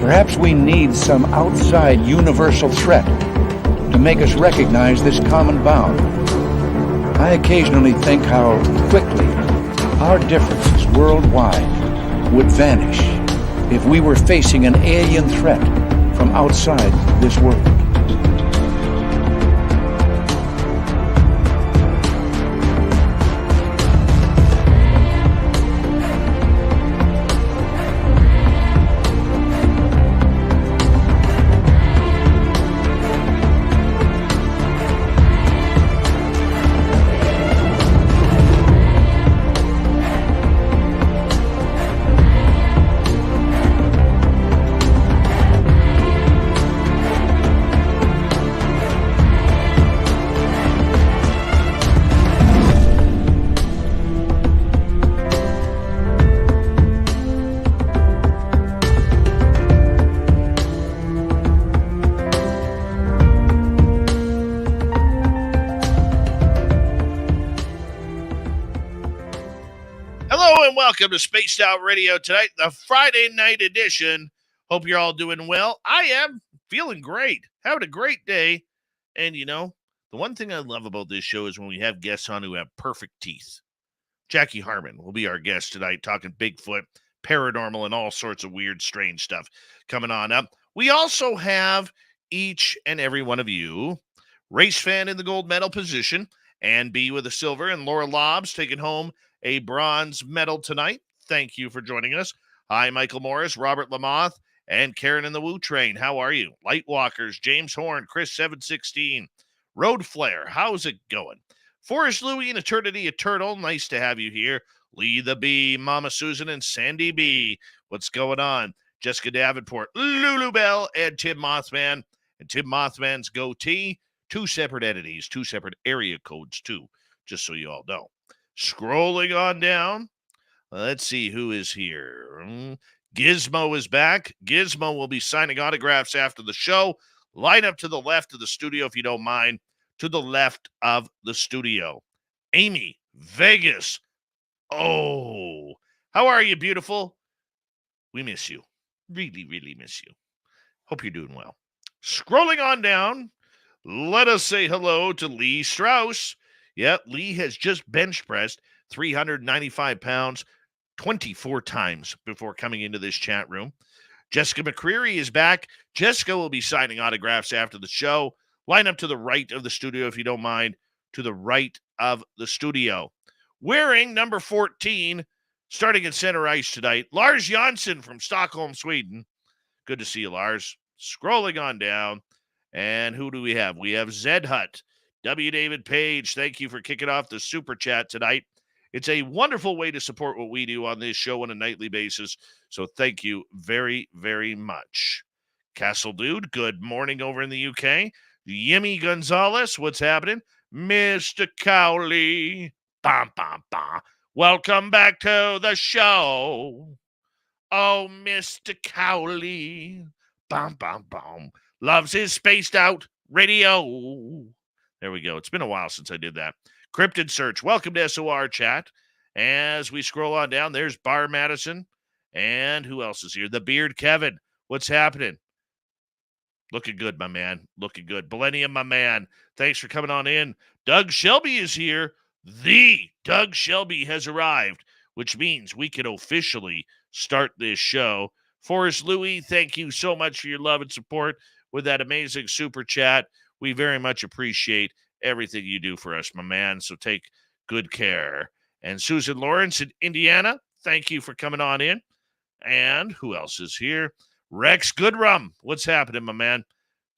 Perhaps we need some outside universal threat to make us recognize this common bound. I occasionally think how quickly our differences worldwide would vanish if we were facing an alien threat from outside this world. Welcome to Spaced Out Radio tonight, the Friday night edition. Hope you're all doing well. I am feeling great, having a great day. And, you know, the one thing I love about this show is when we have guests on who have perfect teeth. Jacque Harmon will be our guest tonight, talking Bigfoot, paranormal, and all sorts of weird, strange stuff coming on up. We also have each and every one of you, race fan in the gold medal position, and B with a silver, and Laura Lobbs taking home a bronze medal tonight. Thank you for joining us. Hi, Michael Morris, Robert Lamoth, and Karen in the Woo Train. How are you? Lightwalkers, James Horn, Chris 716, Road Flare. How's it going? Forrest Louie and Eternity Eternal. Nice to have you here. Lee the Bee, Mama Susan, and Sandy B. What's going on? Jessica Davenport, Lulu Bell, and Tim Mothman. And Tim Mothman's goatee. Two separate entities, two separate area codes, too, just so you all know. Scrolling on down, let's see who is here. Gizmo is back. Gizmo will be signing autographs after the show. Line up to the left of the studio, if you don't mind. To the left of the studio. Amy, Vegas. Oh, how are you, beautiful? We miss you. Really, really miss you. Hope you're doing well. Scrolling on down, let us say hello to Lee Strauss. Yep, Lee has just bench pressed 395 pounds 24 times before coming into this chat room. Jessica McCreary is back. Jessica will be signing autographs after the show. Line up to the right of the studio, if you don't mind. To the right of the studio. Wearing number 14, starting in center ice tonight, Lars Jansson from Stockholm, Sweden. Good to see you, Lars. Scrolling on down. And who do we have? We have Zed Hutt. W. David Page, thank you for kicking off the super chat tonight. It's a wonderful way to support what we do on this show on a nightly basis. So thank you very, very much. Castle Dude, good morning over in the UK. Yimmy Gonzalez, what's happening? Mr. Cowley, bam, bam, bam. Welcome back to the show. Oh, Mr. Cowley, bam, bam, bam. Loves his spaced out radio. There we go. It's been a while since I did that. Cryptid Search, welcome to SOR chat. As we scroll on down, there's Bar Madison. And who else is here? The Beard Kevin. What's happening? Looking good, my man. Looking good. Millennium, my man. Thanks for coming on in. Doug Shelby is here. The Doug Shelby has arrived, which means we can officially start this show. Forrest Louie, thank you so much for your love and support with that amazing super chat. We very much appreciate everything you do for us, my man, so take good care. And Susan Lawrence in Indiana, thank you for coming on in. And who else is here? Rex Goodrum, what's happening, my man?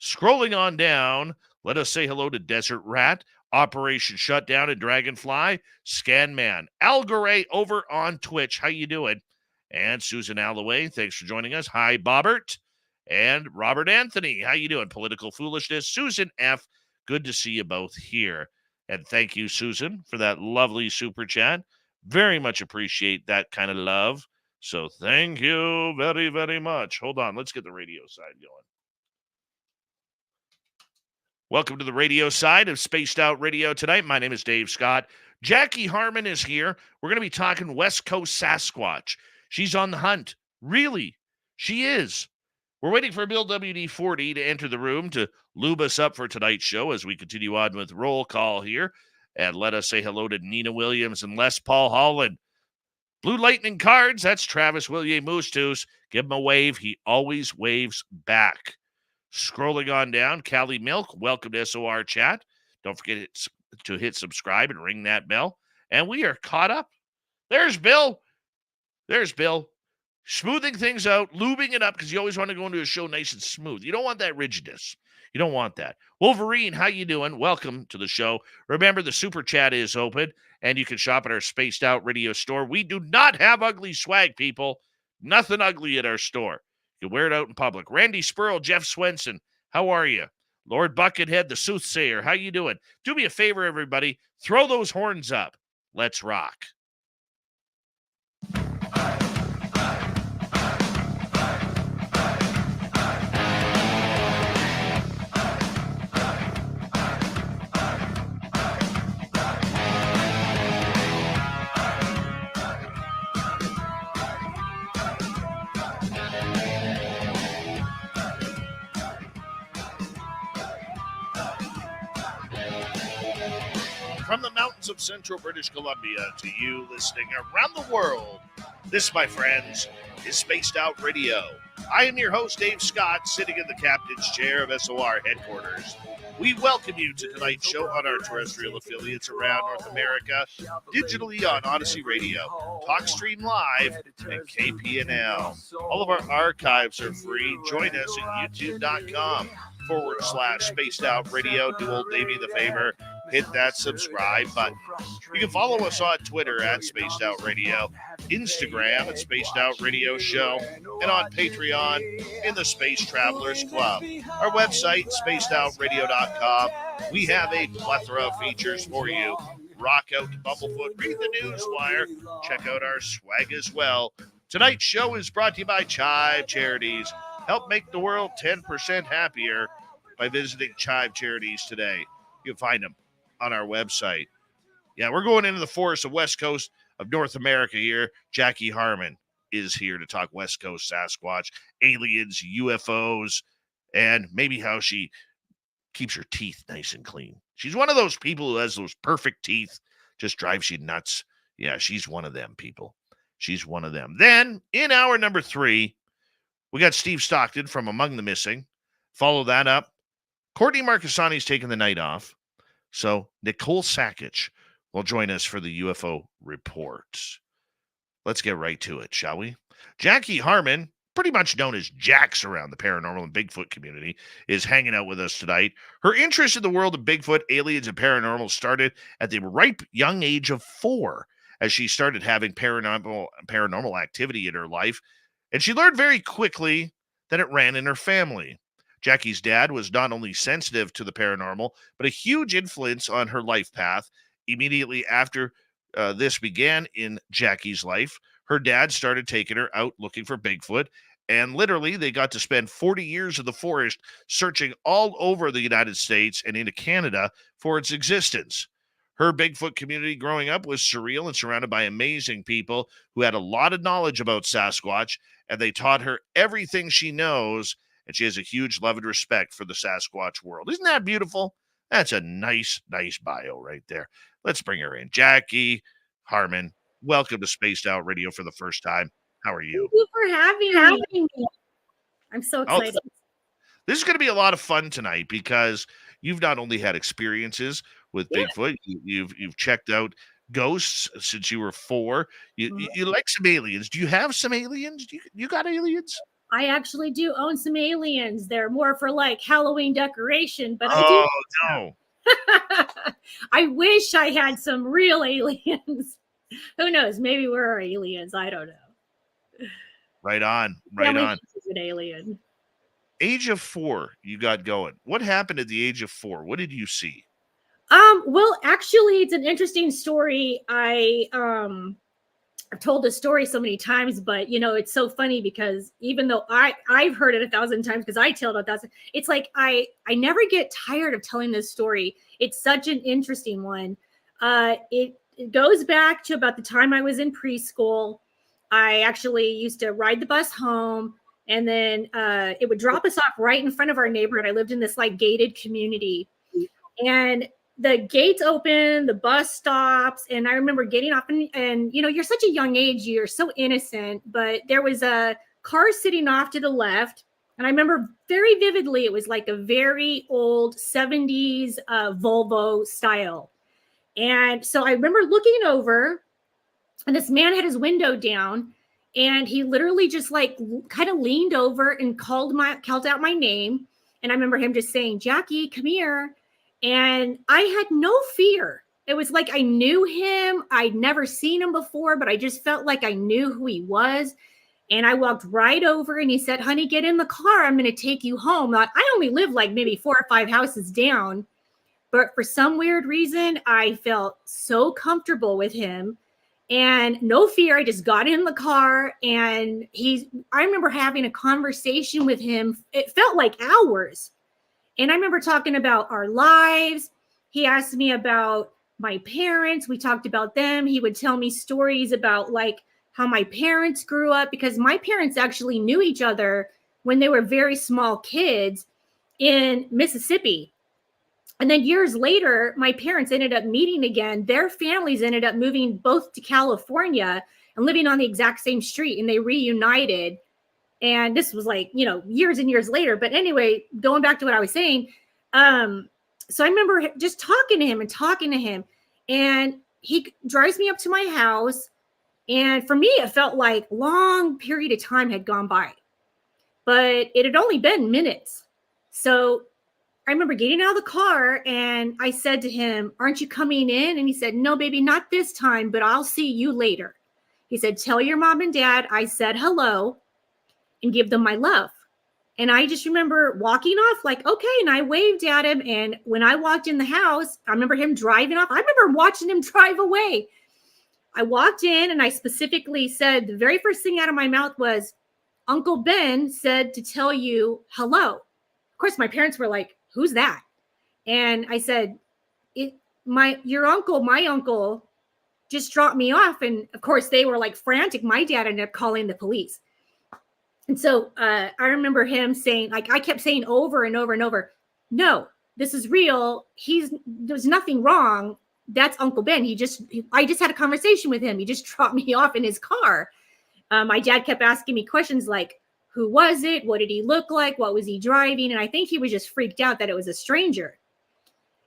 Scrolling on down, let us say hello to Desert Rat, Operation Shutdown and Dragonfly, Scanman, Algoray over on Twitch, how you doing? And Susan Alloway, thanks for joining us. Hi, Bobbert. And Robert Anthony, how you doing? Political Foolishness. Susan F., good to see you both here. And thank you, Susan, for that lovely super chat. Very much appreciate that kind of love. So thank you very, very much. Hold on. Let's get the radio side going. Welcome to the radio side of Spaced Out Radio tonight. My name is Dave Scott. Jacque Harmon is here. We're going to be talking West Coast Sasquatch. She's on the hunt. Really, she is. We're waiting for Bill WD-40 to enter the room to lube us up for tonight's show as we continue on with roll call here. And let us say hello to Nina Williams and Les Paul Holland. Blue Lightning Cards, that's Travis William Moosetoos. Give him a wave. He always waves back. Scrolling on down, Callie Milk, welcome to SOR Chat. Don't forget to hit subscribe and ring that bell. And we are caught up. There's Bill. There's Bill. Smoothing things out, lubing it up, because you always want to go into a show nice and smooth. You don't want that rigidness. You don't want that. Wolverine, how you doing? Welcome to the show. Remember, the Super Chat is open, and you can shop at our Spaced Out Radio store. We do not have ugly swag, people. Nothing ugly at our store. You wear it out in public. Randy Spurl, Jeff Swenson, how are you? Lord Buckethead, the Soothsayer, how you doing? Do me a favor, everybody. Throw those horns up. Let's rock. From the mountains of central British Columbia to you listening around the world, this, my friends, is Spaced Out Radio. I am your host, Dave Scott, sitting in the captain's chair of SOR headquarters. We welcome you to tonight's show on our terrestrial affiliates around North America, digitally on Odyssey Radio, TalkStream Live, and KPNL. All of our archives are free. Join us at youtube.com/Spaced Out Radio. Do old Davey the favor. Hit that subscribe button. You can follow us on Twitter at Spaced Out Radio, Instagram at Spaced Out Radio Show, and on Patreon in the Space Travelers Club. Our website, spacedoutradio.com. We have a plethora of features for you. Rock out to Bumblefoot, read the Newswire, check out our swag as well. Tonight's show is brought to you by Chive Charities. Help make the world 10% happier by visiting Chive Charities today. You can find them on our website. Yeah, we're going into the forest of West Coast of North America here. Jacque Harmon is here to talk West Coast Sasquatch, aliens, UFOs, and maybe how she keeps her teeth nice and clean. She's one of those people who has those perfect teeth, just drives you nuts. Yeah, she's one of them people. She's one of them. Then, in hour number 3, we got Steve Stockton from Among the Missing. Follow that up. Courtney Marcassani's taking the night off. So Nicole Sasquatch will join us for the UFO report. Let's get right to it, shall we? Jacque Harmon, pretty much known as Jax around the paranormal and Bigfoot community, is hanging out with us tonight. Her interest in the world of Bigfoot, aliens, and paranormal started at the ripe young age of 4 as she started having paranormal activity in her life. And she learned very quickly that it ran in her family. Jackie's dad was not only sensitive to the paranormal, but a huge influence on her life path. Immediately after this began in Jackie's life, her dad started taking her out looking for Bigfoot, and literally they got to spend 40 years in the forest searching all over the United States and into Canada for its existence. Her Bigfoot community growing up was surreal and surrounded by amazing people who had a lot of knowledge about Sasquatch, and they taught her everything she knows. And she has a huge love and respect for the Sasquatch world. Isn't that beautiful? That's a nice, nice bio right there. Let's bring her in. Jacque Harmon, welcome to Spaced Out Radio for the first time. How are you? Thank you for having me. I'm so excited. This is going to be a lot of fun tonight because you've not only had experiences with Bigfoot, you've checked out ghosts since you were 4. You like some aliens. Do you have some aliens? You got aliens? I actually do own some aliens. They're more for like Halloween decoration, but no. I wish I had some real aliens. Who knows? Maybe we're aliens. I don't know. Right on. Right on. An alien. Age of 4, you got going. What happened at the age of 4? What did you see? Well, actually, it's an interesting story. I've told this story so many times, but it's so funny because even though I've heard it 1,000 times because I tell it 1,000, it's like I never get tired of telling this story. It's such an interesting one. It goes back to about the time I was in preschool. I actually used to ride the bus home, and then it would drop us off right in front of our neighborhood. I lived in this like gated community, and the gates open, the bus stops, and I remember getting off, and you're such a young age, you're so innocent, but there was a car sitting off to the left, and I remember very vividly, it was like a very old 70s Volvo style. And so I remember looking over, and this man had his window down, and he literally just like kind of leaned over and called out my name. And I remember him just saying, "Jackie, come here." And I had no fear. It was like I knew him. I'd never seen him before, but I just felt like I knew who he was. And I walked right over, and he said, "Honey, get in the car. I'm going to take you home." I only live like maybe 4 or 5 houses down. But for some weird reason, I felt so comfortable with him and no fear. I just got in the car, and I remember having a conversation with him. It felt like hours. And I remember talking about our lives. He asked me about my parents. We talked about them. He would tell me stories about like how my parents grew up, because my parents actually knew each other when they were very small kids in Mississippi. And then years later, my parents ended up meeting again. Their families ended up moving both to California and living on the exact same street, and they reunited. And this was like, years and years later. But anyway, going back to what I was saying. So I remember just talking to him, and he drives me up to my house. And for me, it felt like a long period of time had gone by, but it had only been minutes. So I remember getting out of the car, and I said to him, "Aren't you coming in?" And he said, "No, baby, not this time, but I'll see you later." He said, "Tell your mom and dad I said hello and give them my love." And I just remember walking off like, okay. And I waved at him. And when I walked in the house, I remember him driving off. I remember watching him drive away. I walked in, and I specifically said, the very first thing out of my mouth was, "Uncle Ben said to tell you hello." Of course, my parents were like, "Who's that?" And I said, my uncle just dropped me off. And of course they were like frantic. My dad ended up calling the police. And so I remember him saying, like, I kept saying over and over and over, "No, this is real. There's nothing wrong. That's Uncle Ben. I just had a conversation with him. He just dropped me off in his car." My dad kept asking me questions like, who was it? What did he look like? What was he driving? And I think he was just freaked out that it was a stranger.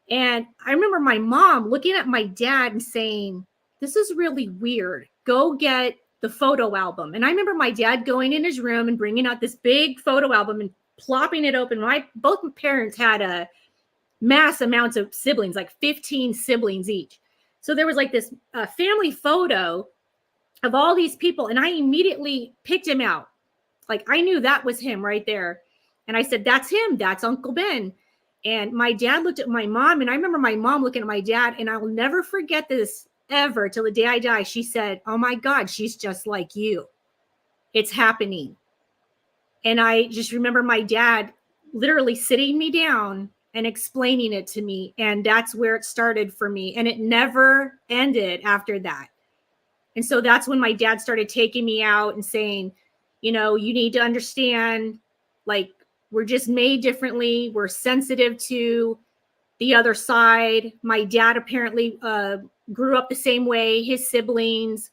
And I remember my mom looking at my dad and saying, "This is really weird. Go get the photo album." And I remember my dad going in his room and bringing out this big photo album and plopping it open. Both parents had mass amounts of siblings, like 15 siblings each. So there was like this family photo of all these people. And I immediately picked him out. Like I knew that was him right there. And I said, "That's him. That's Uncle Ben." And my dad looked at my mom, and I remember my mom looking at my dad, and I will never forget this ever till the day I die. She said, "Oh my God, she's just like you. It's happening." And I just remember my dad literally sitting me down and explaining it to me. And that's where it started for me. And it never ended after that. And so that's when my dad started taking me out and saying, "You need to understand, like, we're just made differently. We're sensitive to the other side." My dad apparently grew up the same way. His siblings,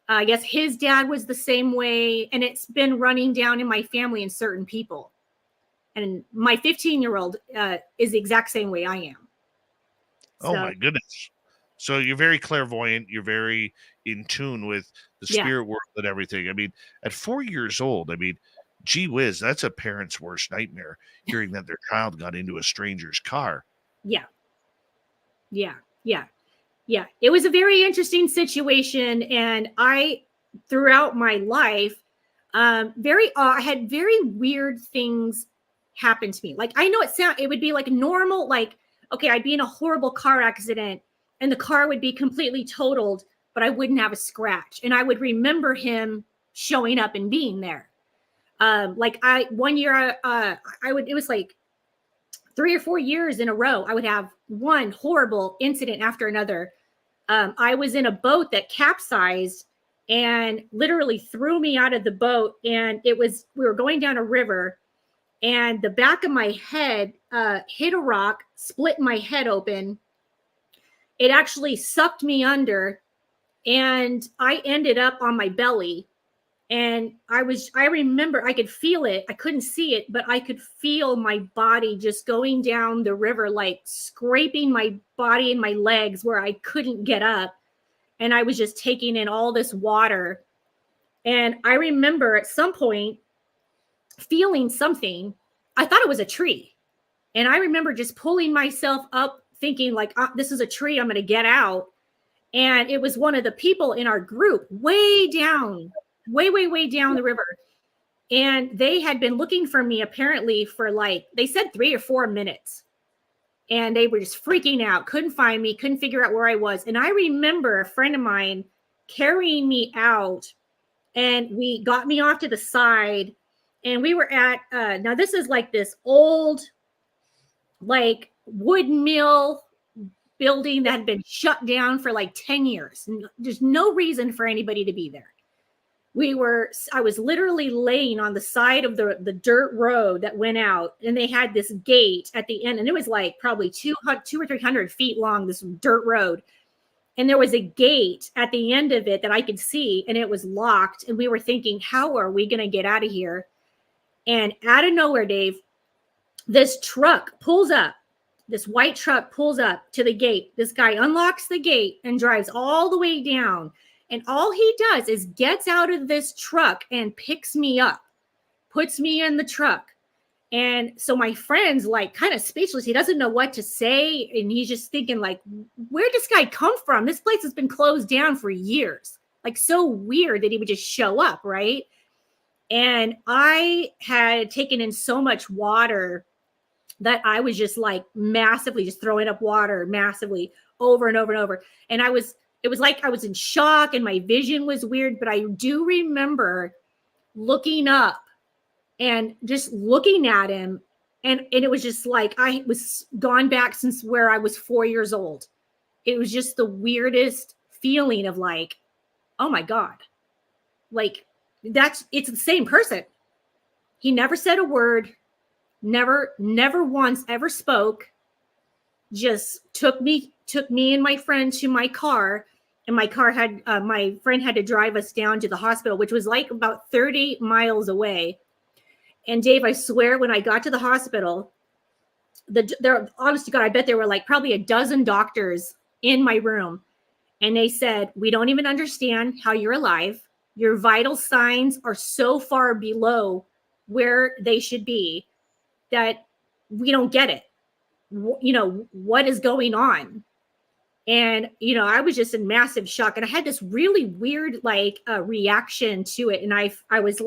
I guess his dad was the same way. And it's been running down in my family in certain people. And my 15-year-old is the exact same way I am. Oh, my goodness. So you're very clairvoyant. You're very in tune with the spirit world and everything. I mean, at 4 years old, gee whiz, that's a parent's worst nightmare, hearing that their child got into a stranger's car. Yeah. It was a very interesting situation. And throughout my life, I had very weird things happen to me. Like, I know it would be like normal, like, okay, I'd be in a horrible car accident and the car would be completely totaled, but I wouldn't have a scratch. And I would remember him showing up and being there. One year, it was like 3 or 4 years in a row, I would have one horrible incident after another. I was in a boat that capsized and literally threw me out of the boat. And we were going down a river, and the back of my head hit a rock, split my head open. It actually sucked me under, and I ended up on my belly. And I remember I could feel it. I couldn't see it, but I could feel my body just going down the river, like scraping my body and my legs where I couldn't get up. And I was just taking in all this water. And I remember at some point feeling something. I thought it was a tree. And I remember just pulling myself up thinking like, this is a tree. I'm going to get out. And it was one of the people in our group way down the river. And they had been looking for me apparently for they said 3 or 4 minutes. And they were just freaking out, couldn't find me, couldn't figure out where I was. And I remember a friend of mine carrying me out, and we got me off to the side. And we were at, now this is like this old, wood mill building that had been shut down for 10 years. There's no reason for anybody to be there. I was literally laying on the side of the dirt road that went out, and they had this gate at the end, and it was probably 200 or 300 feet long, this dirt road. And there was a gate at the end of it that I could see, and it was locked. And we were thinking, how are we going to get out of here? And out of nowhere, Dave, this truck pulls up. This white truck pulls up to the gate. This guy unlocks the gate and drives all the way down. And all he does is gets out of this truck and picks me up, puts me in the truck. And so my friend's kind of speechless. He doesn't know what to say. And he's just thinking where'd this guy come from? This place has been closed down for years. So weird that he would just show up, right? And I had taken in so much water that I was just massively just throwing up water massively over and over and over. And it was like I was in shock, and my vision was weird, but I do remember looking up and just looking at him. And it was just I was gone back since where I was 4 years old. It was just the weirdest feeling of oh my God, it's the same person. He never said a word, never once ever spoke, just took me and my friend to my car. And my car had, my friend had to drive us down to the hospital, which was about 30 miles away. And Dave, I swear, when I got to the hospital, honest to God, I bet there were probably a dozen doctors in my room. And they said, we don't even understand how you're alive. Your vital signs are so far below where they should be that we don't get it. What is going on? And, I was just in massive shock, and I had this really weird, reaction to it. And I was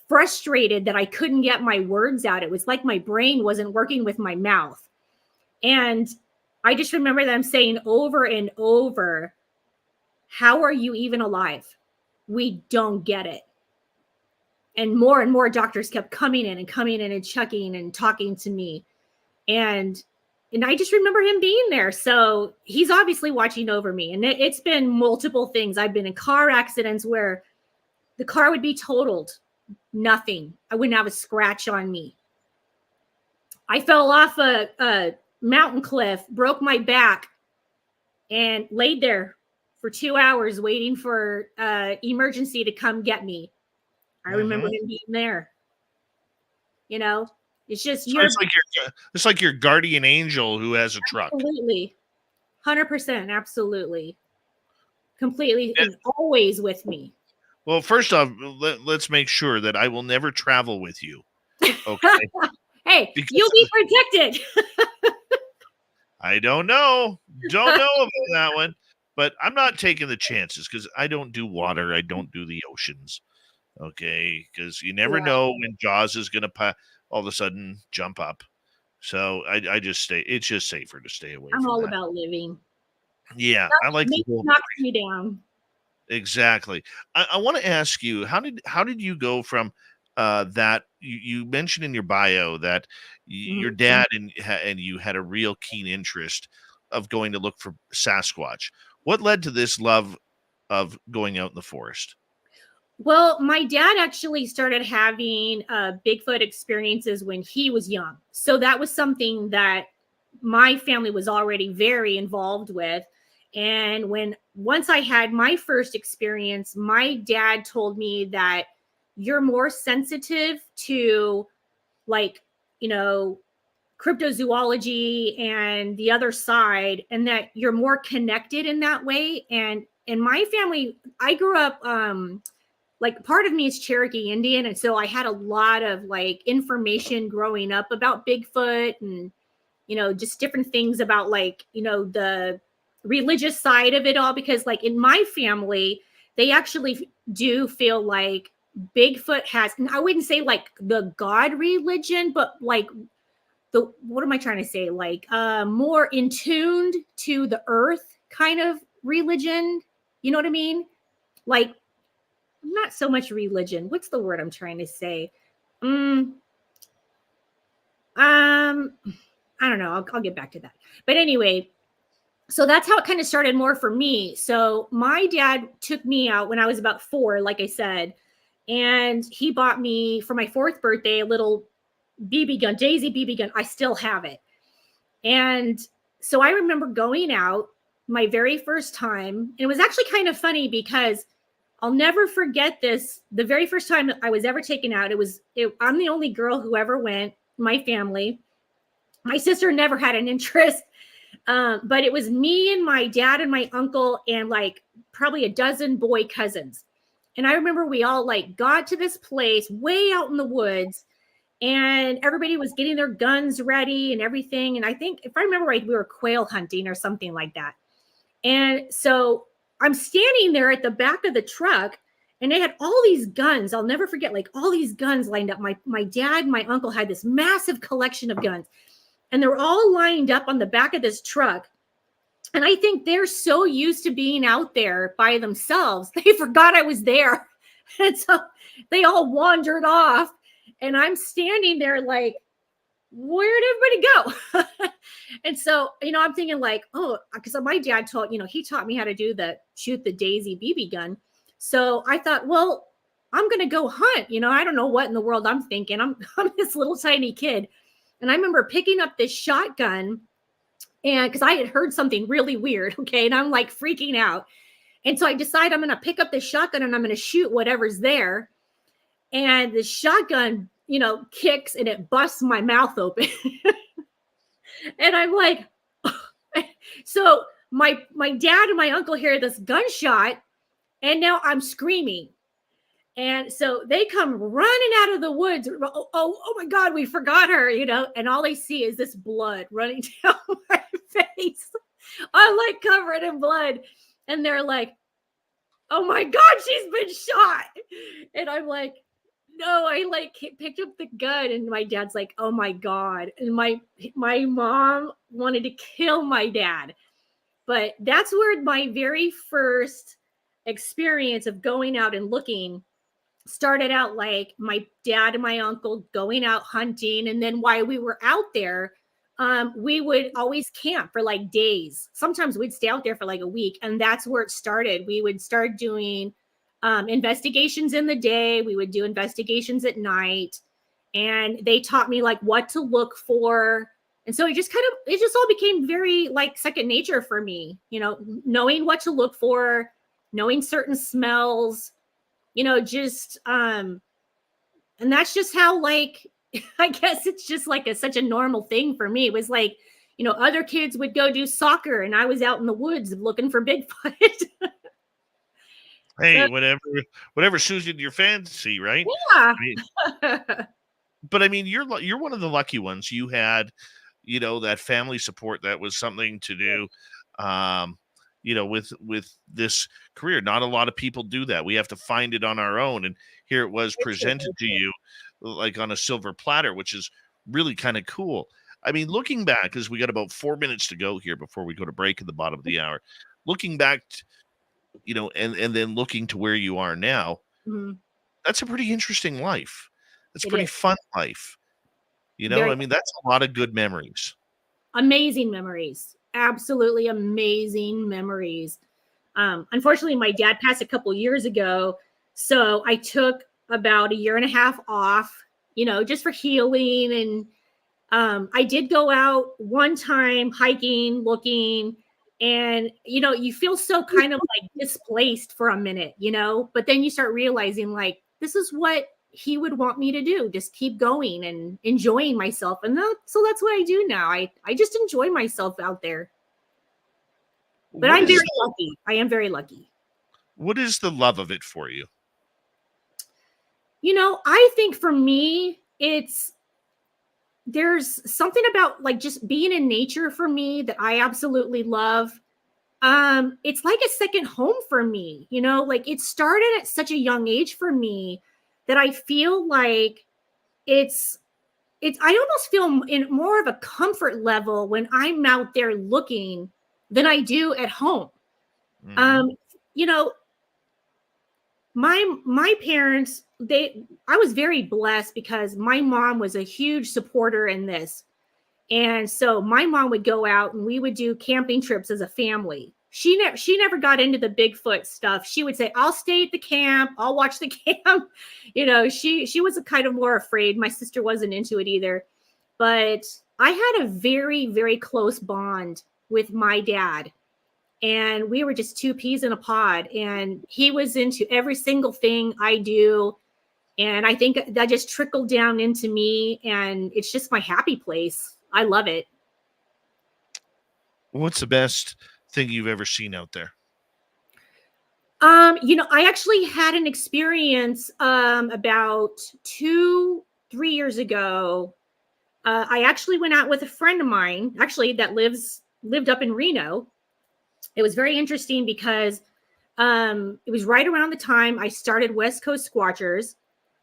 frustrated that I couldn't get my words out. It was like my brain wasn't working with my mouth. And I just remember them saying over and over, how are you even alive? We don't get it. And more doctors kept coming in and checking and talking to me. And I just remember him being there. So he's obviously watching over me. And it's been multiple things. I've been in car accidents where the car would be totaled. Nothing. I wouldn't have a scratch on me. I fell off a mountain cliff, broke my back, and laid there for 2 hours waiting for emergency to come get me. I remember him being there. It's just it's like your guardian angel who has a truck. Absolutely. 100%. Absolutely. Completely. And always with me. Well, first off, let's make sure that I will never travel with you. Okay. Hey, you'll be protected. I don't know about that one, but I'm not taking the chances because I don't do water. I don't do the oceans. Okay. Because you never know when Jaws is going to all of a sudden jump up. So I just stay. It's just safer to stay away. I'm all about living. Yeah, I like the whole Knocks me down. exactly. I want to ask you, how did you go from that you mentioned in your bio that your Mhm. dad and you had a real keen interest of going to look for Sasquatch. What led to this love of going out in the forest? Well, my dad actually started having Bigfoot experiences when he was young. So that was something that my family was already very involved with. And once I had my first experience, my dad told me that you're more sensitive to, like, you know, cryptozoology and the other side, and that you're more connected in that way. And in my family, I grew up like, part of me is Cherokee Indian, and so I had a lot of like information growing up about Bigfoot, and just different things about, like, the religious side of it all, because like in my family, they actually do feel like Bigfoot has, and I wouldn't say like the God religion, but like, the what am I trying to say? Like, more in tuned to the earth kind of religion. You know what I mean? Like, not so much religion. What's the word I'm trying to say? Mm, um, I don't know. I'll get back to that. But anyway, so that's how it kind of started more for me. So my dad took me out when I was about 4, like I said, and he bought me for my 4th birthday a little BB gun, Daisy BB gun. I still have it. And so I remember going out my very first time. And it was actually kind of funny because I'll never forget this. The very first time I was ever taken out, I'm the only girl who ever went, my family. My sister never had an interest, but it was me and my dad and my uncle and like probably a dozen boy cousins. And I remember we all like got to this place way out in the woods, and everybody was getting their guns ready and everything. And I think, if I remember right, we were quail hunting or something like that. And so I'm standing there at the back of the truck, and they had all these guns. I'll never forget, like, all these guns lined up. My dad, my uncle had this massive collection of guns, and they were all lined up on the back of this truck. And I think they're so used to being out there by themselves, they forgot I was there. And so they all wandered off, and I'm standing there like, where did everybody go? And so, I'm thinking like, oh, because my dad he taught me how to shoot the Daisy BB gun. So I thought, well, I'm going to go hunt. I don't know what in the world I'm thinking. I'm this little tiny kid. And I remember picking up this shotgun, and because I had heard something really weird. Okay. And I'm like freaking out. And so I decide I'm going to pick up this shotgun and I'm going to shoot whatever's there. And the shotgun, kicks and it busts my mouth open. And I'm like, so my dad and my uncle hear this gunshot, and now I'm screaming. And so they come running out of the woods. Oh my God, we forgot her, and all they see is this blood running down my face. I'm like covered in blood. And they're like, oh my God, she's been shot. And I'm like, no, I like picked up the gun, and my dad's like, oh my God. And my mom wanted to kill my dad. But that's where my very first experience of going out and looking started out. Like, my dad and my uncle going out hunting. And then while we were out there, we would always camp for like days. Sometimes we'd stay out there for like a week. And that's where it started. We would start doing investigations in the day. We would do investigations at night. And they taught me like what to look for. And so it just all became very like second nature for me, knowing what to look for, knowing certain smells, just, and that's just how, like, I guess it's just like such a normal thing for me. It was like, other kids would go do soccer and I was out in the woods looking for Bigfoot. Hey, whatever suited your fantasy, right? Yeah. I mean, but I mean, you're one of the lucky ones. You had, that family support that was something to do. With this career, not a lot of people do that. We have to find it on our own, and here it was presented to you like on a silver platter, which is really kind of cool. I mean, looking back, because we got about 4 minutes to go here before we go to break at the bottom of the hour, looking back, and then looking to where you are now, Mhm. that's a pretty interesting life. That's a It pretty is fun life. very I mean, that's a lot of good memories. amazing memories. Absolutely amazing memories. Unfortunately, my dad passed a couple years ago, so I took about a year and a half off, just for healing. And I did go out one time hiking, looking, and you feel so kind of like displaced for a minute, but then you start realizing like this is what he would want me to do, just keep going and enjoying myself. And so that's what I do now. I just enjoy myself out there. But What I'm very is lucky. I am very lucky. what is the love of it for you? I think for me, there's something about like just being in nature for me that I absolutely love. It's like a second home for me, like it started at such a young age for me that I feel like I almost feel in more of a comfort level when I'm out there looking than I do at home. Mhm. You know, my parents, I was very blessed because my mom was a huge supporter in this. And so my mom would go out and we would do camping trips as a family. She never got into the Bigfoot stuff. She would say, "I'll stay at the camp. I'll watch the camp." She was a kind of more afraid. My sister wasn't into it either. But I had a very, very close bond with my dad. And we were just two peas in a pod. And he was into every single thing I do. And I think that just trickled down into me. And it's just my happy place. I love it. What's the best thing you've ever seen out there? I actually had an experience about 3 years ago. I actually went out with a friend of mine, actually that lived up in Reno. It was very interesting because it was right around the time I started West Coast Squatchers.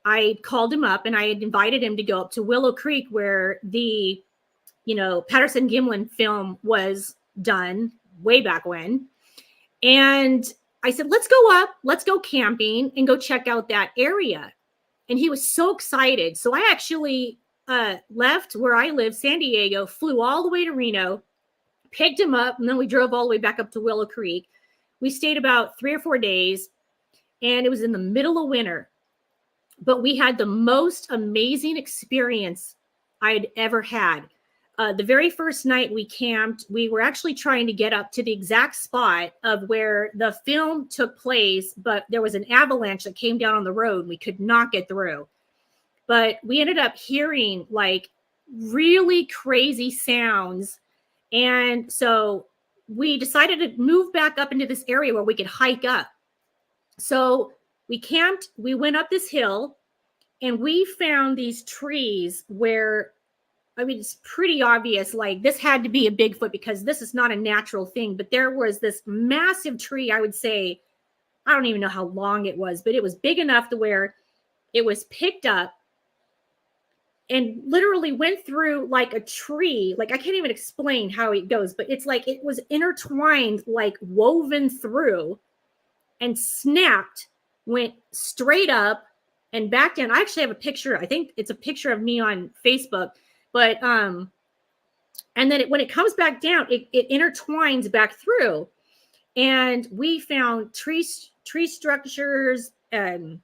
I called him up and I had invited him to go up to Willow Creek where the Patterson Gimlin film was done way back when. And I said, let's go up, let's go camping and go check out that area. And he was so excited. So I actually left where I live, San Diego, flew all the way to Reno, picked him up, and then we drove all the way back up to Willow Creek. We stayed about 3 or 4 days, and it was in the middle of winter. But we had the most amazing experience I'd ever had. The very first night we camped, we were actually trying to get up to the exact spot of where the film took place, but there was an avalanche that came down on the road. We could not get through. But we ended up hearing like really crazy sounds. And so we decided to move back up into this area where we could hike up. So we camped, we went up this hill, and we found these trees where, I mean, it's pretty obvious, like this had to be a Bigfoot because this is not a natural thing. But there was this massive tree, I would say, I don't even know how long it was, but it was big enough to where it was picked up and literally went through like a tree. Like I can't even explain how it goes, but it's like it was intertwined, like woven through and snapped, went straight up and back down. I actually have a picture. I think it's a picture of me on Facebook. But and then when it comes back down, it intertwines back through, and we found tree structures and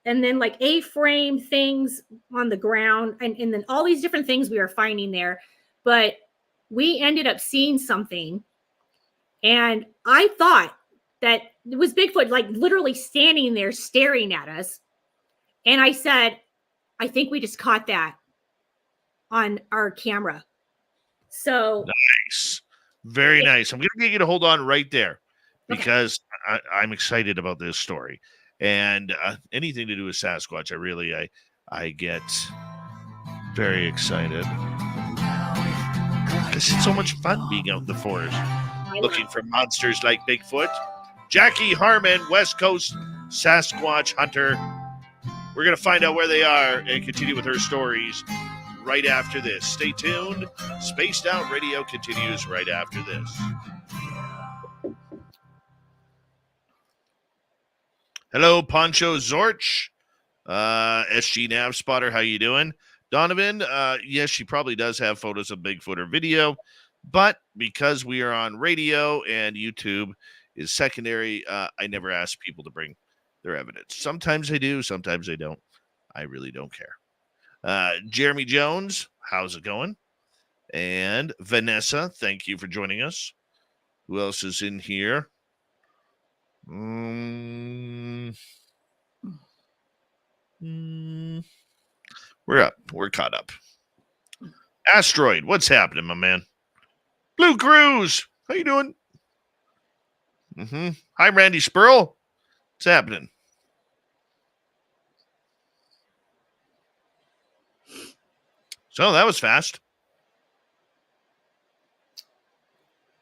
then like A-frame things on the ground, and then all these different things we were finding there. But we ended up seeing something, and I thought that it was Bigfoot, like literally standing there staring at us. And I said, I think we just caught that on our camera. So Nice. Very nice. I'm going to get you to hold on right there because I'm excited about this story. And anything to do with Sasquatch, I get very excited. Because it's so much fun being out in the forest, looking for monsters like Bigfoot. Jacque Harmon, West Coast Sasquatch hunter. We're going to find out where they are and continue with her stories right after this. Stay tuned. Spaced Out Radio continues right after this. Hello, Poncho Zorch. SG Nav Spotter, how you doing? Donovan, yes, she probably does have photos of Bigfoot or video, but because we are on radio and YouTube is secondary, I never ask people to bring their evidence. Sometimes they do, sometimes they don't. I really don't care. Jeremy Jones, how's it going? And Vanessa, thank you for joining us. Who else is in here? We're up. We're caught up. Asteroid, what's happening, my man? Blue Cruz, how you doing? Hi, Randy Spurl. What's happening? So that was fast.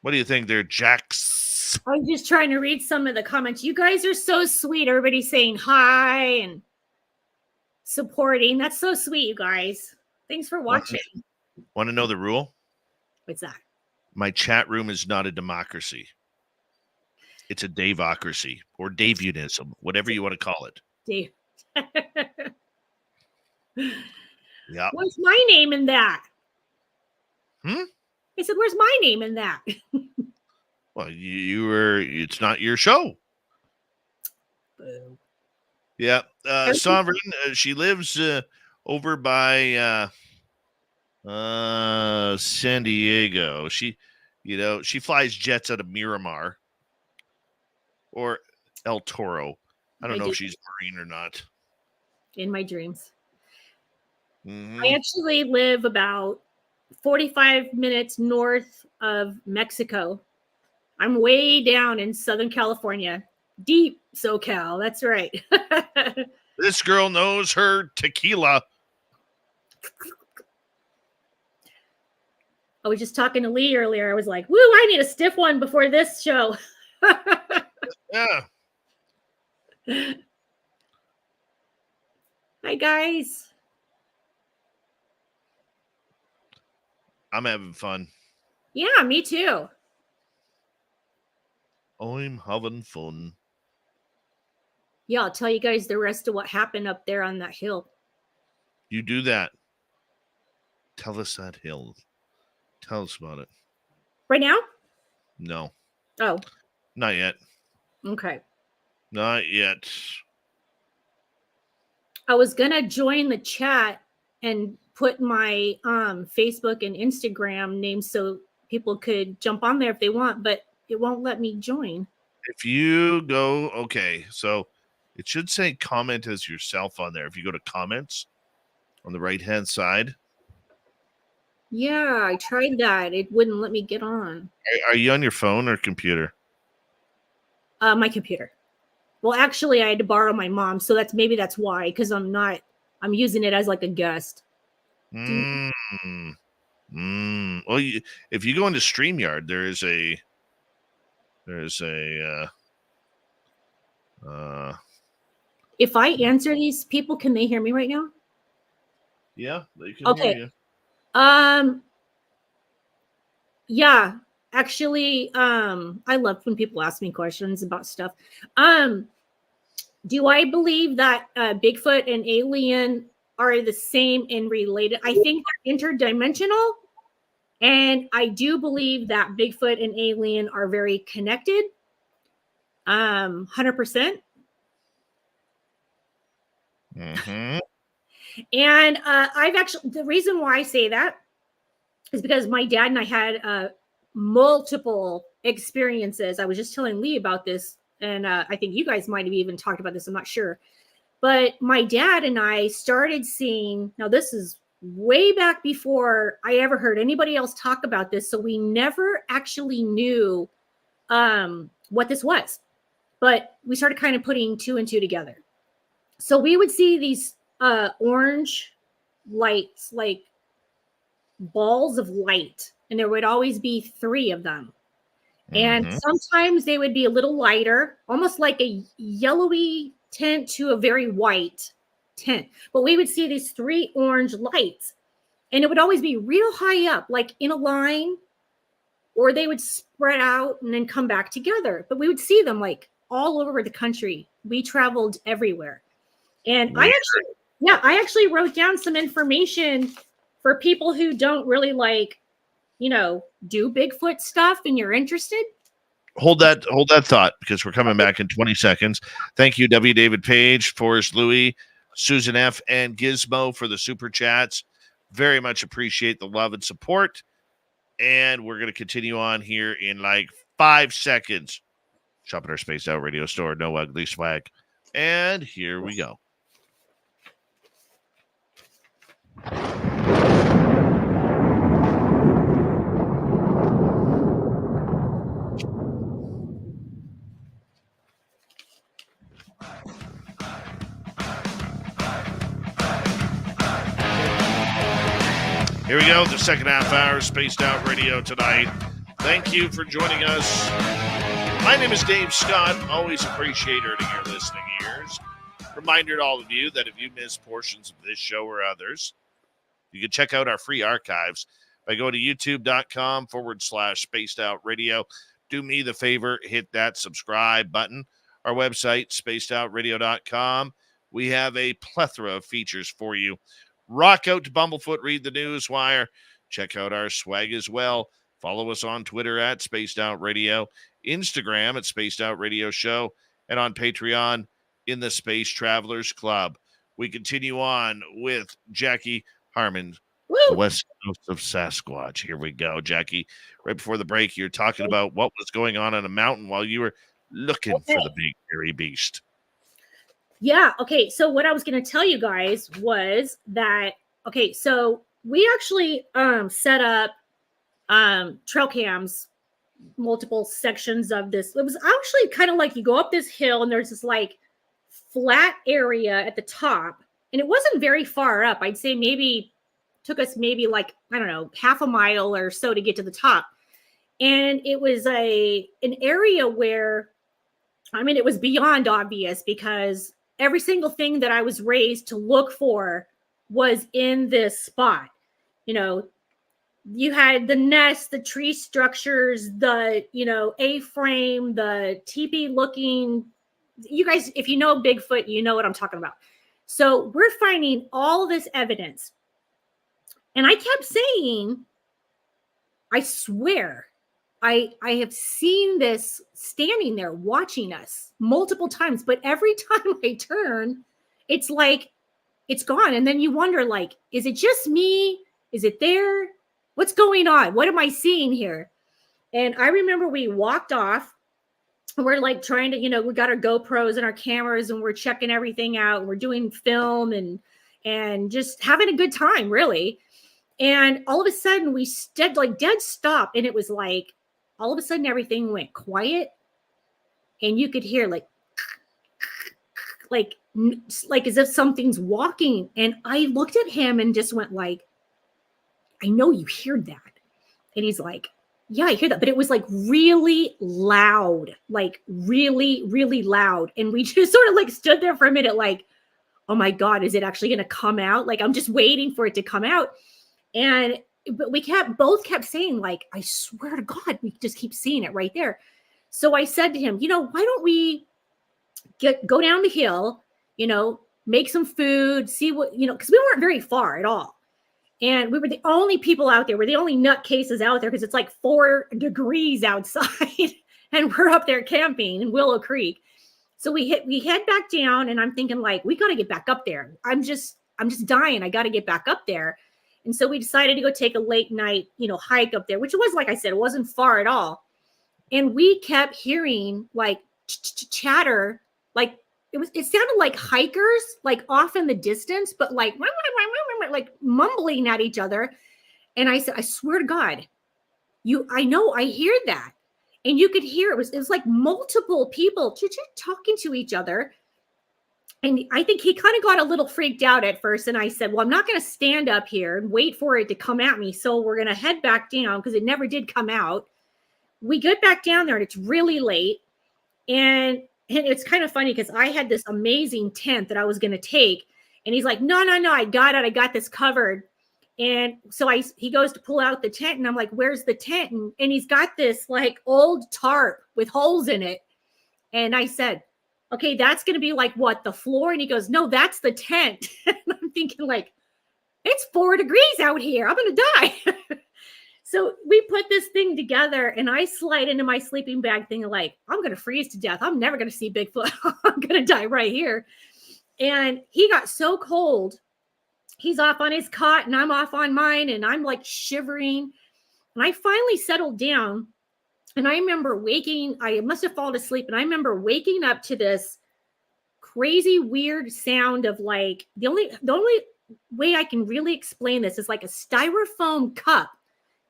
What do you think there, Jax? I'm just trying to read some of the comments. You guys are so sweet. Everybody's saying hi and supporting. That's so sweet, you guys. Thanks for watching. Want to know the rule? What's that? My chat room is not a democracy. It's a Daveocracy or Daveunism, whatever you want to call it. Dave. Yeah. What's my name in that? I said, where's my name in that? Well, you were, it's not your show. Boo. Yeah. Sovereign, she lives over by San Diego. She flies jets out of Miramar or El Toro. I don't know if she's Marine or not. In my dreams. I actually live about 45 minutes north of Mexico. I'm way down in Southern California. Deep SoCal. That's right. This girl knows her tequila. I was just talking to Lee earlier. I was like, woo, I need a stiff one before this show. Yeah. Hi, guys. I'm having fun. Yeah, me too. I'm having fun. Yeah, I'll tell you guys the rest of what happened up there on that hill. You do that. Tell us that hill. Tell us about it. Right now? No. Oh. Not yet. Okay. Not yet. I was going to join the chat and put my Facebook and Instagram names so people could jump on there if they want, but it won't let me join. If you go, okay, so it should say comment as yourself on there. If you go to comments on the right-hand side. Yeah, I tried that. It wouldn't let me get on. Are you on your phone or computer? My computer. Well, actually, I had to borrow my mom, so maybe that's why, because I'm using it as like a guest. Well, if you go into StreamYard, there's a if I answer these people, can they hear me right now? Yeah, they can hear you. Yeah, actually, I love when people ask me questions about stuff. Do I believe that Bigfoot and alien are the same and related? I think they're interdimensional. And I do believe that Bigfoot and alien are very connected. 100%. Mm-hmm. And the reason why I say that is because my dad and I had multiple experiences. I was just telling Lee about this, and I think you guys might have even talked about this. I'm not sure. But my dad and I started seeing, now this is way back before I ever heard anybody else talk about this. So we never actually knew what this was. But we started kind of putting two and two together. So we would see these orange lights, like balls of light, and there would always be 3 of them. And sometimes they would be a little lighter, almost like a yellowy tint to a very white. tent. But we would see these 3 orange lights, and it would always be real high up, like in a line, or they would spread out and then come back together. But we would see them like all over the country. We traveled everywhere. And Weird. I actually wrote down some information for people who don't really like, do Bigfoot stuff and you're interested. Hold that thought, because we're coming back in 20 seconds. Thank you, W. David Page, Forrest Louis, Susan F., and Gizmo for the super chats. Very much appreciate the love and support. And we're going to continue on here in like 5 seconds. Shop at our Spaced Out Radio store. No ugly swag. And here we go. Here we go, the second half hour of Spaced Out Radio tonight. Thank you for joining us. My name is Dave Scott. Always appreciate earning your listening ears. Reminder to all of you that if you miss portions of this show or others, you can check out our free archives by going to youtube.com/Spaced Out Radio. Do me the favor, hit that subscribe button. Our website, spacedoutradio.com. We have a plethora of features for you. Rock out to Bumblefoot, read the news wire. Check out our swag as well. Follow us on Twitter at Spaced Out Radio, Instagram at Spaced Out Radio Show, and on Patreon in the Space Travelers Club. We continue on with Jacque Harmon, the west coast of Sasquatch. Here we go, Jacque. Right before the break, you're talking about what was going on a mountain while you were looking for the big hairy beast. Yeah. Okay. So what I was going to tell you guys was that, so we actually set up trail cams, multiple sections of this. It was actually kind of like you go up this hill and there's this like flat area at the top, and it wasn't very far up. I'd say took us like, I don't know, half a mile or so to get to the top. And it was an area where, it was beyond obvious, because every single thing that I was raised to look for was in this spot. You had the nest, the tree structures, the, A-frame, the teepee looking. You guys, if you know Bigfoot, you know what I'm talking about. So we're finding all this evidence. And I kept saying, I swear, I have seen this standing there watching us multiple times, but every time I turn, it's like it's gone. And then you wonder, like, is it just me? Is it there? What's going on? What am I seeing here? And I remember we walked off, and we're like trying to, we got our GoPros and our cameras, and we're checking everything out. We're doing film and just having a good time, really. And all of a sudden we dead stop. And it was like, all of a sudden everything went quiet, and you could hear like as if something's walking. And I looked at him and just went like, I know you hear that. And he's like, yeah, I hear that. But it was like really loud, like really, really loud. And we just sort of like stood there for a minute, like, oh my God, is it actually going to come out? Like, I'm just waiting for it to come out. But we both kept saying, like, I swear to God, we just keep seeing it right there. So I said to him, why don't we go down the hill, make some food, see what, because we weren't very far at all. And we were the only people out there. We're the only nutcases out there, because it's like 4 degrees outside and we're up there camping in Willow Creek. So we head back down, and I'm thinking, like, we got to get back up there. I'm just dying. I got to get back up there. And so we decided to go take a late night, hike up there, which was, like I said, it wasn't far at all. And we kept hearing like chatter, like it sounded like hikers, like off in the distance, but like mumbling at each other. And I said, I swear to God, I know I hear that. And you could hear it was like multiple people talking to each other. And I think he kind of got a little freaked out at first. And I said, well, I'm not going to stand up here and wait for it to come at me. So we're going to head back down, because it never did come out. We get back down there, and it's really late. And it's kind of funny, because I had this amazing tent that I was going to take. And he's like, no, I got it. I got this covered. And so he goes to pull out the tent, and I'm like, where's the tent? And he's got this like old tarp with holes in it. And I said, okay, that's going to be like what, the floor? And he goes, no, that's the tent. And I'm thinking like, it's 4 degrees out here. I'm going to die. So we put this thing together, and I slide into my sleeping bag thinking like, I'm going to freeze to death. I'm never going to see Bigfoot. I'm going to die right here. And he got so cold. He's off on his cot and I'm off on mine, and I'm like shivering. And I finally settled down, and I remember I must have fallen asleep, and I remember waking up to this crazy weird sound of like, the only way I can really explain this is like a styrofoam cup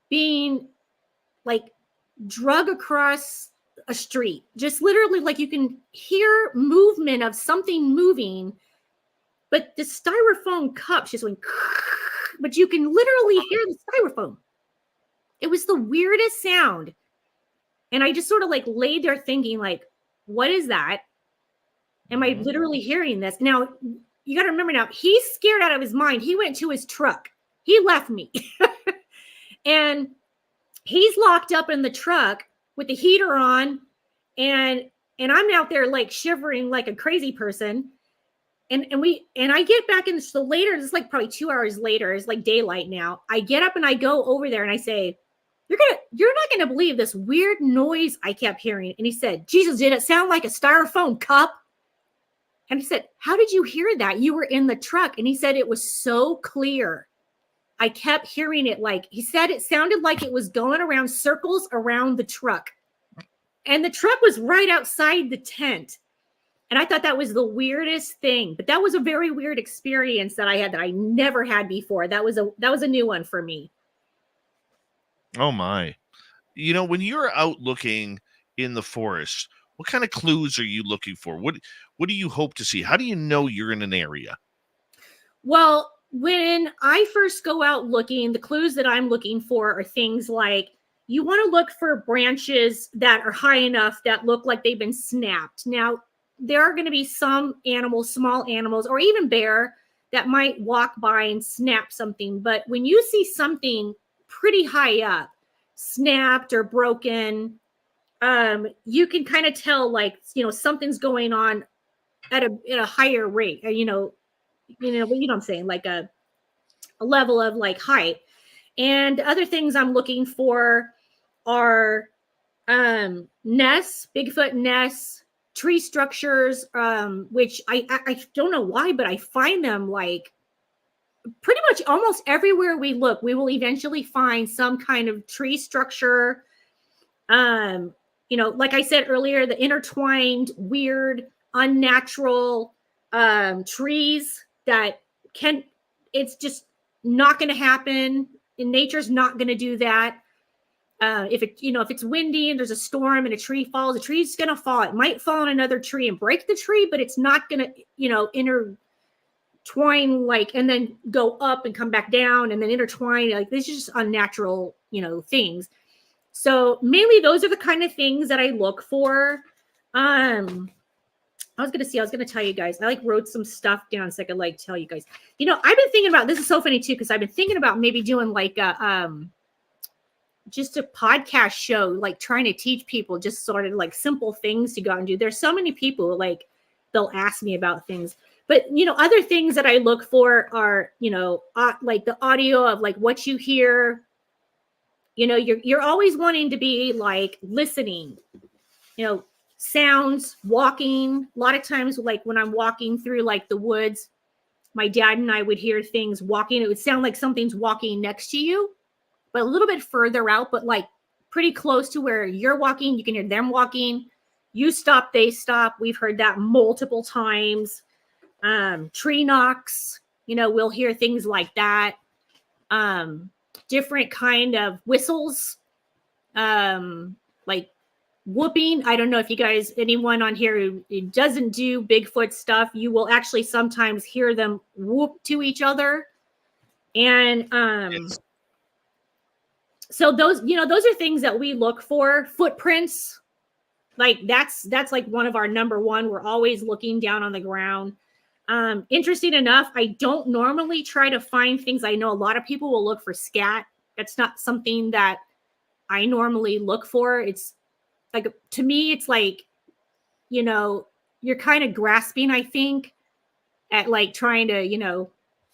being like drug across a street. Just literally like you can hear movement of something moving, but the styrofoam cup just went, but you can literally hear the styrofoam. It was the weirdest sound. And I just sort of like laid there thinking like, what is that? Am I literally hearing this? Now, you got to remember now, he's scared out of his mind. He went to his truck. He left me. And he's locked up in the truck with the heater on. And I'm out there like shivering like a crazy person. And I get back in. So later, it's like probably 2 hours later, it's like daylight now. I get up and I go over there and I say, you're not going to believe this weird noise I kept hearing. And he said, Jesus, did it sound like a styrofoam cup? And he said, how did you hear that? You were in the truck. And he said, it was so clear. I kept hearing it. Like he said, it sounded like it was going around circles around the truck. And the truck was right outside the tent. And I thought that was the weirdest thing. But that was a very weird experience that I had that I never had before. That was a new one for me. Oh my. You know, when you're out looking in the forest, what kind of clues are you looking for? What do you hope to see? How do you know you're in an area? Well, when I first go out looking, the clues that I'm looking for are things like, you want to look for branches that are high enough that look like they've been snapped. Now, there are going to be some animals, small animals, or even bear that might walk by and snap something. But when you see something pretty high up, snapped or broken, you can kind of tell like, something's going on at a higher rate, you know what I'm saying, like a level of like height. And other things I'm looking for are nests, Bigfoot nests, tree structures, which I don't know why, but I find them like pretty much almost everywhere we look. We will eventually find some kind of tree structure. Like I said earlier, the intertwined, weird, unnatural trees that it's just not going to happen. And nature's not going to do that. If it's windy and there's a storm and a tree falls, the tree's going to fall. It might fall on another tree and break the tree, but it's not going to, intertwine and then go up and come back down and then intertwine. Like this is just unnatural, things. So mainly those are the kind of things that I look for. I was going to tell you guys, I wrote some stuff down so I could tell you guys, I've been thinking about, this is so funny too, because I've been thinking about maybe doing just a podcast show, trying to teach people just sort of simple things to go out and do. There's so many people they'll ask me about things, but other things that I look for are, the audio of what you hear. You're always wanting to be listening, sounds, walking. A lot of times, when I'm walking through the woods, my dad and I would hear things walking. It would sound like something's walking next to you, but a little bit further out, but pretty close to where you're walking. You can hear them walking. You stop, they stop. We've heard that multiple times. Tree knocks, we'll hear things like that. Different kind of whistles, like whooping. I don't know if you guys, anyone on here who doesn't do Bigfoot stuff, you will actually sometimes hear them whoop to each other. And Yes. so those are things that we look for. Footprints, that's one of our number one. We're always looking down on the ground. Interesting enough, I don't normally try to find things. I know a lot of people will look for scat. That's not something that I normally look for. It's like, to me, it's like, you're kind of grasping, I think, at like trying to,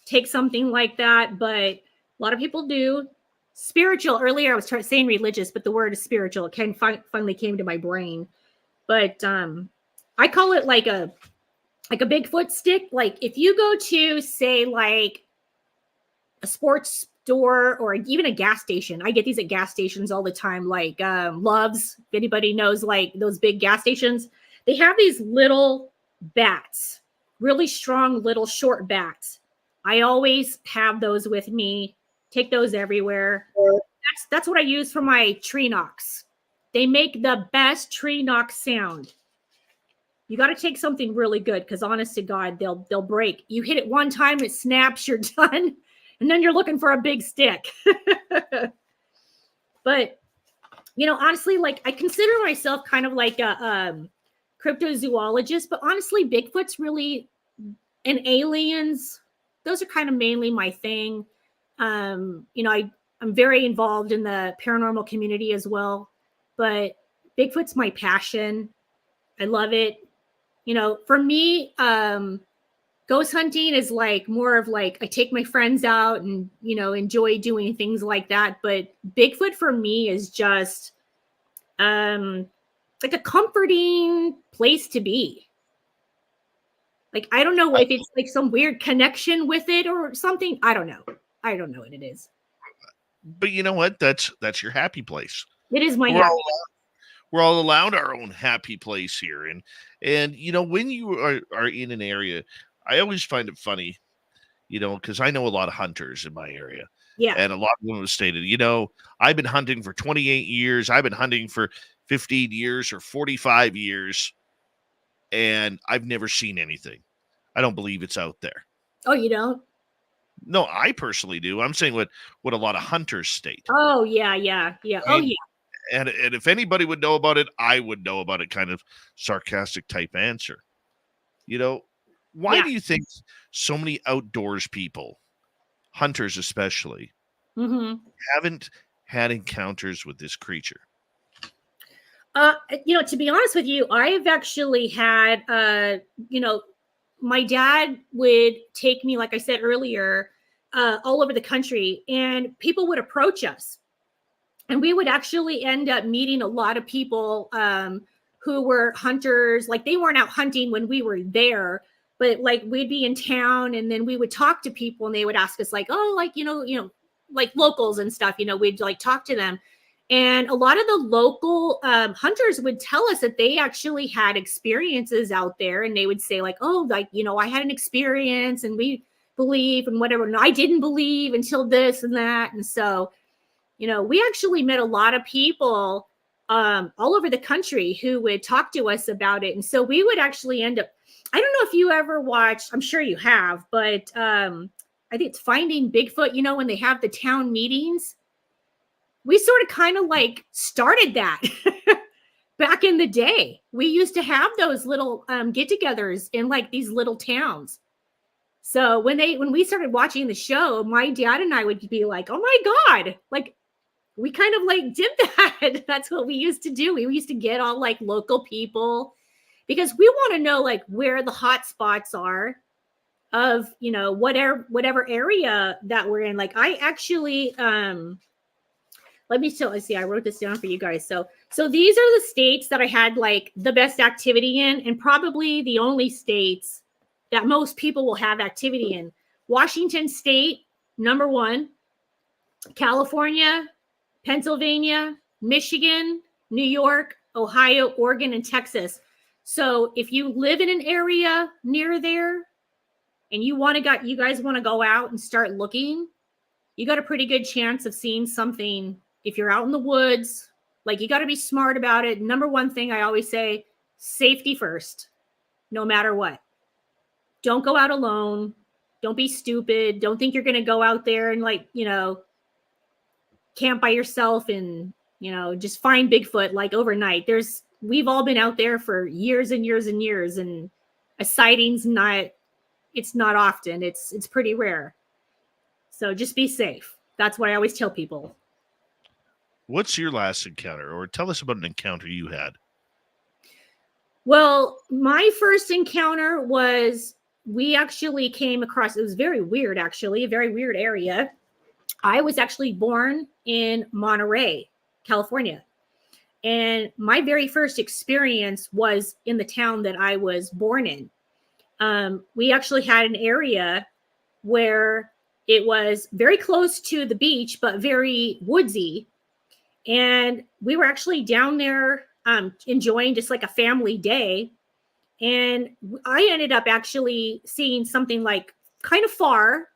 take something like that. But a lot of people do. Spiritual, earlier I was saying religious, but the word is spiritual. It finally came to my brain. But I call it like a Bigfoot stick. Like if you go to, say, like a sports store or even a gas station. I get these at gas stations all the time, like Love's. If anybody knows, like those big gas stations, they have these little bats, really strong little short bats. I always have those with me. Take those everywhere. That's what I use for my tree knocks. They make the best tree knock sound. You got to take something really good, because honest to God, they'll break. You hit it one time, it snaps, you're done, and then you're looking for a big stick. But honestly, like I consider myself kind of like a cryptozoologist, but honestly, Bigfoot's really, and aliens, those are kind of mainly my thing. I'm very involved in the paranormal community as well, but Bigfoot's my passion. I love it. For me, ghost hunting is like more of like, I take my friends out and, enjoy doing things like that. But Bigfoot for me is just like a comforting place to be. Like, I don't know if it's like some weird connection with it or something. I don't know. I don't know what it is. But you know what? That's your happy place. It is my we're all allowed our own happy place here. And when you are in an area, I always find it funny, because I know a lot of hunters in my area. Yeah. And a lot of them have stated, I've been hunting for 28 years. I've been hunting for 15 years or 45 years. And I've never seen anything. I don't believe it's out there. Oh, you don't? No, I personally do. I'm saying what a lot of hunters state. Oh, yeah. Oh, yeah. And if anybody would know about it, I would know about it, kind of sarcastic type answer. Why do you think so many outdoors people, hunters especially, haven't had encounters with this creature? To be honest with you, I've actually had, my dad would take me, like I said earlier, all over the country, and people would approach us. And we would actually end up meeting a lot of people who were hunters. Like they weren't out hunting when we were there, but like we'd be in town, and then we would talk to people, and they would ask us like, oh, like, like locals and stuff, we'd like talk to them. And a lot of the local hunters would tell us that they actually had experiences out there, and they would say like, oh, like, I had an experience and we believe and whatever. And I didn't believe until this and that. And so, we actually met a lot of people all over the country who would talk to us about it. And so we would actually end up, I don't know if you ever watched, I'm sure you have, but I think it's Finding Bigfoot, when they have the town meetings. We sort of kind of like started that back in the day. We used to have those little get-togethers in like these little towns. So when we started watching the show, my dad and I would be like, oh my God, like we kind of like did that. That's what we used to do. We used to get all like local people, because we want to know like where the hot spots are of, whatever area that we're in. Like I actually, let's see, I wrote this down for you guys. So these are the states that I had like the best activity in, and probably the only states that most people will have activity in. Washington State, number 1, California, Pennsylvania, Michigan, New York, Ohio, Oregon, and Texas. So if you live in an area near there and you guys want to go out and start looking, you got a pretty good chance of seeing something. If you're out in the woods, like you got to be smart about it. Number 1 thing I always say, safety first, no matter what. Don't go out alone. Don't be stupid. Don't think you're going to go out there and like, camp by yourself and, just find Bigfoot like overnight. We've all been out there for years and years and years, and a sighting's not it's not often. It's pretty rare. So just be safe. That's what I always tell people. What's your last encounter, or tell us about an encounter you had? Well, my first encounter was we actually came across, it was very weird, actually, a very weird area. I was actually born in Monterey, California. And my very first experience was in the town that I was born in. We actually had an area where it was very close to the beach, but very woodsy. And we were actually down there enjoying just like a family day. And I ended up actually seeing something like kind of far,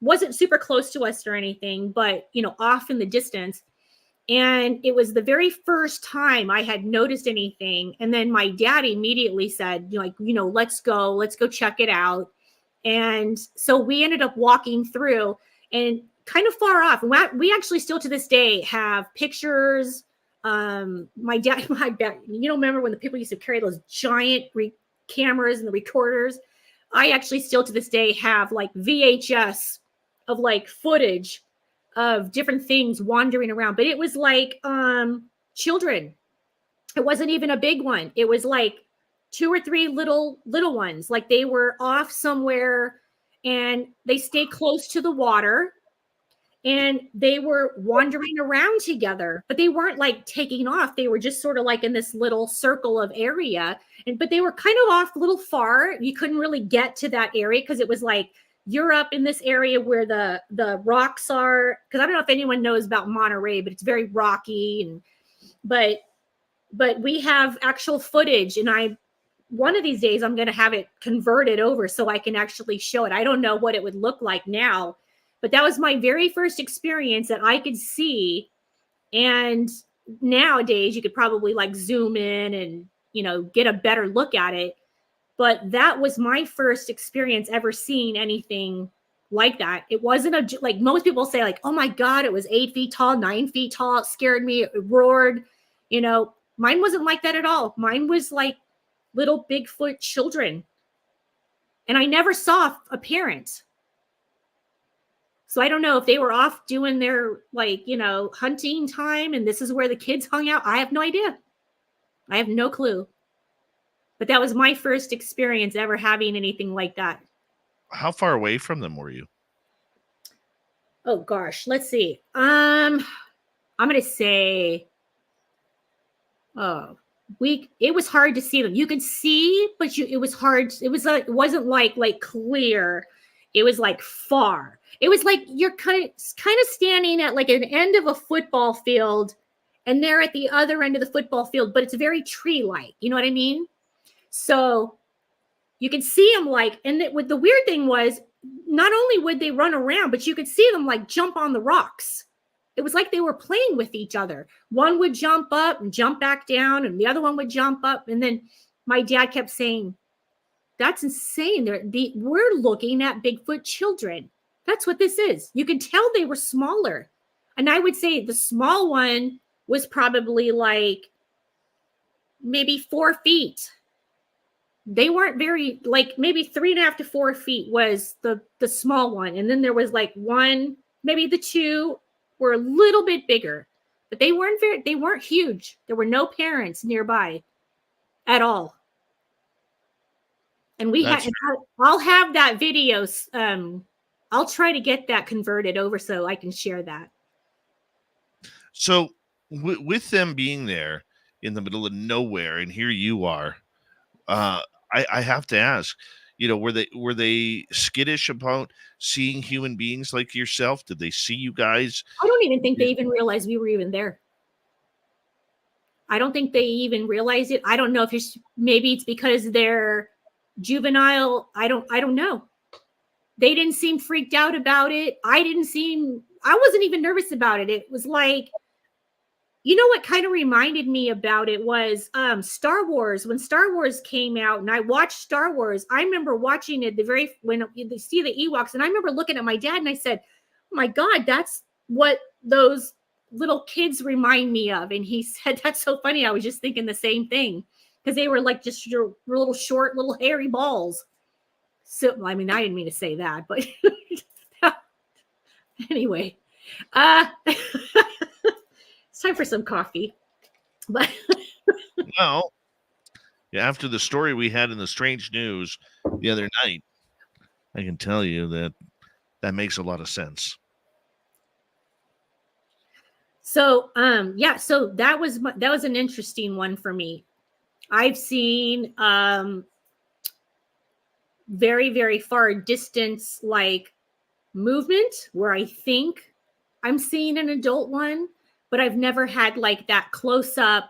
wasn't super close to us or anything, but, you know, off in the distance. And it was the very first time I had noticed anything. And then my dad immediately said, like, you know, let's go check it out. And so we ended up walking through and kind of far off. We actually still to this day have pictures. My dad, you know, remember when the people used to carry those giant cameras and the recorders? I actually still to this day have like VHS of like footage of different things wandering around, but it was like children. It wasn't even a big one. It was like 2 or 3 little ones. Like they were off somewhere and they stayed close to the water and they were wandering around together, but they weren't like taking off. They were just sort of like in this little circle of area. But they were kind of off a little far. You couldn't really get to that area because it was like you're up in this area where the rocks are. Because I don't know if anyone knows about Monterey, but it's very rocky. And but we have actual footage, and one of these days I'm going to have it converted over so I can actually show it. I don't know what it would look like now, but that was my very first experience that I could see. And nowadays you could probably like zoom in and, you know, get a better look at it. But that was my first experience ever seeing anything like that. It wasn't like most people say like, oh my God, it was 8 feet tall, 9 feet tall. It scared me. It roared. You know, mine wasn't like that at all. Mine was like little Bigfoot children. And I never saw a parent. So I don't know if they were off doing their like, you know, hunting time and this is where the kids hung out. I have no idea. I have no clue. But that was my first experience ever having anything like that. How far away from them were you? Oh gosh, let's see. I'm going to say it was hard to see them. You could see, but it was hard. It wasn't like clear. It was like far. It was like you're kind of standing at like an end of a football field and they're at the other end of the football field, but it's very tree-like. You know what I mean? So you could see them like, and the weird thing was not only would they run around, but you could see them like jump on the rocks. It was like they were playing with each other. One would jump up and jump back down, and the other one would jump up. And then my dad kept saying, that's insane. We're looking at Bigfoot children. That's what this is. You can tell they were smaller. And I would say the small one was probably like maybe 4 feet. They weren't very, like maybe 3.5 to 4 feet was the small one. And then there was like one, maybe the two were a little bit bigger, but they weren't huge. There were no parents nearby at all. And I'll have that video. I'll try to get that converted over so I can share that. So with them being there in the middle of nowhere, and here you are, I have to ask, you know, were they skittish about seeing human beings like yourself? Did they see you guys? I don't even think they even realized we were even there. I don't think they even realized it. I don't know if maybe it's because they're juvenile. I don't know. They didn't seem freaked out about it. I wasn't even nervous about it. It was like, you know what kind of reminded me about it was Star Wars. When Star Wars came out and I watched Star Wars, I remember watching it when you see the Ewoks, and I remember looking at my dad and I said, oh my God, that's what those little kids remind me of. And he said, that's so funny. I was just thinking the same thing because they were like just your little short, little hairy balls. So, I mean, I didn't mean to say that, but anyway, it's time for some coffee. But Well, after the story we had in the strange news the other night, I can tell you that makes a lot of sense. so, yeah, so that was an interesting one for me. I've seen very, very far distance like movement where I think I'm seeing an adult one, but I've never had like that close up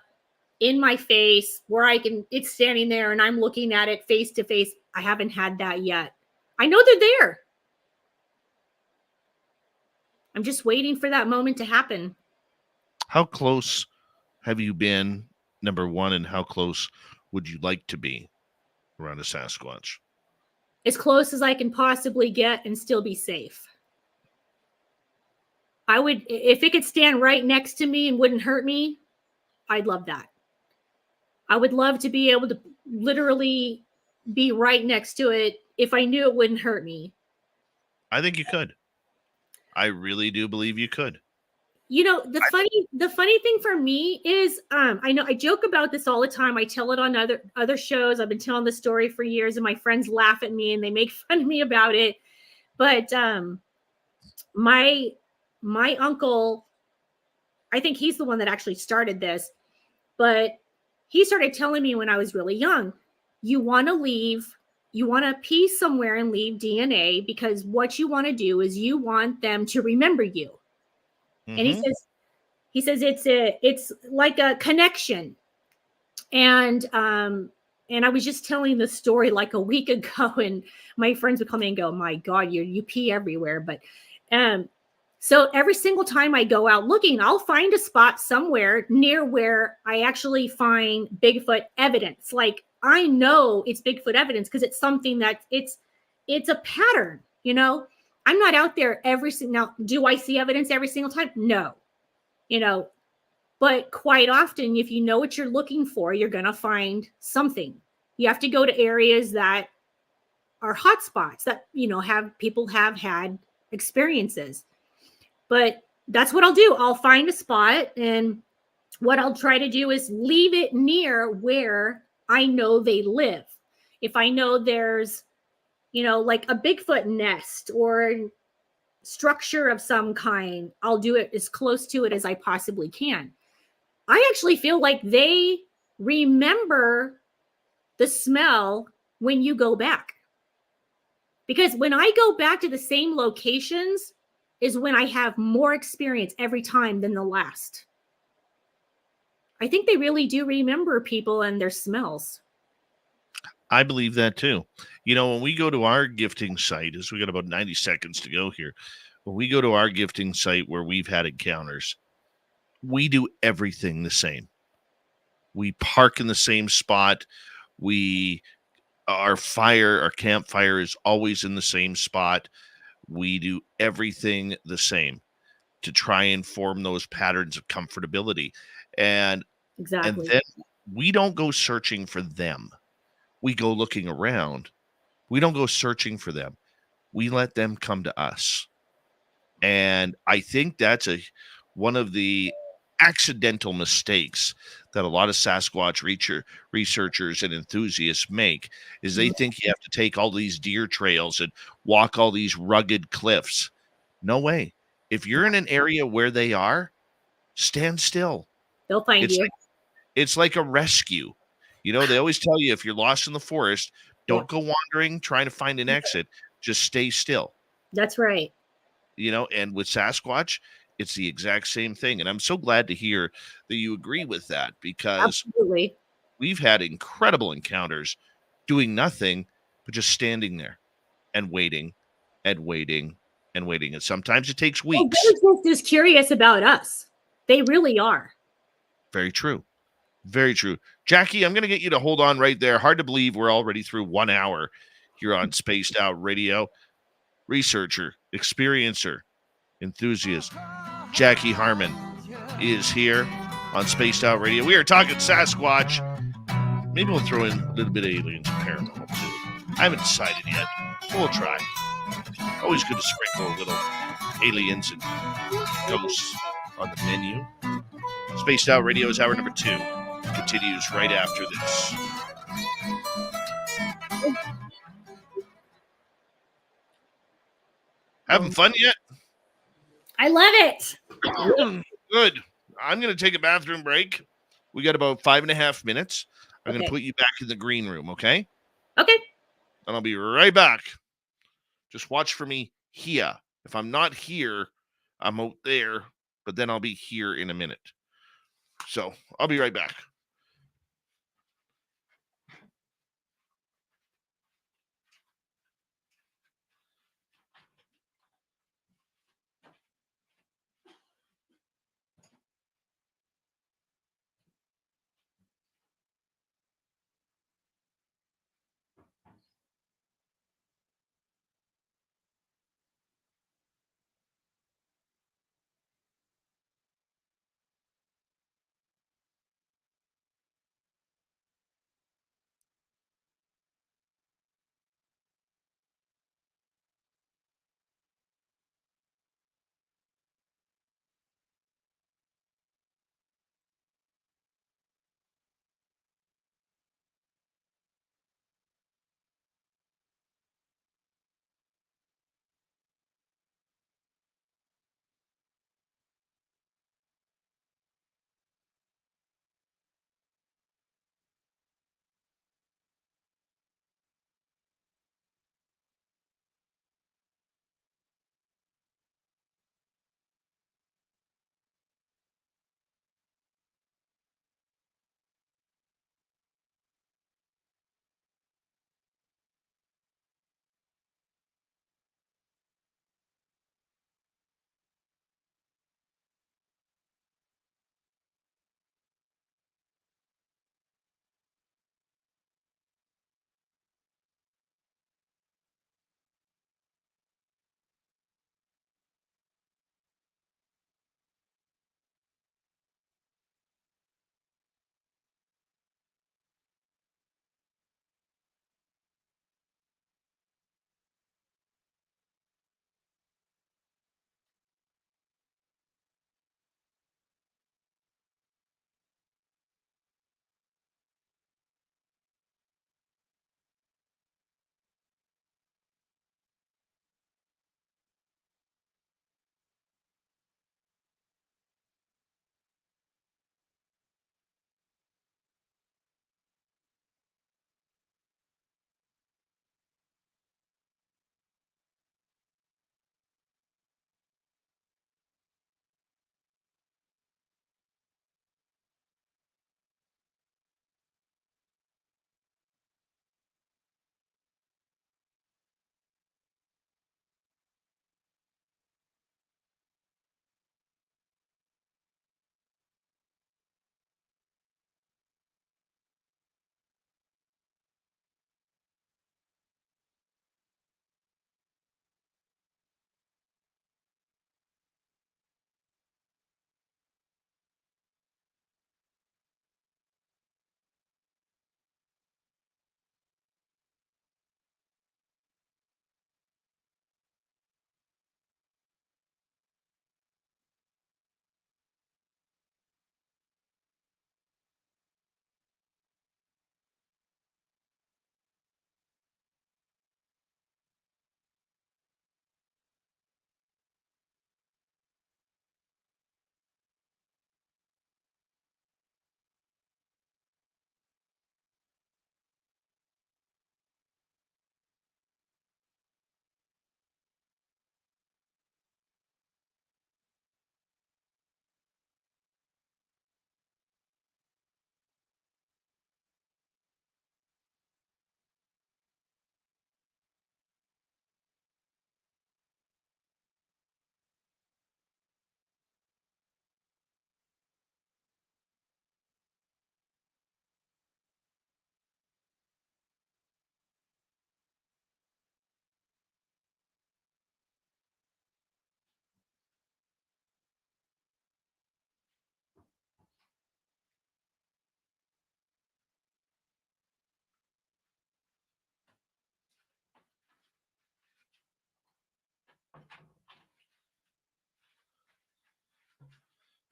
in my face where it's standing there and I'm looking at it face to face. I haven't had that yet. I know they're there. I'm just waiting for that moment to happen. How close have you been, number one, and how close would you like to be around a Sasquatch? As close as I can possibly get and still be safe. I would, if it could stand right next to me and wouldn't hurt me, I'd love that. I would love to be able to literally be right next to it if I knew it wouldn't hurt me. I think you could. I really do believe you could. You know, the funny thing for me is, I know I joke about this all the time. I tell it on other shows. I've been telling the story for years, and my friends laugh at me and they make fun of me about it. But my uncle, I think he's the one that actually started this, but he started telling me when I was really young, you want to pee somewhere and leave DNA, because what you want to do is you want them to remember you. Mm-hmm. And he says it's like a connection. And I was just telling the story like a week ago, and my friends would come in and go, "My God, you pee everywhere." But so every single time I go out looking, I'll find a spot somewhere near where I actually find Bigfoot evidence. Like, I know it's Bigfoot evidence because it's something that it's a pattern, you know. I'm not out there now. Do I see evidence every single time? No, you know, but quite often, if you know what you're looking for, you're going to find something. You have to go to areas that are hot spots that, you know, people have had experiences. But that's what I'll do. I'll find a spot, and what I'll try to do is leave it near where I know they live. If I know there's, you know, like a Bigfoot nest or structure of some kind, I'll do it as close to it as I possibly can. I actually feel like they remember the smell when you go back. Because when I go back to the same locations is when I have more experience every time than the last. I think they really do remember people and their smells. I believe that too. You know, when we go to our gifting site, as we got about 90 seconds to go here, when we go to our gifting site where we've had encounters, we do everything the same. We park in the same spot. Our campfire is always in the same spot. We do everything the same to try and form those patterns of comfortability. And then we don't go searching for them. We go looking around. We don't go searching for them. We let them come to us. And I think that's one of the accidental mistakes that a lot of Sasquatch researchers and enthusiasts make, is they think you have to take all these deer trails and walk all these rugged cliffs. No way. If you're in an area where they are, stand still. They'll find you. It's like a rescue. You know, they always tell you, if you're lost in the forest, don't go wandering, trying to find an exit. Just stay still. That's right. You know, and with Sasquatch, it's the exact same thing. And I'm so glad to hear that you agree with that, because absolutely, we've had incredible encounters doing nothing but just standing there and waiting and waiting and waiting. And sometimes it takes weeks. They're just curious about us. They really are. Very true. Very true. Jackie, I'm going to get you to hold on right there. Hard to believe we're already through 1 hour here on Spaced Out Radio. Researcher, experiencer, enthusiast, Jacque Harmon is here on Spaced Out Radio. We are talking Sasquatch. Maybe we'll throw in a little bit of aliens and paranormal too. I haven't decided yet. We'll try. Always good to sprinkle a little aliens and ghosts on the menu. Spaced Out Radio is hour number 2. Continues right after this. Having fun yet? I love it. Good. I'm going to take a bathroom break. We got about 5.5 minutes. I'm going to Okay. put you back in the green room, okay? Okay. And I'll be right back. Just watch for me here. If I'm not here, I'm out there, but then I'll be here in a minute. So I'll be right back.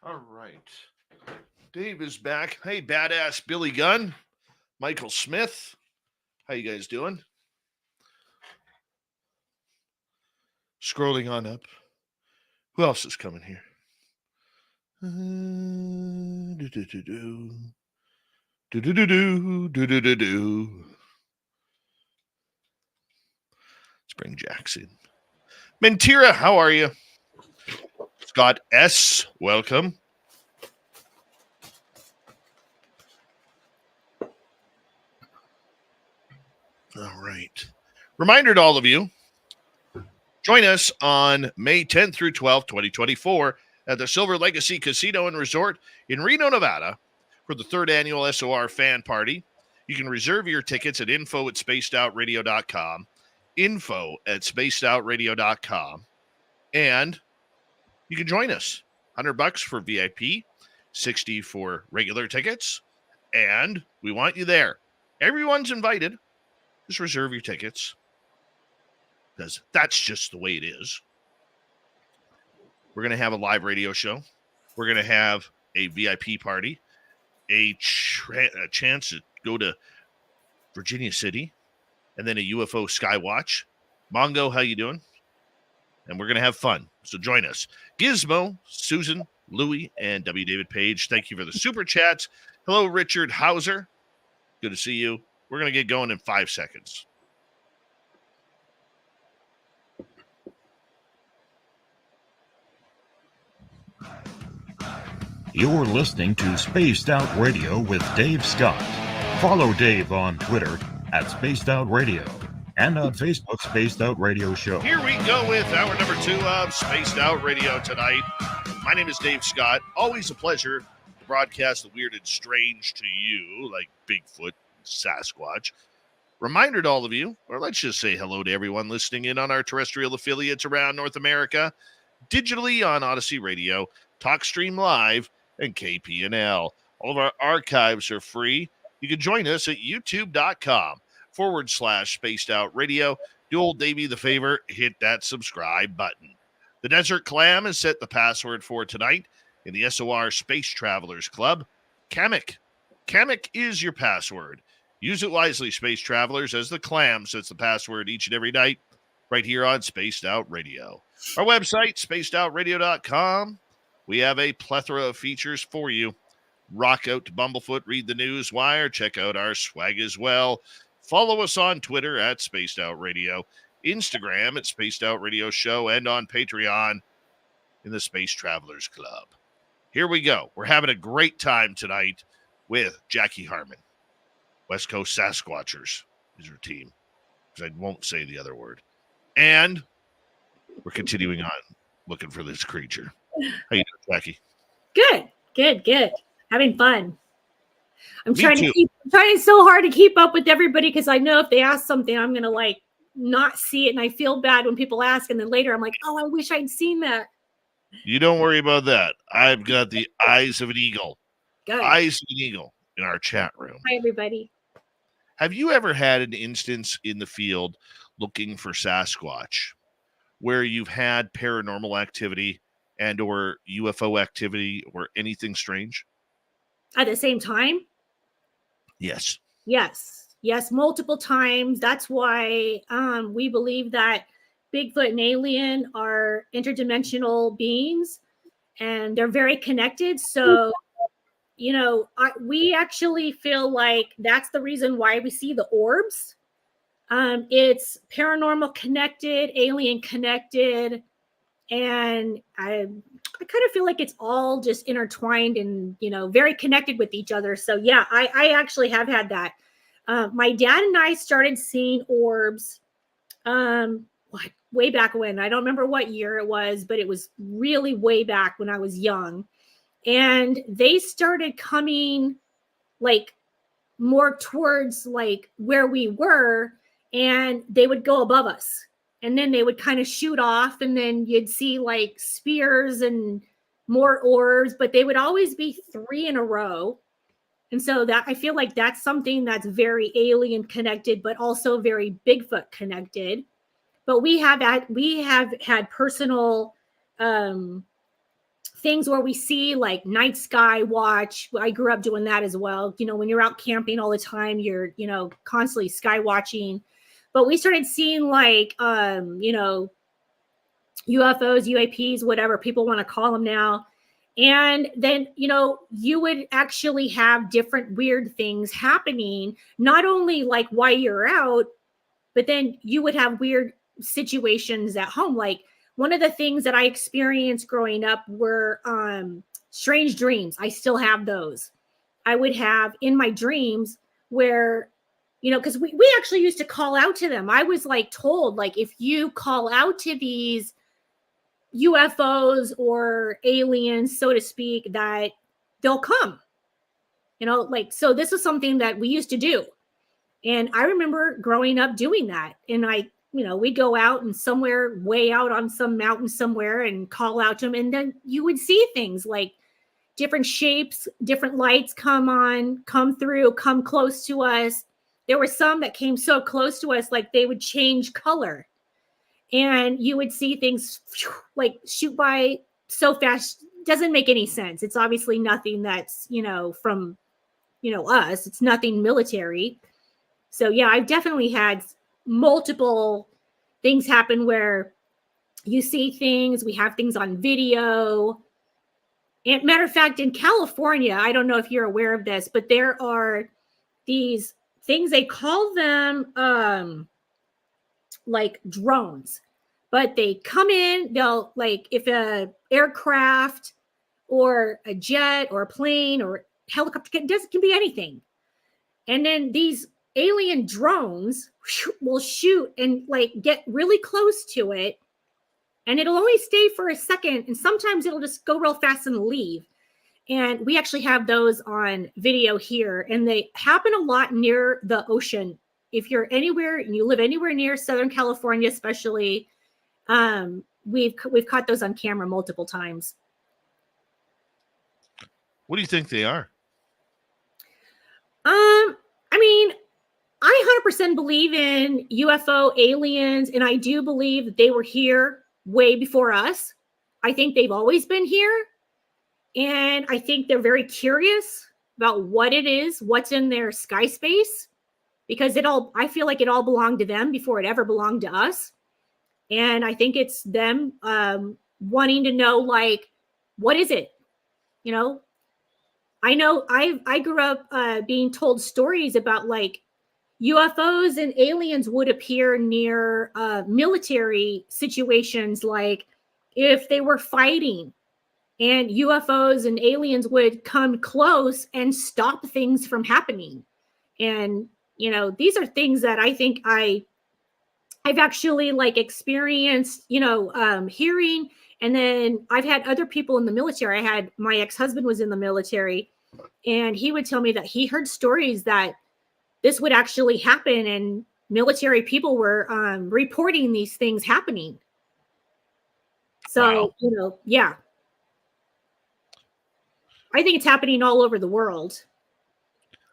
All right. Dave is back. Hey, badass Billy Gunn, Michael Smith. How you guys doing? Scrolling on up. Who else is coming here? Let's bring Jackson. Mentira, how are you? Scott S., welcome. All right. Reminder to all of you, join us on May 10th through 12th, 2024 at the Silver Legacy Casino and Resort in Reno, Nevada for the 3rd annual SOR fan party. You can reserve your tickets at info@spacedoutradio.com, info@spacedoutradio.com, and you can join us. $100 for VIP, $60 for regular tickets, and we want you there. Everyone's invited. Just reserve your tickets because that's just the way it is. We're going to have a live radio show. We're going to have a VIP party, a chance to go to Virginia City, and then a UFO Skywatch. Mongo, how you doing? And we're going to have fun. So join us. Gizmo, Susan, Louie, and W. David Page, thank you for the super chats. Hello, Richard Hauser. Good to see you. We're going to get going in 5 seconds. You're listening to Spaced Out Radio with Dave Scott. Follow Dave on Twitter at Spaced Out Radio and on Facebook, Spaced Out Radio Show. Here we go with hour number 2 of Spaced Out Radio tonight. My name is Dave Scott. Always a pleasure to broadcast the weird and strange to you, like Bigfoot, Sasquatch. Reminder to all of you, or let's just say hello to everyone listening in on our terrestrial affiliates around North America, digitally on Odyssey Radio, TalkStream Live, and KPNL. All of our archives are free. You can join us at youtube.com/Spaced Out Radio. Do old Davey the favor, hit that subscribe button. The Desert Clam has set the password for tonight in the SOR Space Travelers Club. Kamek. Kamek is your password. Use it wisely, Space Travelers, as the Clam sets the password each and every night right here on Spaced Out Radio. Our website, spacedoutradio.com. We have a plethora of features for you. Rock out to Bumblefoot, read the news wire, check out our swag as well. Follow us on Twitter at Spaced Out Radio, Instagram at Spaced Out Radio Show, and on Patreon in the Space Travelers Club. Here we go. We're having a great time tonight with Jacque Harmon. West Coast Sasquatchers is her team, because I won't say the other word. And we're continuing on looking for this creature. How you doing, Jacque? Good. Having fun. I'm Me trying too. I'm trying so hard to keep up with everybody because I know if they ask something, I'm gonna like not see it, and I feel bad when people ask, and then later I'm like, oh, I wish I'd seen that. You don't worry about that. I've got the eyes of an eagle. Good. Eyes of an eagle in our chat room. Hi, everybody. Have you ever had an instance in the field looking for Sasquatch where you've had paranormal activity and or UFO activity or anything strange? At the same time? Yes. Yes, multiple times. That's why we believe that Bigfoot and alien are interdimensional beings, and they're very connected. So, we actually feel like that's the reason why we see the orbs. It's paranormal connected, alien connected, and I kind of feel like it's all just intertwined and, very connected with each other. So yeah, I actually have had that. My dad and I started seeing orbs way back when. I don't remember what year it was, but it was really way back when I was young. And they started coming like more towards like where we were, and they would go above us. And then they would kind of shoot off, and then you'd see like spears and more orbs, but they would always be 3 in a row. And so that I feel like that's something that's very alien connected, but also very Bigfoot connected. But we have had personal things where we see like night sky watch. I grew up doing that as well. You know, when you're out camping all the time, you're, you know, constantly sky watching. But we started seeing like, you know, UFOs, UAPs, whatever people want to call them now. And then, you know, you would actually have different weird things happening, not only like while you're out, but then you would have weird situations at home. Like one of the things that I experienced growing up were strange dreams. I still have those. I would have in my dreams where, you know, because we actually used to call out to them. I was like told, like, if you call out to these UFOs or aliens, so to speak, that they'll come, you know, like, so this is something that we used to do. And I remember growing up doing that. And you know, we'd go out and somewhere way out on some mountain somewhere and call out to them. And then you would see things like different shapes, different lights come on, come through, come close to us. There were some that came so close to us, like they would change color. And you would see things like shoot by so fast. Doesn't make any sense. It's obviously nothing that's, you know, from, you know, us. It's nothing military. So yeah, I've definitely had multiple things happen where you see things. We have things on video. And matter of fact, in California, I don't know if you're aware of this, but there are these things, they call them like drones, but they come in, they'll, like, if a aircraft or a jet or a plane or helicopter, can be anything. And then these alien drones will shoot and like get really close to it. And it'll only stay for a second. And sometimes it'll just go real fast and leave. And we actually have those on video here. And they happen a lot near the ocean. If you're anywhere and you live anywhere near Southern California, especially, we've caught those on camera multiple times. What do you think they are? I mean, I 100% believe in UFO aliens, and I do believe that they were here way before us. I think they've always been here, and I think they're very curious about what it is, what's in their sky space, because I feel like it all belonged to them before it ever belonged to us. And I think it's them wanting to know, like, what is it? You know, I know I grew up being told stories about like UFOs and aliens would appear near military situations, like if they were fighting, and UFOs and aliens would come close and stop things from happening. And, you know, these are things that I think I've actually like experienced, you know, hearing. And then I've had other people in the military. My ex-husband was in the military, and he would tell me that he heard stories that this would actually happen, and military people were reporting these things happening. So, wow. You know, yeah. I think it's happening all over the world.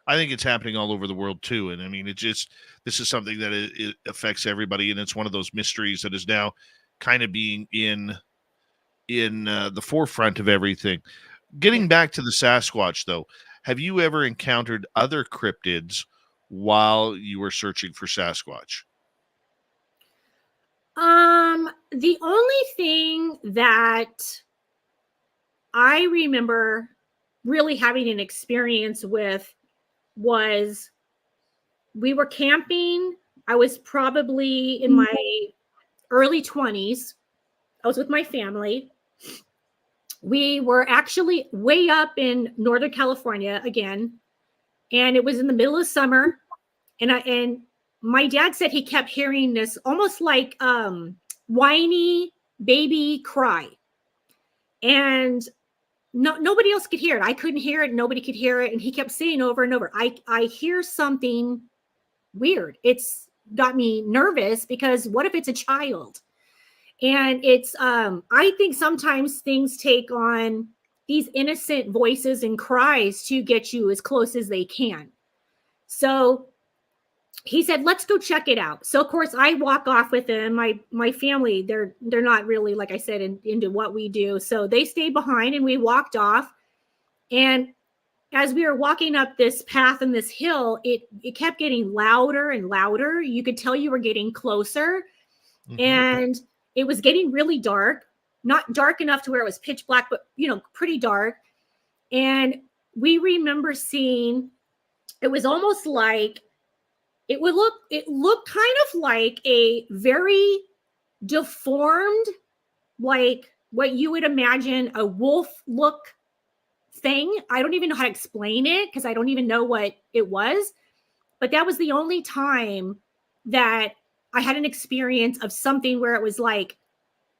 I think it's happening all over the world too. And I mean, this is something that it affects everybody. And it's one of those mysteries that is now kind of being in the forefront of everything. Getting back to the Sasquatch though, have you ever encountered other cryptids while you were searching for Sasquatch? The only thing that I remember really having an experience with was we were camping. I was probably in my early 20s. I was with my family. We were actually way up in Northern California again, and it was in the middle of summer. And my dad said he kept hearing this almost like whiny baby cry, and nobody else could hear it. I couldn't hear it. Nobody could hear it. And he kept saying over and over, I hear something weird. It's got me nervous because what if it's a child? And it's, I think sometimes things take on these innocent voices and cries to get you as close as they can. So he said, let's go check it out. So of course I walk off with him. My family, they're not really, like I said, into what we do. So they stayed behind and we walked off. And as we were walking up this path and this hill, it kept getting louder and louder. You could tell you were getting closer. Mm-hmm. And it was getting really dark, not dark enough to where it was pitch black, but, you know, pretty dark. And we remember seeing, it was almost like, it looked kind of like a very deformed, like what you would imagine a wolf look thing. I don't even know how to explain it because I don't even know what it was. But that was the only time that I had an experience of something where it was like,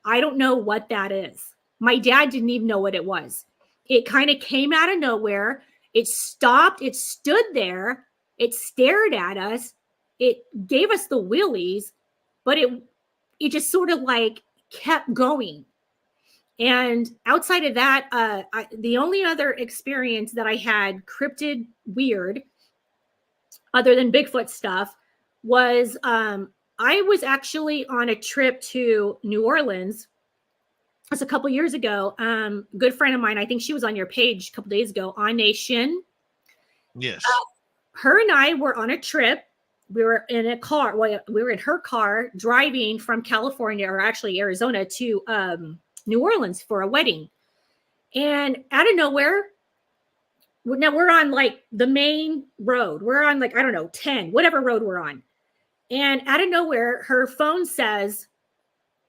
I don't know what that is. My dad didn't even know what it was. It kind of came out of nowhere. It stopped. It stood there. It stared at us. It gave us the willies, but it just sort of like kept going. And outside of that, the only other experience that I had cryptid weird, other than Bigfoot stuff, was I was actually on a trip to New Orleans. That's a couple years ago. Good friend of mine, I think she was on your page a couple days ago, on Nation. Yes. Her and I were on a trip. We were in a car. Well, we were in her car driving from California, or actually Arizona, to New Orleans for a wedding. And out of nowhere, now we're on like the main road. We're on like, I don't know, 10, whatever road we're on. And out of nowhere, her phone says,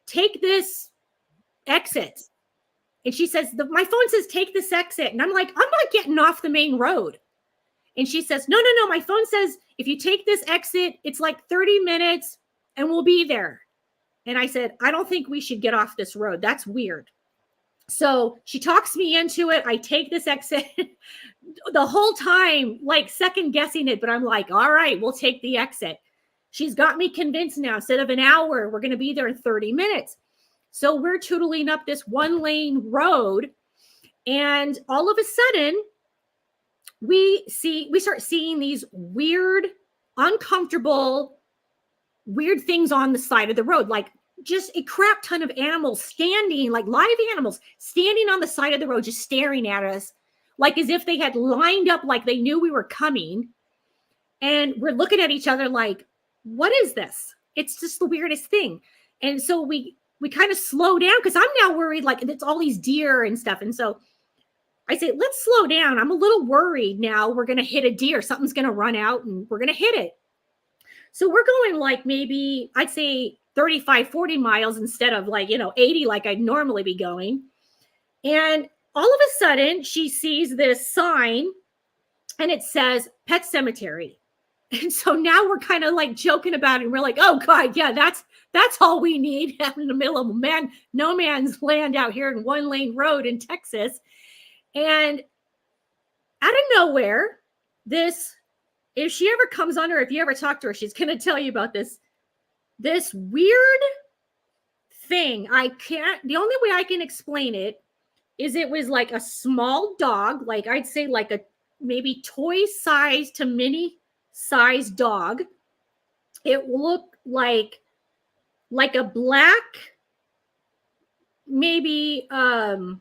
take this exit. And she says, my phone says, take this exit. And I'm like, I'm not getting off the main road. And she says, no, my phone says, if you take this exit, it's like 30 minutes and we'll be there. And I said, I don't think we should get off this road. That's weird. So she talks me into it. I take this exit the whole time, like second guessing it. But I'm like, all right, we'll take the exit. She's got me convinced now. Instead of an hour, we're going to be there in 30 minutes. So we're tootling up this one lane road. And all of a sudden, we start seeing these weird, uncomfortable, weird things on the side of the road, like just a crap ton of animals standing, like live animals standing on the side of the road, just staring at us, like as if they had lined up, like they knew we were coming. And we're looking at each other like, what is this? It's just the weirdest thing. And so we kind of slow down because I'm now worried, like it's all these deer and stuff. And so I say, let's slow down. I'm a little worried now. We're going to hit a deer. Something's going to run out and we're going to hit it. So we're going like maybe, I'd say 35, 40 miles instead of like, 80 like I'd normally be going. And all of a sudden she sees this sign and it says Pet Cemetery. And so now we're kind of like joking about it. And we're like, oh God, yeah, that's all we need in the middle of no man's land out here in one lane road in Texas. And out of nowhere, if she ever comes on, or if you ever talk to her, she's going to tell you about this weird thing. The only way I can explain it is it was like a small dog, like I'd say like a maybe toy size to mini size dog. It looked like a black, maybe, God,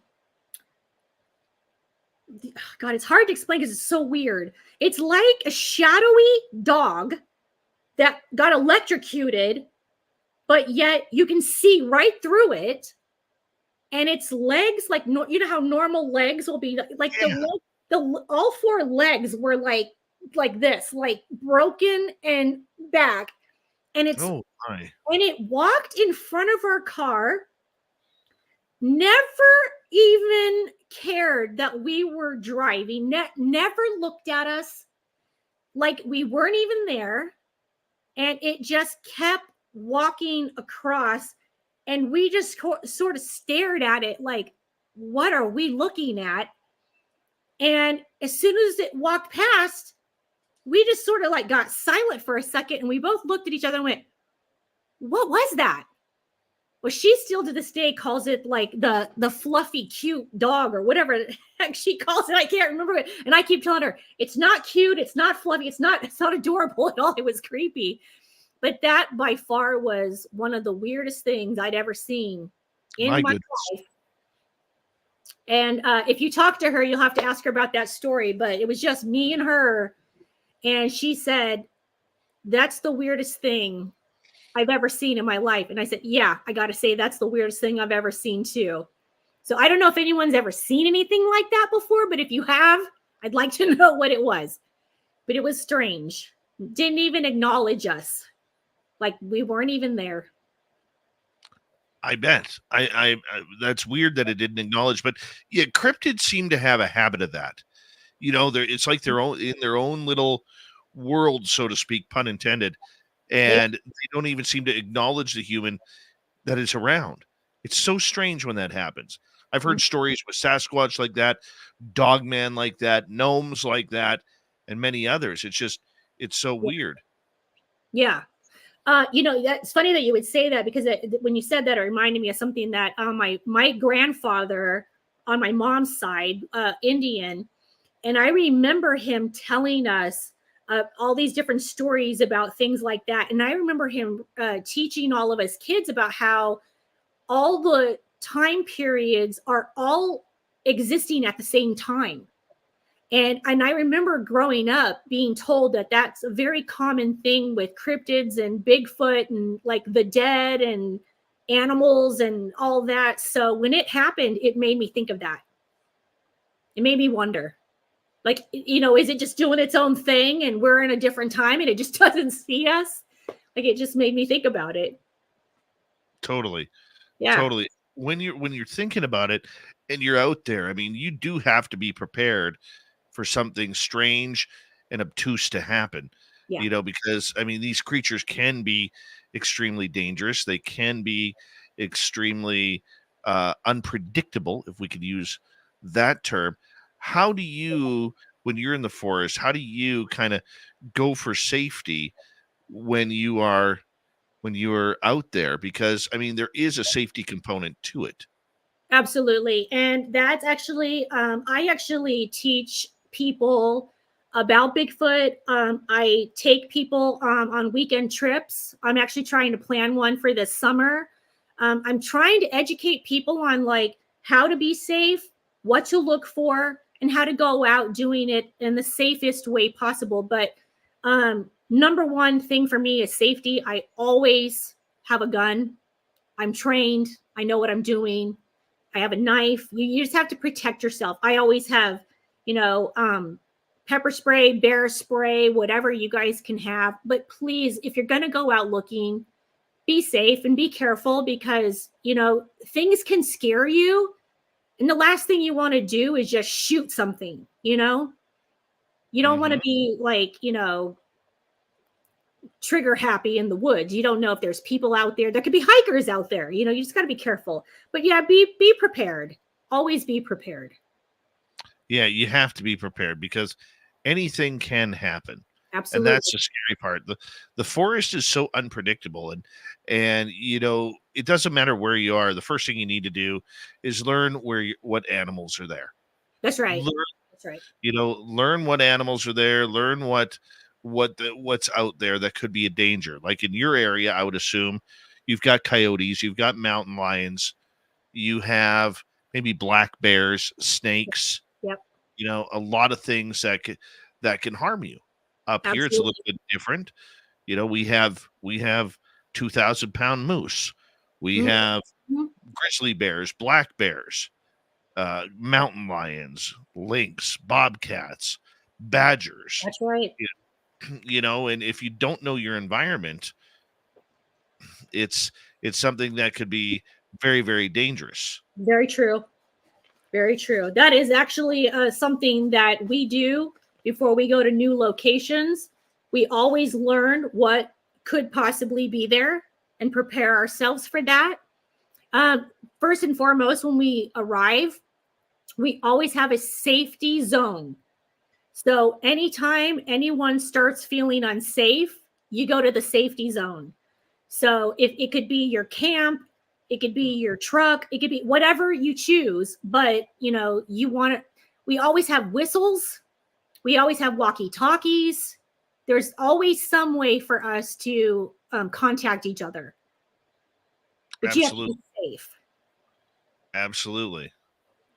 it's hard to explain because it's so weird. It's like a shadowy dog that got electrocuted, but yet you can see right through it. And its legs, like, you know how normal legs will be, like all four legs were like this, like broken and back. And it walked in front of our car, never even cared that we were driving, never looked at us like we weren't even there. And it just kept walking across. And we just sort of stared at it like, what are we looking at? And as soon as it walked past, we just sort of like got silent for a second. And we both looked at each other and went, what was that? Well, she still to this day calls it like the fluffy, cute dog or whatever the heck she calls it. I can't remember it. And I keep telling her, it's not cute, it's not fluffy, it's not adorable at all. It was creepy. But that by far was one of the weirdest things I'd ever seen in My my goodness. life. And if you talk to her, you'll have to ask her about that story. But it was just me and her. And she said, that's the weirdest thing I've ever seen in my life. And I said, yeah, I got to say, that's the weirdest thing I've ever seen too. So I don't know if anyone's ever seen anything like that before, but if you have, I'd like to know what it was. But it was strange. Didn't even acknowledge us. Like we weren't even there. I bet. I that's weird that it didn't acknowledge, but yeah, cryptids seem to have a habit of that. It's like their own in their own little world, so to speak, pun intended, and they don't even seem to acknowledge the human that is around. It's so strange when that happens. I've heard stories with Sasquatch like that, Dogman like that, gnomes like that, and many others. It's so weird. Yeah. That's funny that you would say that because when you said that, it reminded me of something that my grandfather on my mom's side, Indian, and I remember him telling us all these different stories about things like that. And I remember him teaching all of us kids about how all the time periods are all existing at the same time. And I remember growing up being told that that's a very common thing with cryptids and Bigfoot and like the dead and animals and all that. So when it happened, it made me think of that. It made me wonder, like, is it just doing its own thing and we're in a different time and it just doesn't see us? Like, it just made me think about it. Totally. Yeah. Totally. When you're thinking about it and you're out there, I mean, you do have to be prepared for something strange and obtuse to happen. Yeah. Because I mean, these creatures can be extremely dangerous. They can be extremely unpredictable, if we could use that term. How do you, when you're in the forest, how do you kind of go for safety when you're out there? Because I mean, there is a safety component to it. Absolutely. And that's actually, I actually teach people about Bigfoot. I take people on weekend trips. I'm actually trying to plan one for this summer. I'm trying to educate people on like how to be safe, what to look for, and how to go out doing it in the safest way possible. But number one thing for me is safety. I always have a gun. I'm trained. I know what I'm doing. I have a knife. You just have to protect yourself. I always have, pepper spray, bear spray, whatever you guys can have. But please, if you're going to go out looking, be safe and be careful because, things can scare you. And the last thing you want to do is just shoot something, You don't want to be like, trigger happy in the woods. You don't know if there's people out there. There could be hikers out there. You just got to be careful. But yeah, be prepared. Always be prepared. Yeah, you have to be prepared because anything can happen. Absolutely. And that's the scary part. The forest is so unpredictable and it doesn't matter where you are. The first thing you need to do is learn what animals are there. That's right. That's right. Learn what animals are there, learn what's out there that could be a danger. Like in your area, I would assume you've got coyotes, you've got mountain lions, you have maybe black bears, snakes. Yep. A lot of things that can harm you. Up Absolutely. here, it's a little bit different. We have 2,000-pound moose. We have grizzly bears, black bears, mountain lions, lynx, bobcats, badgers. That's right. And if you don't know your environment, it's something that could be very, very dangerous. Very true. Very true. That is actually something that we do before we go to new locations. We always learn what could possibly be there and prepare ourselves for that. First and foremost, when we arrive, we always have a safety zone. So anytime anyone starts feeling unsafe, you go to the safety zone. So if it could be your camp, It could be your truck. It could be whatever you choose. But, you know, we always have whistles. We always have walkie-talkies. There's always some way for us to contact each other. But you have to be safe. Absolutely.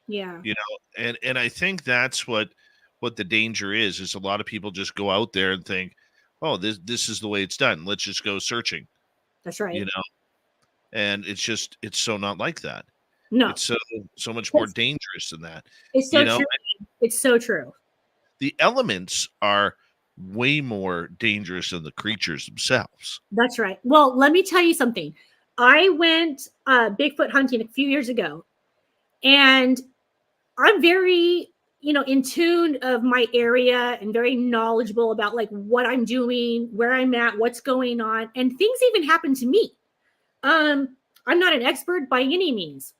Yeah. You know, and I think that's what the danger is a lot of people just go out there and think, oh, this is the way it's done. Let's just go searching. That's right. You know, and it's so not like that. No. It's so much more dangerous than that. It's so true. It's so true. The elements are way more dangerous than the creatures themselves. That's right. Well, let me tell you something. I went Bigfoot hunting a few years ago, and I'm very, you know, in tune of my area and very knowledgeable about like what I'm doing, where I'm at, what's going on, and things even happen to me. I'm not an expert by any means.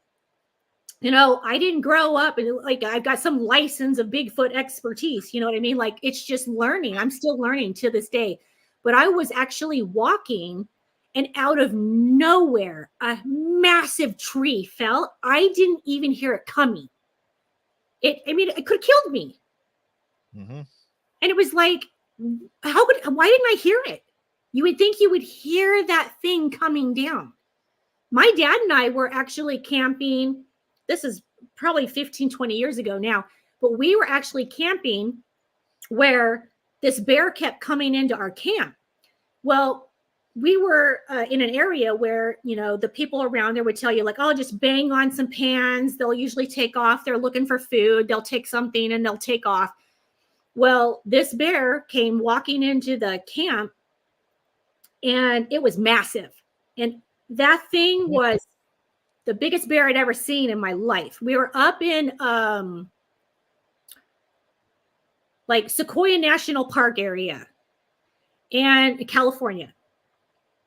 You know, I didn't grow up and like I've got some license of Bigfoot expertise. You know what I mean? Like it's just learning. I'm still learning to this day. But I was actually walking, and out of nowhere, a massive tree fell. I didn't even hear it coming. It could have killed me. Mm-hmm. And it was like, why didn't I hear it? You would think you would hear that thing coming down. My dad and I were actually camping. This is probably 15, 20 years ago now, but we were actually camping where this bear kept coming into our camp. Well, we were in an area where, you know, the people around there would tell you like, oh, just bang on some pans. They'll usually take off. They're looking for food. They'll take something and they'll take off. Well, this bear came walking into the camp, and it was massive. And that thing was the biggest bear I'd ever seen in my life. We were up in like Sequoia National Park area and California.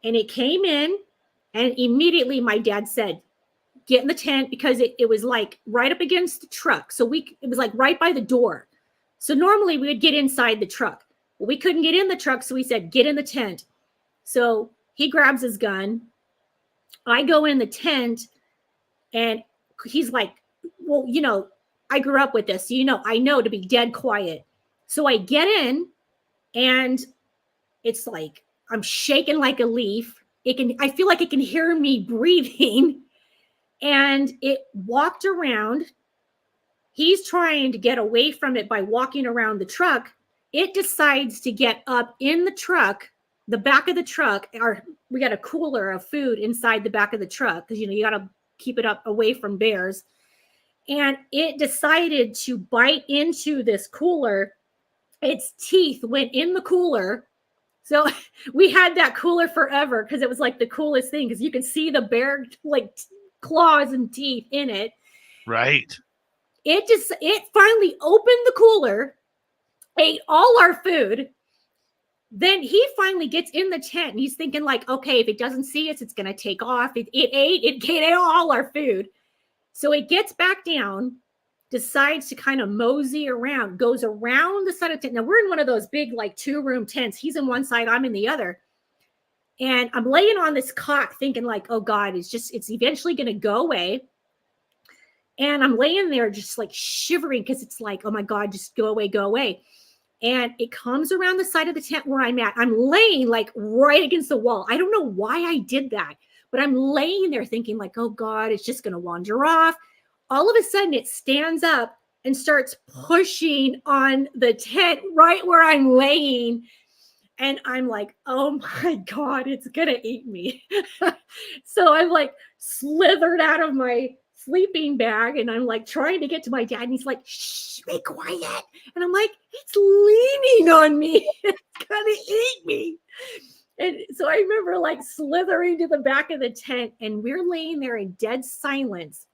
And it came in, and immediately my dad said, get in the tent, because it was like right up against the truck. So it was like right by the door. So normally we would get inside the truck. Well, we couldn't get in the truck. So we said, get in the tent. So he grabs his gun. I go in the tent, and he's like, well, you know, I grew up with this. So, you know, I know to be dead quiet. So I get in, and it's like, I'm shaking like a leaf. I feel like it can hear me breathing. And it walked around. He's trying to get away from it by walking around the truck. It decides to get up in the truck, the back of the truck. We got a cooler of food inside the back of the truck, because, you know, you got to keep it up away from bears. And it decided to bite into this cooler. Its teeth went in the cooler. So we had that cooler forever, because it was like the coolest thing, because you can see the bear like claws and teeth in it. Right. It finally opened the cooler, ate all our food. Then he finally gets in the tent, and he's thinking like, okay, if it doesn't see us, it's going to take off. It ate all our food. So it gets back down, decides to kind of mosey around, goes around the side of the tent. Now we're in one of those big, like 2-room tents. He's in one side, I'm in the other. And I'm laying on this cot thinking like, oh God, it's eventually going to go away. And I'm laying there just like shivering, because it's like, oh my God, just go away, go away. And it comes around the side of the tent where I'm at. I'm laying like right against the wall. I don't know why I did that, but I'm laying there thinking like, oh God, it's just going to wander off. All of a sudden it stands up and starts pushing on the tent right where I'm laying. And I'm like, oh my God, it's going to eat me. So I'm like slithered out of my sleeping bag, and I'm like trying to get to my dad, and he's like, shh, be quiet. And I'm like, it's leaning on me. It's going to eat me. And so I remember like slithering to the back of the tent, and we're laying there in dead silence.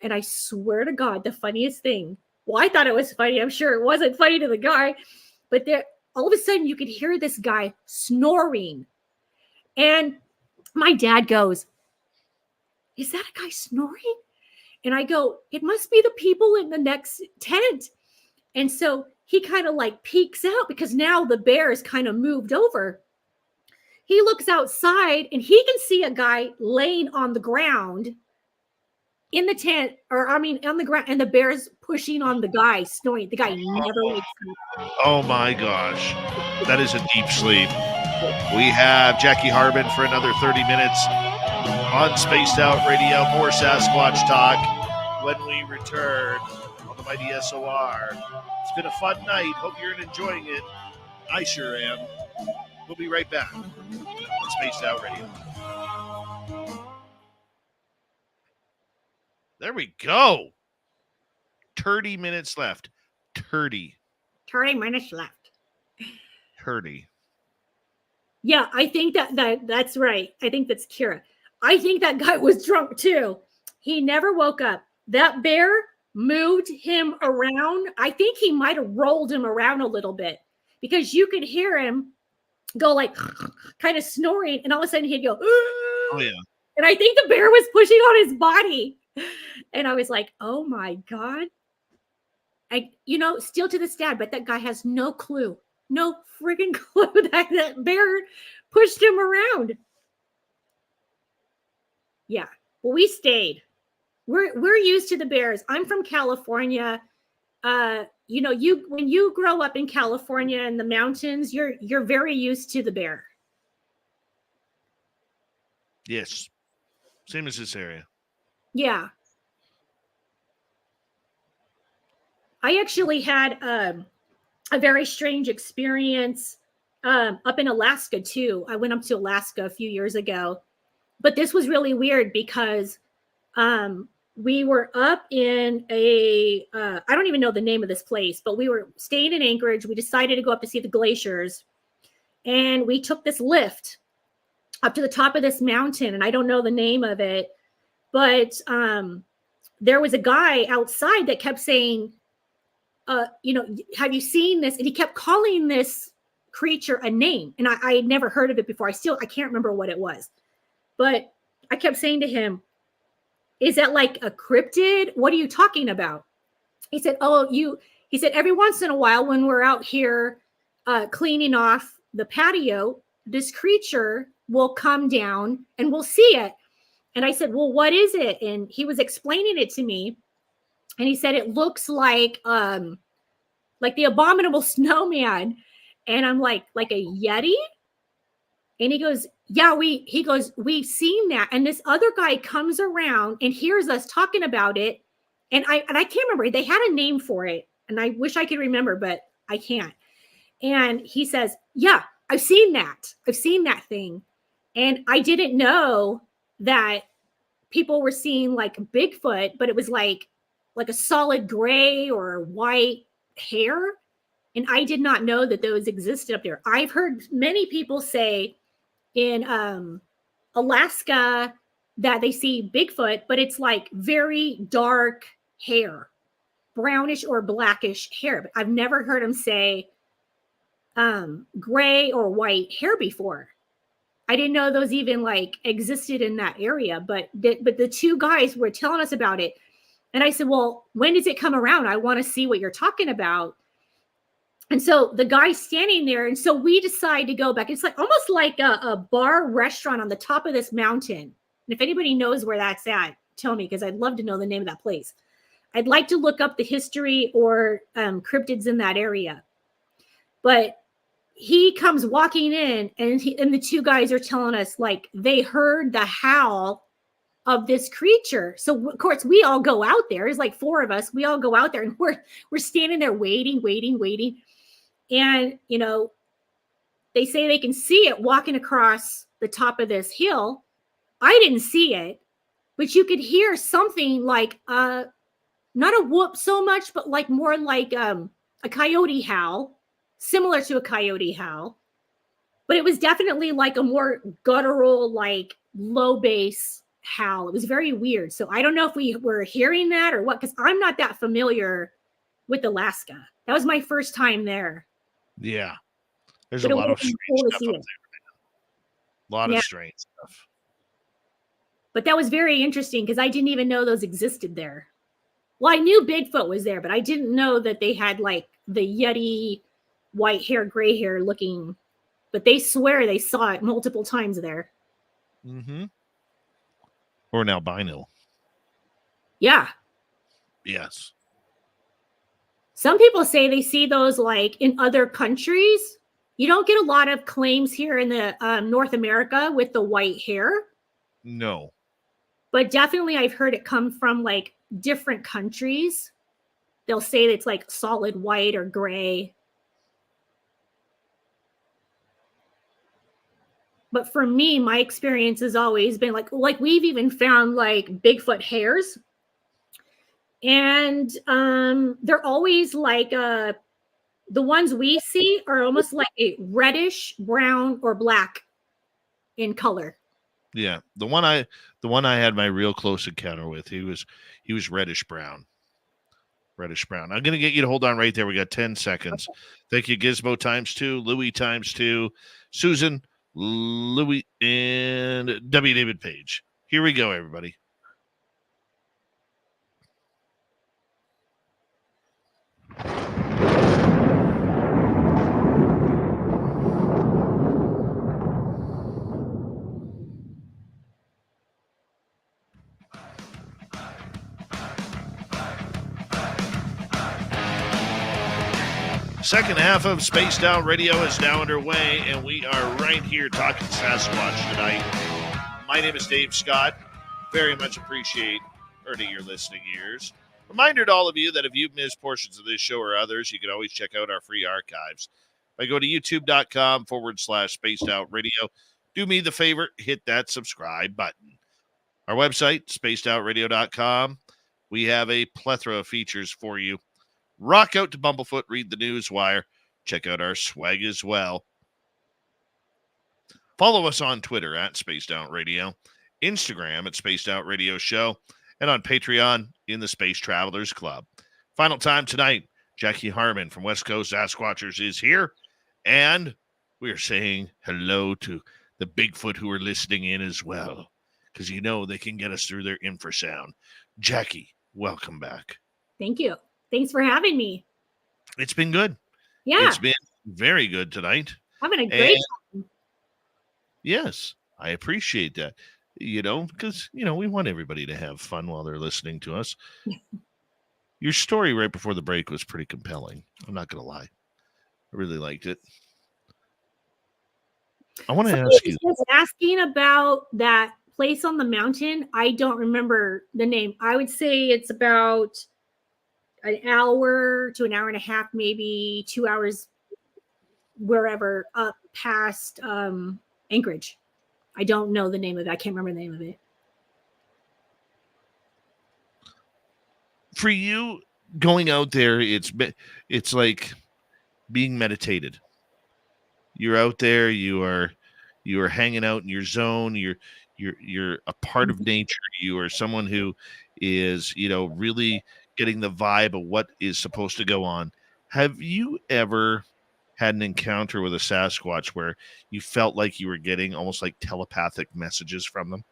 And I swear to God, the funniest thing, well, I thought it was funny. I'm sure it wasn't funny to the guy, but there, all of a sudden you could hear this guy snoring. And my dad goes, is that a guy snoring? And I go, it must be the people in the next tent. And so he kind of like peeks out, because now the bear is kind of moved over. he looks outside and he can see a guy laying on the ground in the tent, or I mean on the ground, and the bear's pushing on the guy, snoring. The guy never wakes up. Oh my gosh. That is a deep sleep. We have Jacque Harmon for another 30 minutes on Spaced Out Radio. More Sasquatch talk when we return on the mighty SOR. It's been a fun night. Hope you're enjoying it. I sure am. We'll be right back on Spaced Out Radio. There we go. 30 minutes left. 30 minutes left. 30. Yeah, I think that's right. I think that's Kira. I think that guy was drunk too. He never woke up. That bear moved him around. I think he might have rolled him around a little bit because you could hear him go like kind of snoring, and all of a sudden he'd go, Oh yeah. And I think the bear was pushing on his body. And I was like, oh my God. Still to this day, but that guy has no clue. No friggin' clue that bear pushed him around. Yeah. Well, we stayed. We're used to the bears. I'm from California. When you grow up in California in the mountains, you're very used to the bear. Yes. Same as this area. Yeah. I actually had a very strange experience up in Alaska too. I went up to Alaska a few years ago, but this was really weird because we were up in I don't even know the name of this place, but we were staying in Anchorage. We decided to go up to see the glaciers, and we took this lift up to the top of this mountain, and I don't know the name of it, but there was a guy outside that kept saying, have you seen this? And he kept calling this creature a name, and I had never heard of it before. I can't remember what it was, but I kept saying to him, is that like a cryptid? What are you talking about? He said, he said, every once in a while when we're out here cleaning off the patio, this creature will come down and we'll see it. And I said, well, what is it? And he was explaining it to me. And he said, it looks like the abominable snowman. And I'm like a Yeti? And he goes, yeah, we've seen that. And this other guy comes around and hears us talking about it. And I can't remember. They had a name for it. And I wish I could remember, but I can't. And he says, yeah, I've seen that. I've seen that thing. And I didn't know that people were seeing like Bigfoot, but it was like a solid gray or white hair. And I did not know that those existed up there. I've heard many people say in Alaska that they see Bigfoot, but it's like very dark hair, brownish or blackish hair. But I've never heard them say gray or white hair before. I didn't know those even like existed in that area, but the two guys were telling us about it. And I said, well, when does it come around? I want to see what you're talking about. And so the guy's standing there. And so we decide to go back. It's like almost like a bar restaurant on the top of this mountain. And if anybody knows where that's at, tell me, because I'd love to know the name of that place. I'd like to look up the history or cryptids in that area. But he comes walking in, and the two guys are telling us like they heard the howl of this creature. So of course we all go out there. There's like four of us. We all go out there, and we're standing there waiting. And they say they can see it walking across the top of this hill. I didn't see it, but you could hear something like not a whoop so much, but like more like a coyote howl, similar to a coyote howl. But it was definitely like a more guttural, like low bass howl. It was very weird. So I don't know if we were hearing that or what, because I'm not that familiar with Alaska. That was my first time there. Yeah. There's a lot of strange stuff up there. A lot of strange stuff. But that was very interesting because I didn't even know those existed there. Well, I knew Bigfoot was there, but I didn't know that they had like the Yeti white hair, gray hair looking. but they swear they saw it multiple times there. Mm-hmm. Or an albino. Yeah. Yes. Some people say they see those like in other countries. You don't get a lot of claims here in the North America with the white hair. No. But definitely I've heard it come from like different countries. They'll say it's like solid white or gray. But for me, my experience has always been like we've even found like Bigfoot hairs. And they're always like the ones we see are almost like a reddish, brown, or black in color. Yeah. The one I had my real close encounter with, he was reddish brown. Reddish brown. I'm gonna get you to hold on right there. We got 10 seconds. Thank you, Gizmo ×2, Louie ×2, Susan, Louie, and W. David Page. Here we go, everybody. Second half of Spaced Out Radio is now underway, and we are right here talking Sasquatch tonight. My name is Dave Scott. Very much appreciate earning your listening ears. Reminder to all of you that if you've missed portions of this show or others, you can always check out our free archives by go to youtube.com/Spaced Out Radio. Do me the favor, hit that subscribe button. Our website, spacedoutradio.com. We have a plethora of features for you. Rock out to Bumblefoot, read the Newswire, check out our swag as well. Follow us on Twitter at Spaced Out Radio, Instagram at Spaced Out Radio Show, and on Patreon in the Space Travelers Club. Final time tonight, Jacque Harmon from West Coast Sasquatchers is here, and we are saying hello to the Bigfoot who are listening in as well, because you know they can get us through their infrasound. Jacque, welcome back. Thank you. Thanks for having me. It's been good. Yeah. It's been very good tonight. Having a great time. Yes, I appreciate that. Because, we want everybody to have fun while they're listening to us. Your story right before the break was pretty compelling. I'm not going to lie. I really liked it. I want to ask you. Was asking about that place on the mountain. I don't remember the name. I would say it's about an hour to an hour and a half, maybe 2 hours, wherever up past Anchorage. I don't know the name of it. I can't remember the name of it. For you, going out there, it's like being meditated. You're out there. You are hanging out in your zone. You're a part of nature. You are someone who is, really getting the vibe of what is supposed to go on. Have you ever had an encounter with a Sasquatch where you felt like you were getting almost like telepathic messages from them?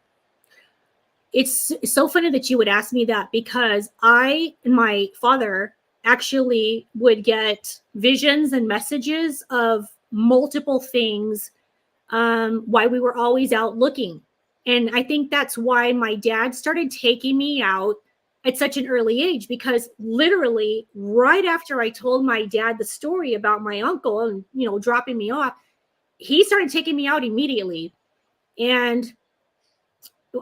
It's so funny that you would ask me that, because I and my father actually would get visions and messages of multiple things while we were always out looking. And I think that's why my dad started taking me out at such an early age, because literally right after I told my dad the story about my uncle and, dropping me off, he started taking me out immediately. And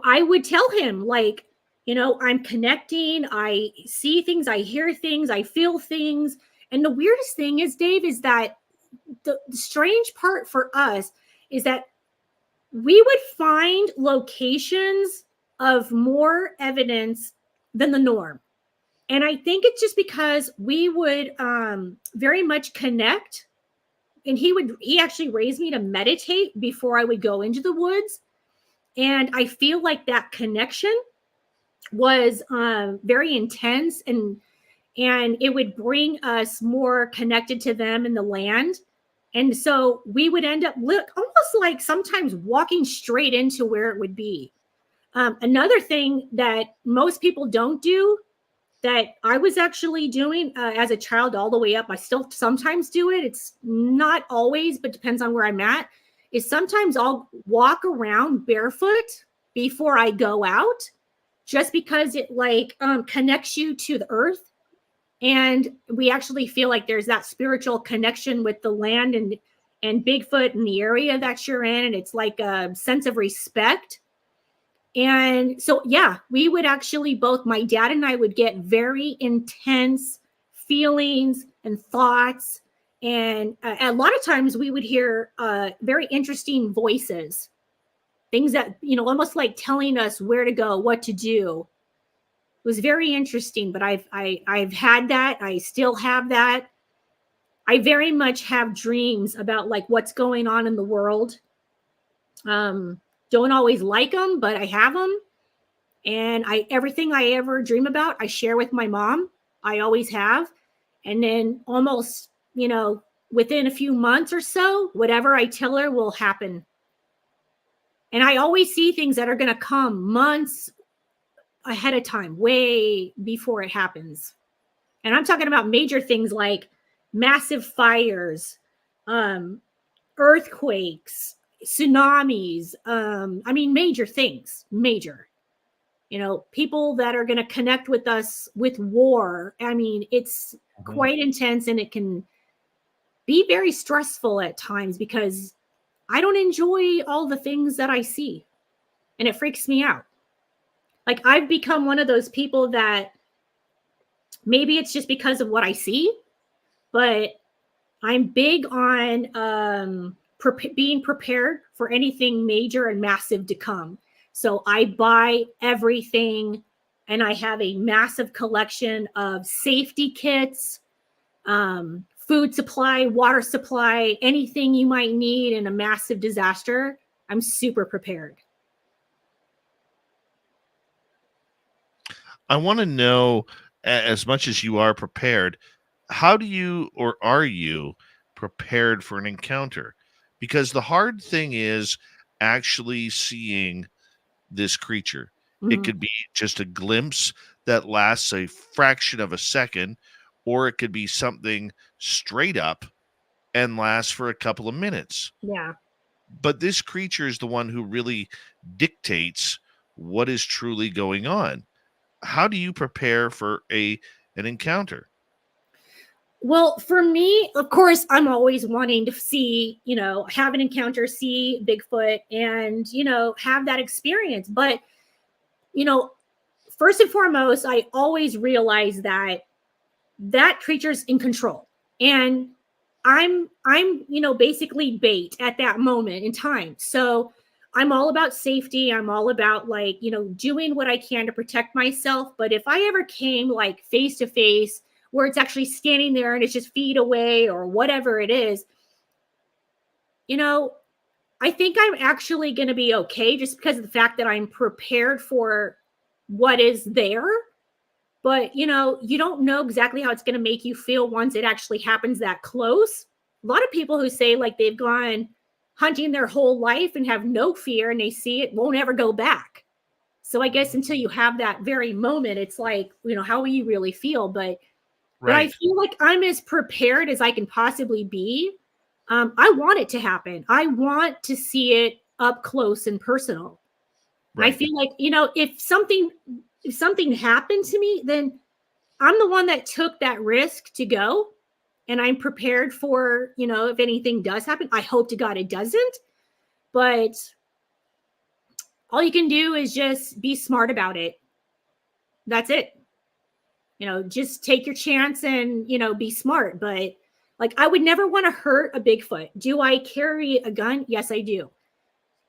I would tell him, like, I'm connecting. I see things. I hear things. I feel things. And the weirdest thing is, Dave, is that the strange part for us is that we would find locations of more evidence than the norm. And I think it's just because we would very much connect. And he actually raised me to meditate before I would go into the woods. And I feel like that connection was very intense, and it would bring us more connected to them and the land. And so we would end up almost like sometimes walking straight into where it would be. Another thing that most people don't do that I was actually doing as a child all the way up. I still sometimes do it. It's not always, but depends on where I'm at. Is sometimes I'll walk around barefoot before I go out, just because it like connects you to the earth. And we actually feel like there's that spiritual connection with the land and Bigfoot in the area that you're in. And it's like a sense of respect. And so, yeah, we would actually both, my dad and I would get very intense feelings and thoughts. And a lot of times we would hear very interesting voices, things that, you know, almost like telling us where to go, what to do. It was very interesting, but I've had that. I still have that. I very much have dreams about like what's going on in the world. Don't always like them, but I have them. And everything I ever dream about, I share with my mom. I always have. And then almost, you know, within a few months or so, whatever I tell her will happen. And I always see things that are going to come months ahead of time, way before it happens. And I'm talking about major things like massive fires, earthquakes, tsunamis. I mean, major things, major. You know, people that are going to connect with us with war. I mean, it's quite intense, and it can be very stressful at times because I don't enjoy all the things that I see, and it freaks me out. Like, I've become one of those people that maybe it's just because of what I see, but I'm big on being prepared for anything major and massive to come. So I buy everything, and I have a massive collection of safety kits, food supply, water supply, anything you might need in a massive disaster. I'm super prepared. I want to know, as much as you are prepared, how do you, or are you prepared for an encounter? Because the hard thing is actually seeing this creature. It could be just a glimpse that lasts a fraction of a second, or it could be something straight up and lasts for a couple of minutes. Yeah. But this creature is the one who really dictates what is truly going on. How do you prepare for an encounter? Well, for me, of course, I'm always wanting to see, you know, have an encounter, see Bigfoot, and, you know, have that experience. But, you know, first and foremost, I always realize that that creature's in control. And I'm, you know, basically bait at that moment in time. So I'm all about safety. I'm all about, like, you know, doing what I can to protect myself. But if I ever came like face to face where it's actually standing there and it's just feet away or whatever it is, you know, I think I'm actually going to be okay just because of the fact that I'm prepared for what is there. But, you know, you don't know exactly how it's going to make you feel once it actually happens that close. A lot of people who say like they've gone hunting their whole life and have no fear, and they see it, won't ever go back. So I guess until you have that very moment, it's like, you know, how will you really feel? But I feel like I'm as prepared as I can possibly be. I want it to happen. I want to see it up close and personal. Right. I feel like, you know, if something happened to me, then I'm the one that took that risk to go, and I'm prepared for, you know, if anything does happen. I hope to God it doesn't, but all you can do is just be smart about it. That's it. You know, just take your chance and, you know, be smart. But like, I would never want to hurt a Bigfoot. Do I carry a gun? Yes, I do.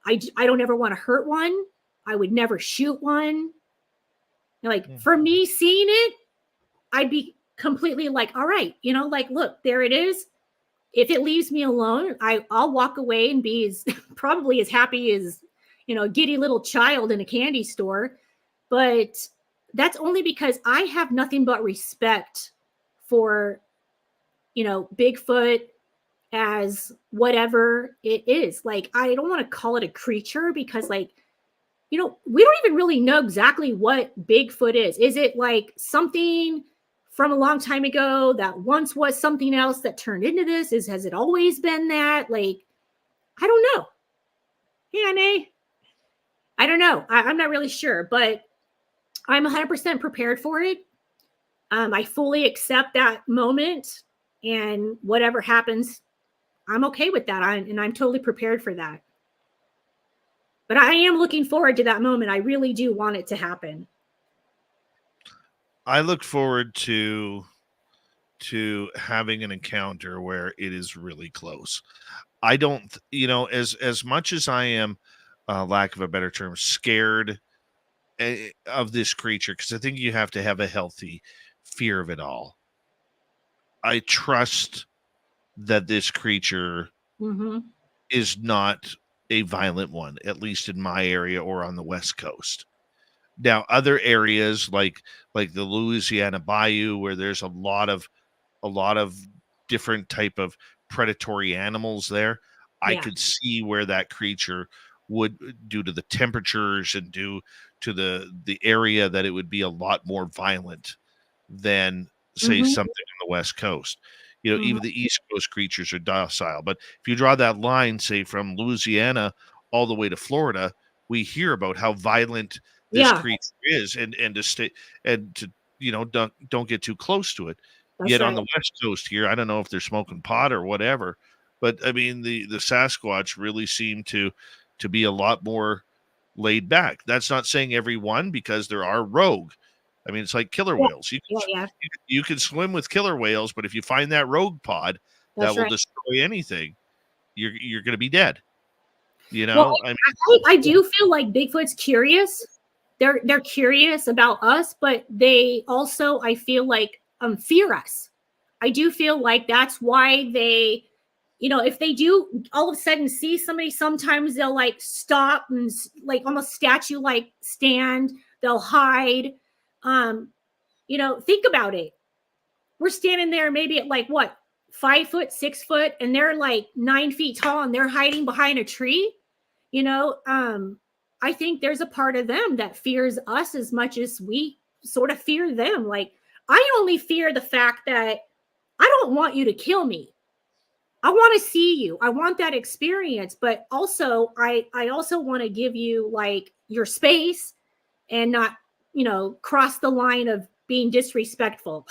I don't ever want to hurt one. I would never shoot one. Like, for me, seeing it, I'd be completely like, all right, you know, like, look, there it is. If it leaves me alone, I'll walk away and be probably as happy as, you know, a giddy little child in a candy store. But that's only because I have nothing but respect for, you know, Bigfoot as whatever it is. Like, I don't want to call it a creature because, like, we don't even really know exactly what Bigfoot is. Is it like something from a long time ago that once was something else that turned into this? Has it always been that? Like, I don't know. Yeah, Nay. I don't know. I'm not really sure, but I'm 100% prepared for it. I fully accept that moment, and whatever happens, I'm okay with that. I'm totally prepared for that. But I am looking forward to that moment. I really do want it to happen. I look forward to having an encounter where it is really close. I don't, as much as I am, lack of a better term, scared of this creature, because I think you have to have a healthy fear of it all. I trust that this creature Mm-hmm. is not a violent one, at least in my area or on the West Coast. Now, other areas like the Louisiana Bayou, where there's a lot of different type of predatory animals there, I Yeah. could see where that creature would, due to the temperatures and due to the area, that it would be a lot more violent than, say, Mm-hmm. something on the West Coast. Mm-hmm. Even the East Coast creatures are docile, but if you draw that line, say, from Louisiana all the way to Florida, we hear about how violent this Yeah, creature is, and to stay, and to, don't get too close to it. that's Yet on right. the West Coast here, I don't know if they're smoking pot or whatever, but I mean, the Sasquatch really seem to be a lot more laid back. That's not saying every one, because there are rogue. I mean, it's like killer Yeah, whales. yeah. You can swim with killer whales, but if you find that rogue pod that That's will right. destroy anything, you're going to be dead. Well, I mean, I do feel like Bigfoot's curious. They're curious about us, but they also, I feel like, fear us. I do feel like that's why they, if they do all of a sudden see somebody, sometimes they'll like stop and like almost statue like stand. They'll hide. Think about it. We're standing there maybe at like what, 5 foot, 6 foot, and they're like 9 feet tall and they're hiding behind a tree. you know um I think there's a part of them that fears us as much as we sort of fear them. Like, I only fear the fact that I don't want you to kill me. I want to see you. I want that experience, but also I also want to give you like your space and not, cross the line of being disrespectful.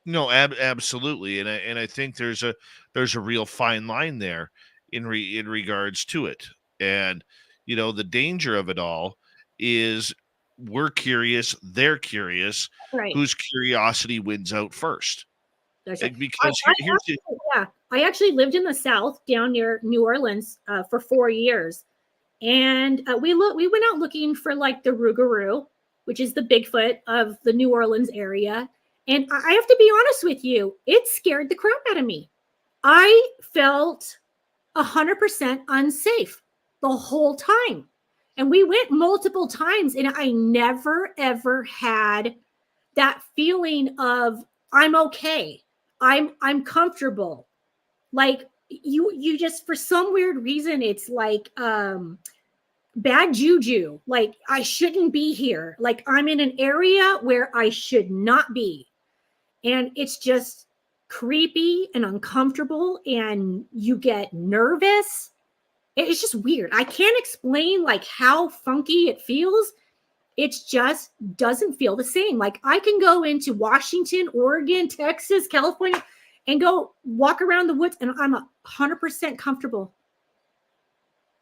no, absolutely, and I think there's a real fine line there in regards to it, and the danger of it all is we're curious, they're curious, Right. whose curiosity wins out first. That's right. Because here's the Yeah, I actually lived in the South down near New Orleans for 4 years. And we went out looking for like the Rougarou, which is the Bigfoot of the New Orleans area. And I have to be honest with you, it scared the crap out of me. I felt 100% unsafe the whole time. And we went multiple times, and I never ever had that feeling of I'm okay. I'm comfortable. Like, you just, for some weird reason, it's like bad juju. Like, I shouldn't be here. Like, I'm in an area where I should not be. And it's just creepy and uncomfortable, and you get nervous. It's just weird. I can't explain like how funky it feels. It just doesn't feel the same. Like, I can go into Washington, Oregon, Texas, California, and go walk around the woods, and I'm 100% comfortable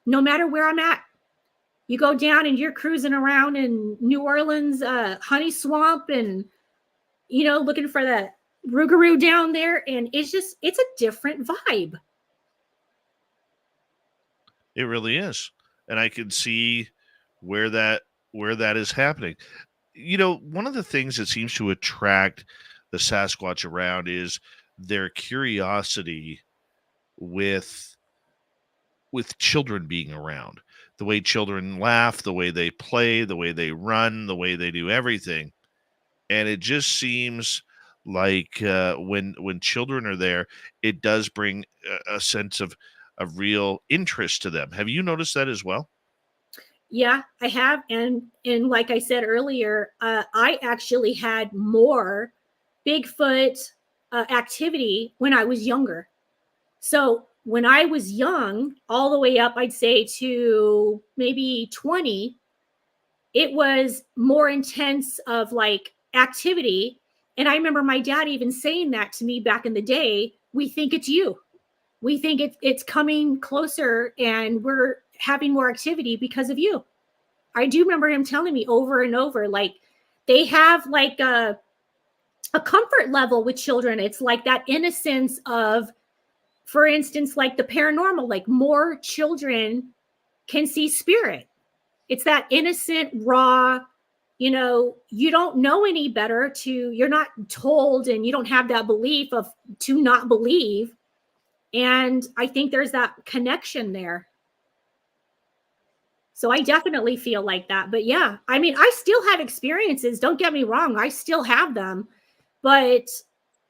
no matter where I'm at. You go down and you're cruising around in New Orleans, Honey Swamp, and looking for the Rougarou down there, and it's a different vibe. It really is, and I can see where that is happening. One of the things that seems to attract the Sasquatch around is their curiosity with children being around. The way children laugh, the way they play, the way they run, the way they do everything. And it just seems like when children are there, it does bring a sense of real interest to them. Have you noticed that as well? Yeah, I have. And like I said earlier, I actually had more Bigfoot activity when I was younger. So when I was young, all the way up, I'd say to maybe 20, it was more intense of like activity. And I remember my dad even saying that to me back in the day. We think it's you. We think it's coming closer and we're having more activity because of you. I do remember him telling me over and over, like they have like a comfort level with children. It's like that innocence of, for instance, like the paranormal, like more children can see spirit. It's that innocent, raw, you don't know any better you're not told, and you don't have that belief of to not believe. And I think there's that connection there. So I definitely feel like that. But yeah, I mean, I still have experiences. Don't get me wrong. I still have them, but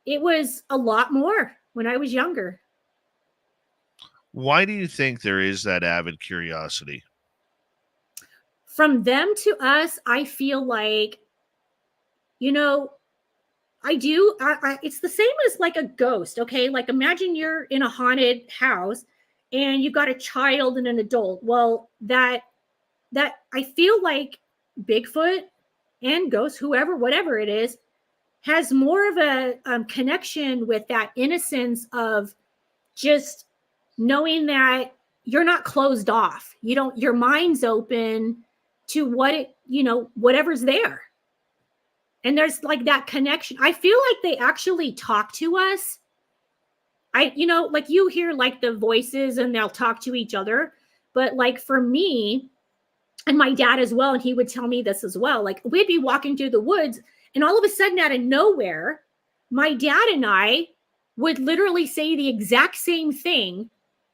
it was a lot more when I was younger. Why do you think there is that avid curiosity? From them to us, I feel like, I do. It's the same as like a ghost. Okay. Like imagine you're in a haunted house and you got a child and an adult. Well, that I feel like Bigfoot and ghosts, whoever, whatever it is, has more of a connection with that innocence of just knowing that you're not closed off. Your mind's open to whatever's there. And there's like that connection. I feel like they actually talk to us. Like you hear like the voices and they'll talk to each other. But like for me and my dad as well, and he would tell me this as well, like we'd be walking through the woods and all of a sudden out of nowhere, my dad and I would literally say the exact same thing.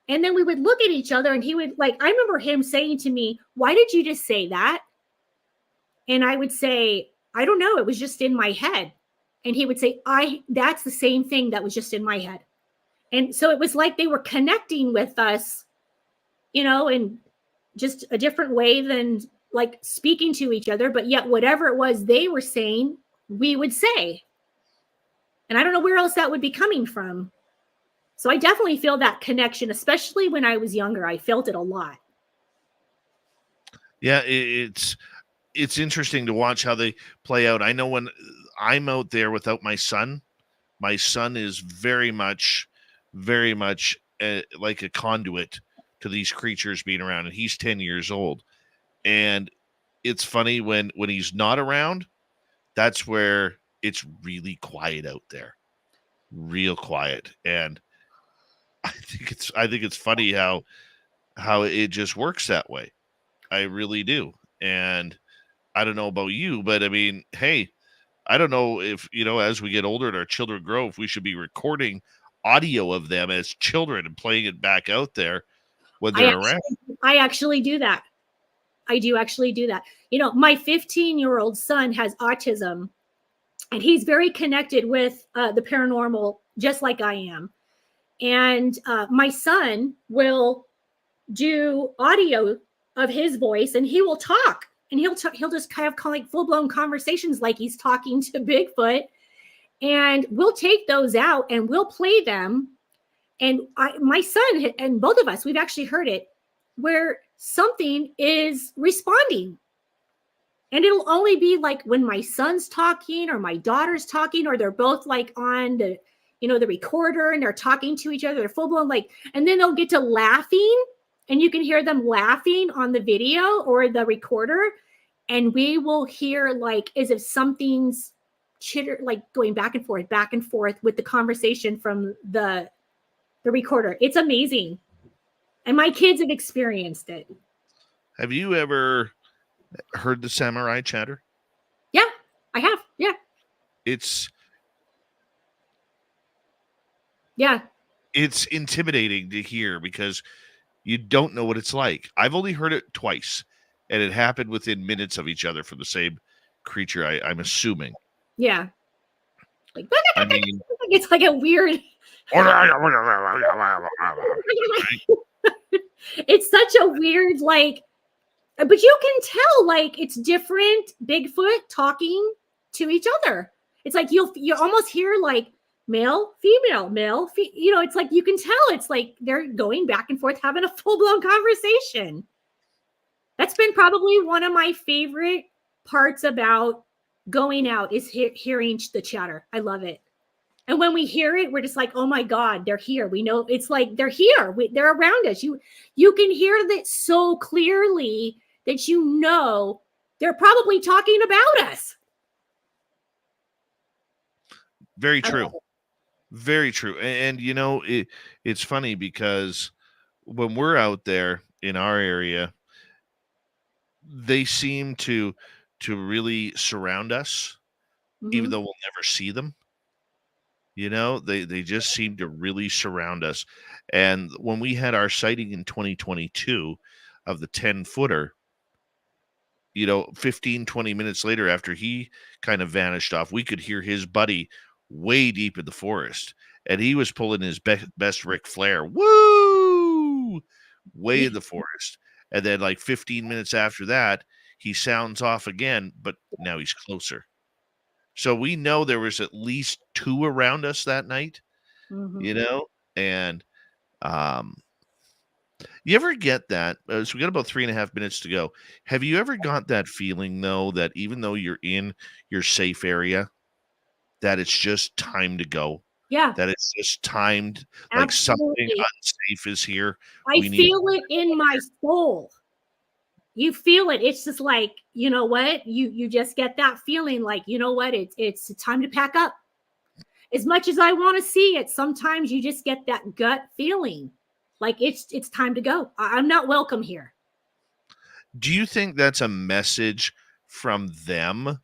And then we would look at each other and he would I remember him saying to me, "Why did you just say that?" And I would say, "I don't know. It was just in my head." And he would say, that's the same thing that was just in my head. And so it was like they were connecting with us, in just a different way than like speaking to each other. But yet whatever it was they were saying, we would say. And I don't know where else that would be coming from. So I definitely feel that connection, especially when I was younger. I felt it a lot. Yeah, it's interesting to watch how they play out. I know when I'm out there without my son is very much like a conduit to these creatures being around, and he's 10 years old. And it's funny when he's not around, that's where it's really quiet out there, real quiet. And I think it's funny how it just works that way. I really do. And I don't know about you, but I mean, hey, I don't know if, as we get older and our children grow, if we should be recording audio of them as children and playing it back out there when they're around. I actually do that. I do actually do that. My 15-year-old son has autism, and he's very connected with the paranormal, just like I am. And my son will do audio of his voice, and he will talk. And he'll just kind of like full-blown conversations like he's talking to Bigfoot. And we'll take those out and we'll play them. And my son and both of us, we've actually heard it, where something is responding. And it'll only be like when my son's talking or my daughter's talking, or they're both like on the recorder and they're talking to each other. They're full-blown and then they'll get to laughing. And you can hear them laughing on the video or the recorder. And we will hear as if something's chitter, going back and forth with the conversation from the recorder. It's amazing. And my kids have experienced it. Have you ever heard the samurai chatter? Yeah, I have. Yeah. It's intimidating to hear because you don't know what it's like. I've only heard it twice, and it happened within minutes of each other from the same creature, I'm assuming. Yeah. I mean, it's like a weird. It's such a weird, But you can tell, like, it's different Bigfoot talking to each other. It's like you almost hear like male, female, it's like you can tell it's like they're going back and forth having a full-blown conversation. That's been probably one of my favorite parts about going out is hearing the chatter. I love it. And when we hear it, we're just like, oh my God, they're here. We know it's like they're here. They're around us. You can hear that so clearly that you know they're probably talking about us. Very true. Very true. And it's funny because when we're out there in our area, they seem to really surround us, even though we'll never see them. They just seem to really surround us. And when we had our sighting in 2022 of the 10-footer, 15, 20 minutes later, after he kind of vanished off, we could hear his buddy way deep in the forest. And he was pulling his best Ric Flair. Woo! Way in the forest. And then like 15 minutes after that, he sounds off again, but now he's closer. So we know there was at least 2 around us that night, and you ever get that? So we got about 3.5 minutes to go. Have you ever got that feeling, though, that even though you're in your safe area, that it's just time to go? Yeah. That it's just timed, like something unsafe is here. I feel it in my soul. You feel it. It's just like, you know what? You just get that feeling like, you know what? It's time to pack up. As much as I want to see it, sometimes you just get that gut feeling like it's time to go. I'm not welcome here. Do you think that's a message from them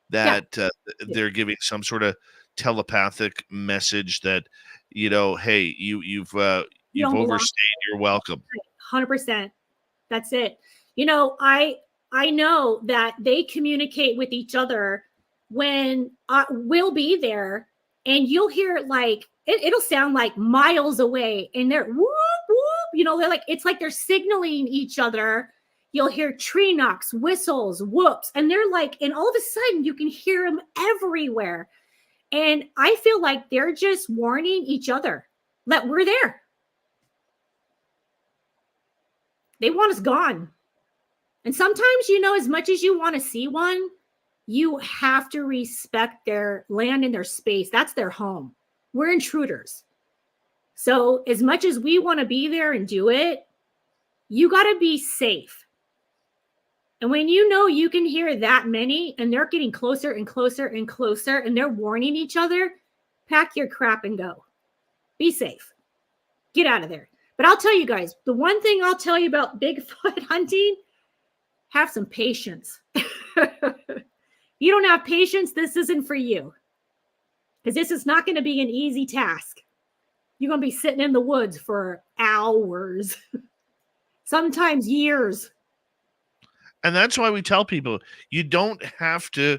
that they're giving some sort of telepathic message that, hey, you've overstayed your welcome? 100%. That's it. I know that they communicate with each other when we'll be there, and you'll hear like it'll sound like miles away, and they're whoop whoop. They're like it's like they're signaling each other. You'll hear tree knocks, whistles, whoops, and they're like, and all of a sudden you can hear them everywhere. And I feel like they're just warning each other that we're there. They want us gone. And sometimes, as much as you want to see one, you have to respect their land and their space. That's their home. We're intruders. So as much as we want to be there and do it, you got to be safe. And when you can hear that many and they're getting closer and closer and closer and they're warning each other, pack your crap and go. Be safe. Get out of there. But I'll tell you guys, the one thing I'll tell you about Bigfoot hunting, have some patience. You don't have patience, this isn't for you. Because this is not going to be an easy task. You're going to be sitting in the woods for hours, sometimes years. And that's why we tell people, you don't have to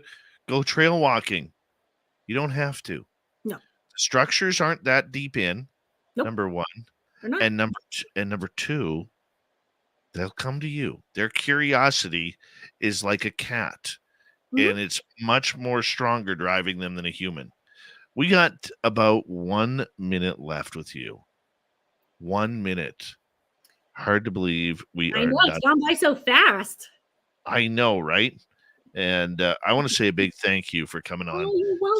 go trail walking. You don't have to. No. The structures aren't that deep in, nope. Number one. They're not. And number two, they'll come to you. Their curiosity is like a cat, and it's much more stronger driving them than a human. We got about 1 minute left with you. 1 minute. Hard to believe we I are know, done. It's gone by so fast. I know, right? And I want to say a big thank you for coming on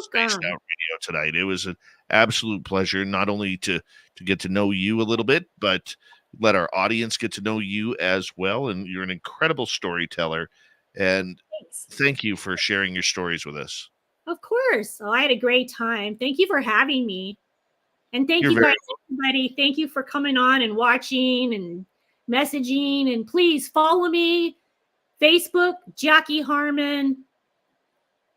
Spaced Out Radio tonight. It was an absolute pleasure, not only to get to know you a little bit, but let our audience get to know you as well. And you're an incredible storyteller. And thank you for sharing your stories with us. Of course. Oh, I had a great time. Thank you for having me. And thank you guys, everybody. Thank you for coming on and watching and messaging. And please follow me. Facebook, Jacque Harmon.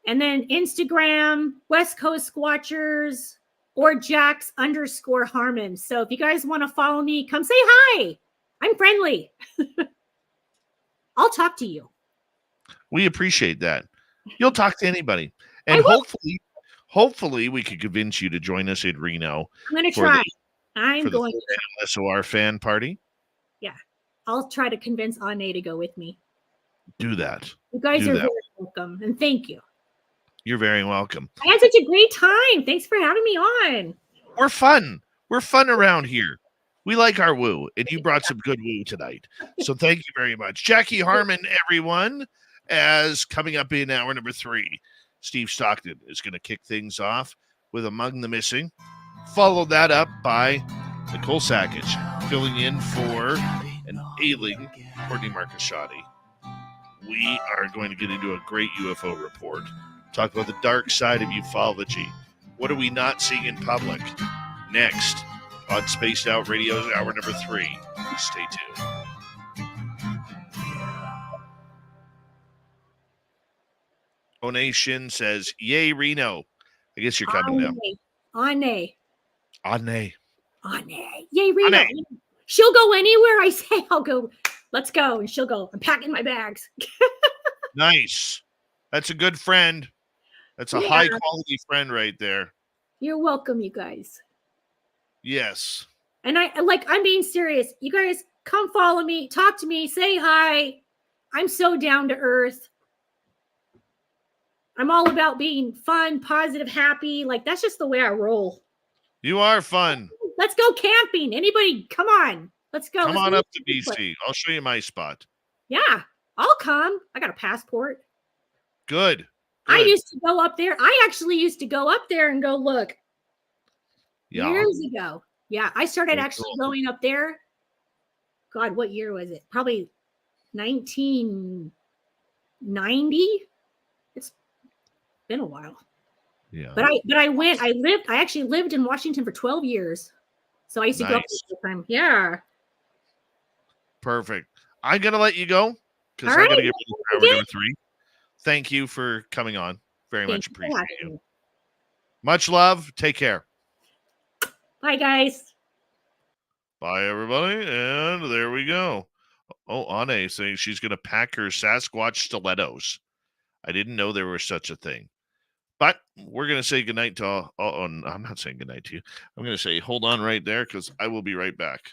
And then Instagram, West Coast Squatchers, or Jacques_Harmon. So if you guys want to follow me, come say hi. I'm friendly. I'll talk to you. We appreciate that. You'll talk to anybody. And hopefully we could convince you to join us in Reno. I'm going to try. For the SOR fan party. Yeah. I'll try to convince Ane to go with me. Do that. You guys Do are that. very welcome, and thank you. You're very welcome. I had such a great time. Thanks for having me on. We're fun. We're fun around here. We like our woo, and you brought some good woo tonight. So thank you very much. Jacque Harmon, everyone, as coming up in hour number 3. Steve Stockton is going to kick things off with Among the Missing. Followed that up by Nicole Sasquatch, filling in for an ailing Courtney Marcusciati. We are going to get into a great UFO report. Talk about the dark side of ufology. What are we not seeing in public? Next on Spaced Out Radio's hour number 3. Stay tuned. Onation says, "Yay, Reno." I guess you're coming now. Ane. Yay, Reno. Ane. She'll go anywhere I say. I'll go. Let's go. And she'll go. I'm packing my bags. Nice. That's a good friend. That's a high quality friend right there. You're welcome, you guys. Yes. And I'm being serious. You guys come follow me, talk to me, say hi. I'm so down to earth. I'm all about being fun, positive, happy. Like, that's just the way I roll. You are fun. Let's go camping. Anybody, come on. Let's go. Come on up to BC. I'll show you my spot. Yeah, I'll come. I got a passport. Good. I used to go up there. I actually used to go up there and go look. Yeah. Years ago. Yeah, I started actually going up there. God, what year was it? Probably 1990. It's been a while. Yeah. But I went. I actually lived in Washington for 12 years. So I used to go up there all the time. Yeah. Perfect. I'm gonna let you go because I gotta get ready for hour number 3. Thank you for coming on. Very much appreciate you. Much love. Take care. Bye, guys. Bye, everybody. And there we go. Oh, Ane saying she's going to pack her Sasquatch stilettos. I didn't know there was such a thing. But we're going to say goodnight to I'm not saying goodnight to you. I'm going to say hold on right there because I will be right back.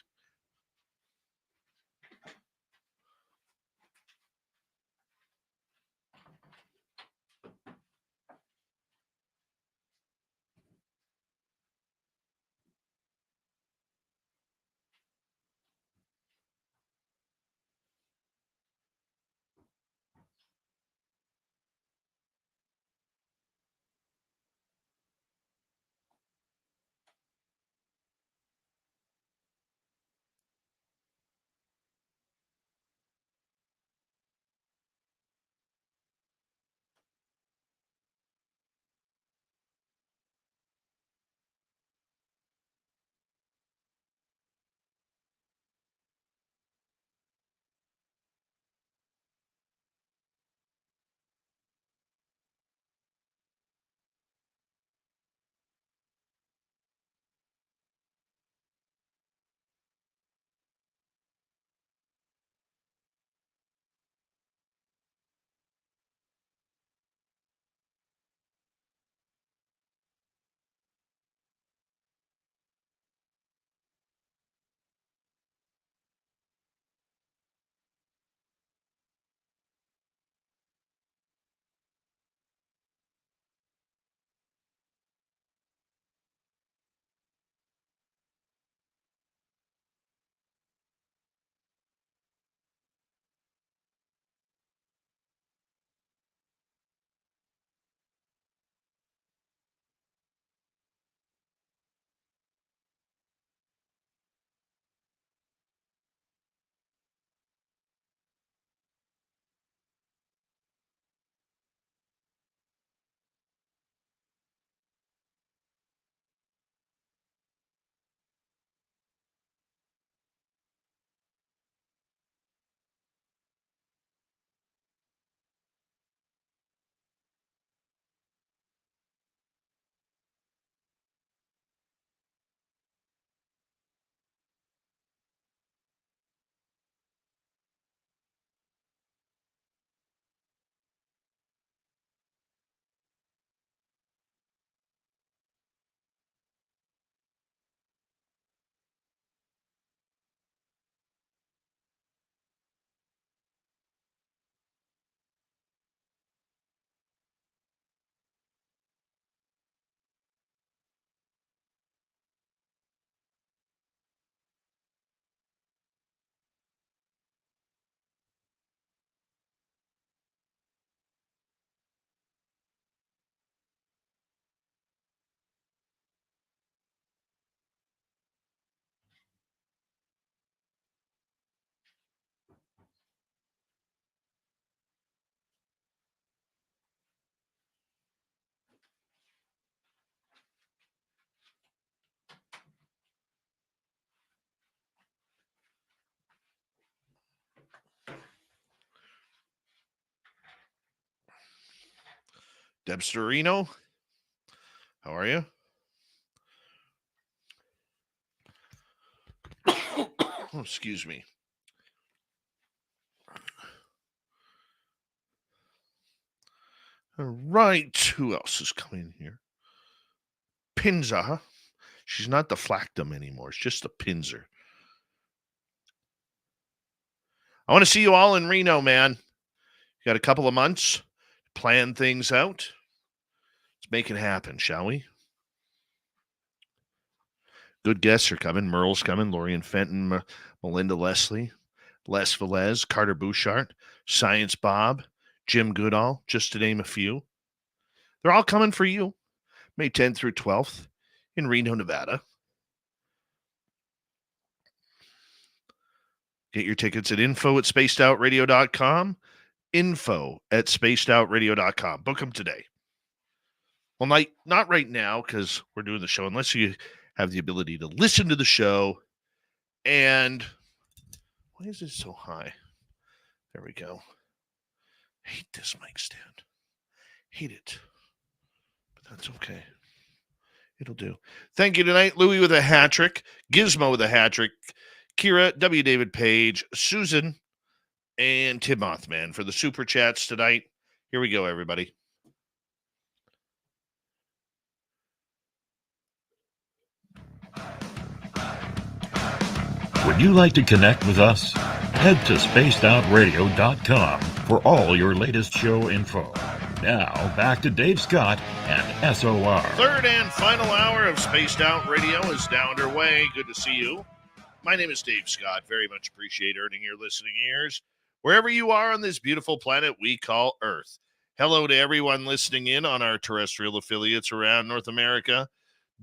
Debsterino, how are you? Oh, excuse me. All right. Who else is coming here? Pinza. She's not the Flactum anymore. It's just a Pinzer. I want to see you all in Reno, man. You got a couple of months. Plan things out. Let's make it happen, shall we? Good guests are coming. Merle's coming. Lorian Fenton, Melinda Leslie, Les Velez, Carter Bouchard, Science Bob, Jim Goodall, just to name a few. They're all coming for you. May 10th through 12th in Reno, Nevada. Get your tickets at info@spacedoutradio.com. Info@spacedoutradio.com. Book them today. Well, not right now because we're doing the show, unless you have the ability to listen to the show. And why is it so high? There we go. Hate this mic stand. Hate it. But that's okay. It'll do. Thank you tonight, Louie with a hat trick, Gizmo with a hat trick, Kira, W. David Page, Susan, and Tim Mothman for the super chats tonight. Here we go, everybody. Would you like to connect with us? Head to spacedoutradio.com for all your latest show info. Now, back to Dave Scott and SOR. Third and final hour of Spaced Out Radio is now underway. Good to see you. My name is Dave Scott. Very much appreciate earning your listening ears wherever you are on this beautiful planet we call Earth. Hello to everyone listening in on our terrestrial affiliates around North America,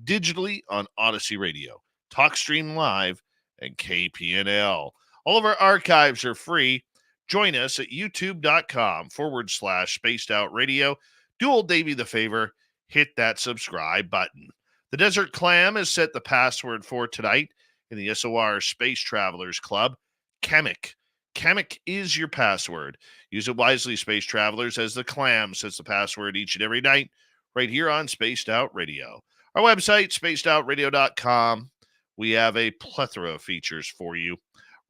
digitally on Odyssey Radio, TalkStream Live, and KPNL. All of our archives are free. Join us at youtube.com/Spaced Out Radio. Do old Davey the favor, hit that subscribe button. The Desert Clam has set the password for tonight in the SOR Space Travelers Club. Kamek. Kamek is your password. Use it wisely, Space Travelers, as the Clam sets the password each and every night right here on Spaced Out Radio. Our website, spacedoutradio.com. We have a plethora of features for you.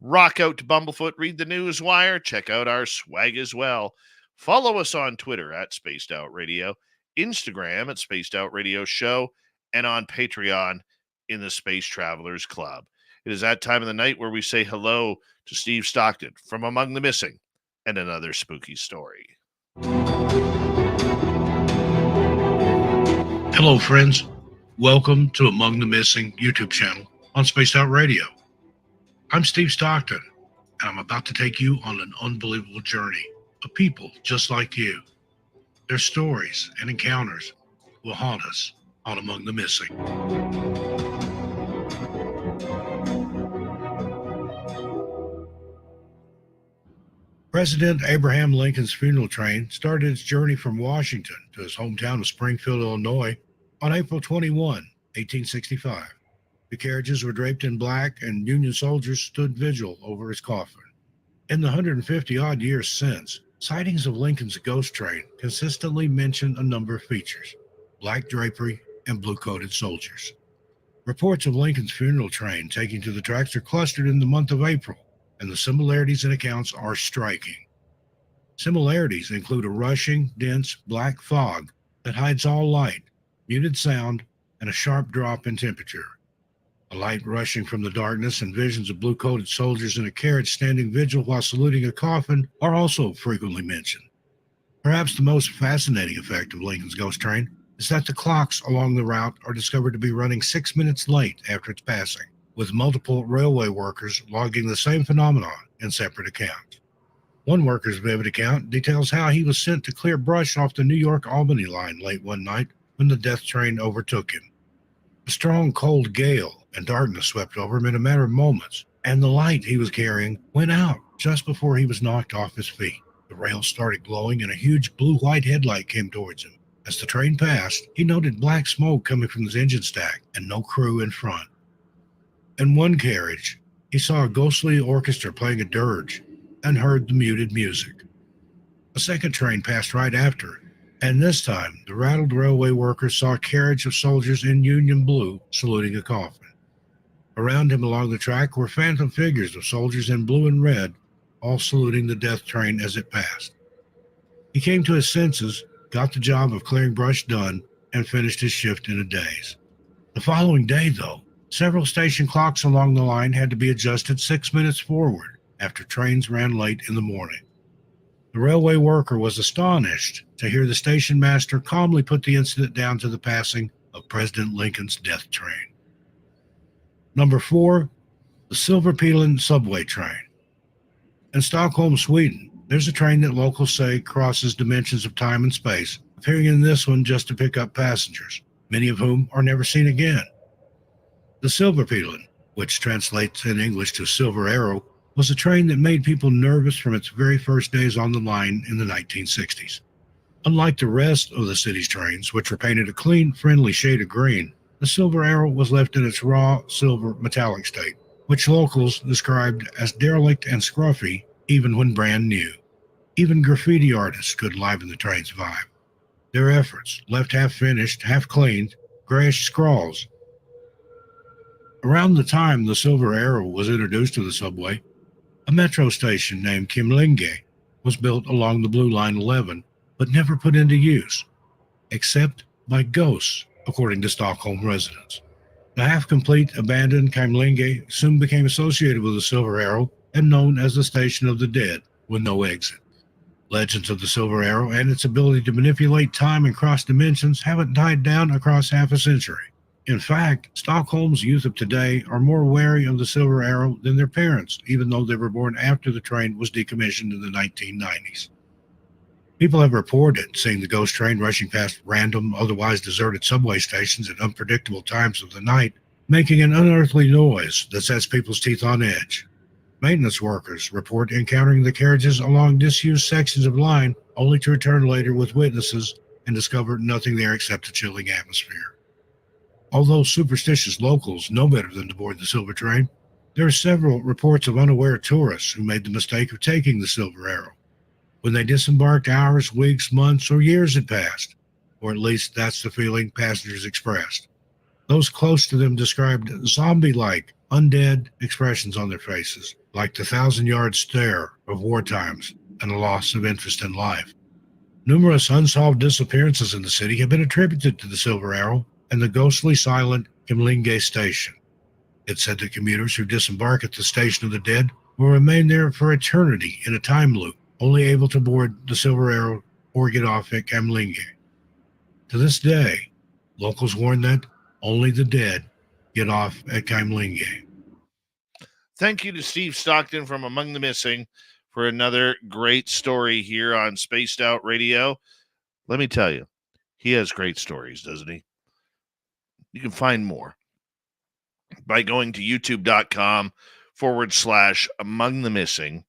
Rock out to Bumblefoot, read the news wire, check out our swag as well. Follow us on Twitter at Spaced Out Radio, Instagram at Spaced Out Radio Show, and on Patreon in the Space Travelers Club. It is that time of the night where we say hello to Steve Stockton from Among the Missing and another spooky story. Hello, friends. Welcome to Among the Missing YouTube channel on Spaced Out Radio. I'm Steve Stockton, and I'm about to take you on an unbelievable journey of people just like you. Their stories and encounters will haunt us on Among the Missing. President Abraham Lincoln's funeral train started its journey from Washington to his hometown of Springfield, Illinois on April 21, 1865. The carriages were draped in black, and Union soldiers stood vigil over his coffin. In the 150-odd years since, sightings of Lincoln's ghost train consistently mention a number of features: black drapery and blue-coated soldiers. Reports of Lincoln's funeral train taking to the tracks are clustered in the month of April, and the similarities in accounts are striking. Similarities include a rushing, dense black fog that hides all light, muted sound, and a sharp drop in temperature. A light rushing from the darkness and visions of blue-coated soldiers in a carriage standing vigil while saluting a coffin are also frequently mentioned. Perhaps the most fascinating effect of Lincoln's ghost train is that the clocks along the route are discovered to be running 6 minutes late after its passing, with multiple railway workers logging the same phenomenon in separate accounts. One worker's vivid account details how he was sent to clear brush off the New York-Albany line late one night when the death train overtook him. A strong cold gale and darkness swept over him in a matter of moments, and the light he was carrying went out just before he was knocked off his feet. The rails started glowing, and a huge blue-white headlight came towards him. As the train passed, he noted black smoke coming from his engine stack and no crew in front. In one carriage, he saw a ghostly orchestra playing a dirge and heard the muted music. A second train passed right after, And this time, the rattled railway workers saw a carriage of soldiers in Union blue saluting a coffin. Around him along the track were phantom figures of soldiers in blue and red, all saluting the death train as it passed. He came to his senses, got the job of clearing brush done, and finished his shift in a daze. The following day, though, several station clocks along the line had to be adjusted 6 minutes forward after trains ran late in the morning. The railway worker was astonished to hear the station master calmly put the incident down to the passing of President Lincoln's death train. Number 4, the Silverpilen subway train. In Stockholm, Sweden, there's a train that locals say crosses dimensions of time and space, appearing in this one just to pick up passengers, many of whom are never seen again. The Silverpilen, which translates in English to Silver Arrow, was a train that made people nervous from its very first days on the line in the 1960s. Unlike the rest of the city's trains, which were painted a clean, friendly shade of green, the Silver Arrow was left in its raw silver metallic state, which locals described as derelict and scruffy even when brand new. Even graffiti artists could liven the train's vibe. Their efforts, left half finished, half cleaned, grayish scrawls. Around the time the Silver Arrow was introduced to the subway, a metro station named Kimlinge was built along the Blue Line 11, but never put into use, except by ghosts, according to Stockholm residents. The half-complete, abandoned Kimlinge soon became associated with the Silver Arrow and known as the Station of the Dead, with no exit. Legends of the Silver Arrow and its ability to manipulate time and cross dimensions haven't died down across half a century. In fact, Stockholm's youth of today are more wary of the Silver Arrow than their parents, even though they were born after the train was decommissioned in the 1990s. People have reported seeing the ghost train rushing past random, otherwise deserted subway stations at unpredictable times of the night, making an unearthly noise that sets people's teeth on edge. Maintenance workers report encountering the carriages along disused sections of line, only to return later with witnesses and discover nothing there except a chilling atmosphere. Although superstitious locals know better than to board the silver train, there are several reports of unaware tourists who made the mistake of taking the Silver Arrow. When they disembarked, hours, weeks, months, or years had passed, or at least that's the feeling passengers expressed. Those close to them described zombie-like, undead expressions on their faces, like the 1,000-yard stare of war times and a loss of interest in life. Numerous unsolved disappearances in the city have been attributed to the Silver Arrow and the ghostly silent Kimlinge station. It's said that commuters who disembark at the Station of the Dead will remain there for eternity in a time loop, only able to board the Silver Arrow or get off at Kimlinge. To this day, locals warn that only the dead get off at Kimlinge. Thank you to Steve Stockton from Among the Missing for another great story here on Spaced Out Radio. Let me tell you, he has great stories, doesn't he? You can find more by going to youtube.com/Among the Missing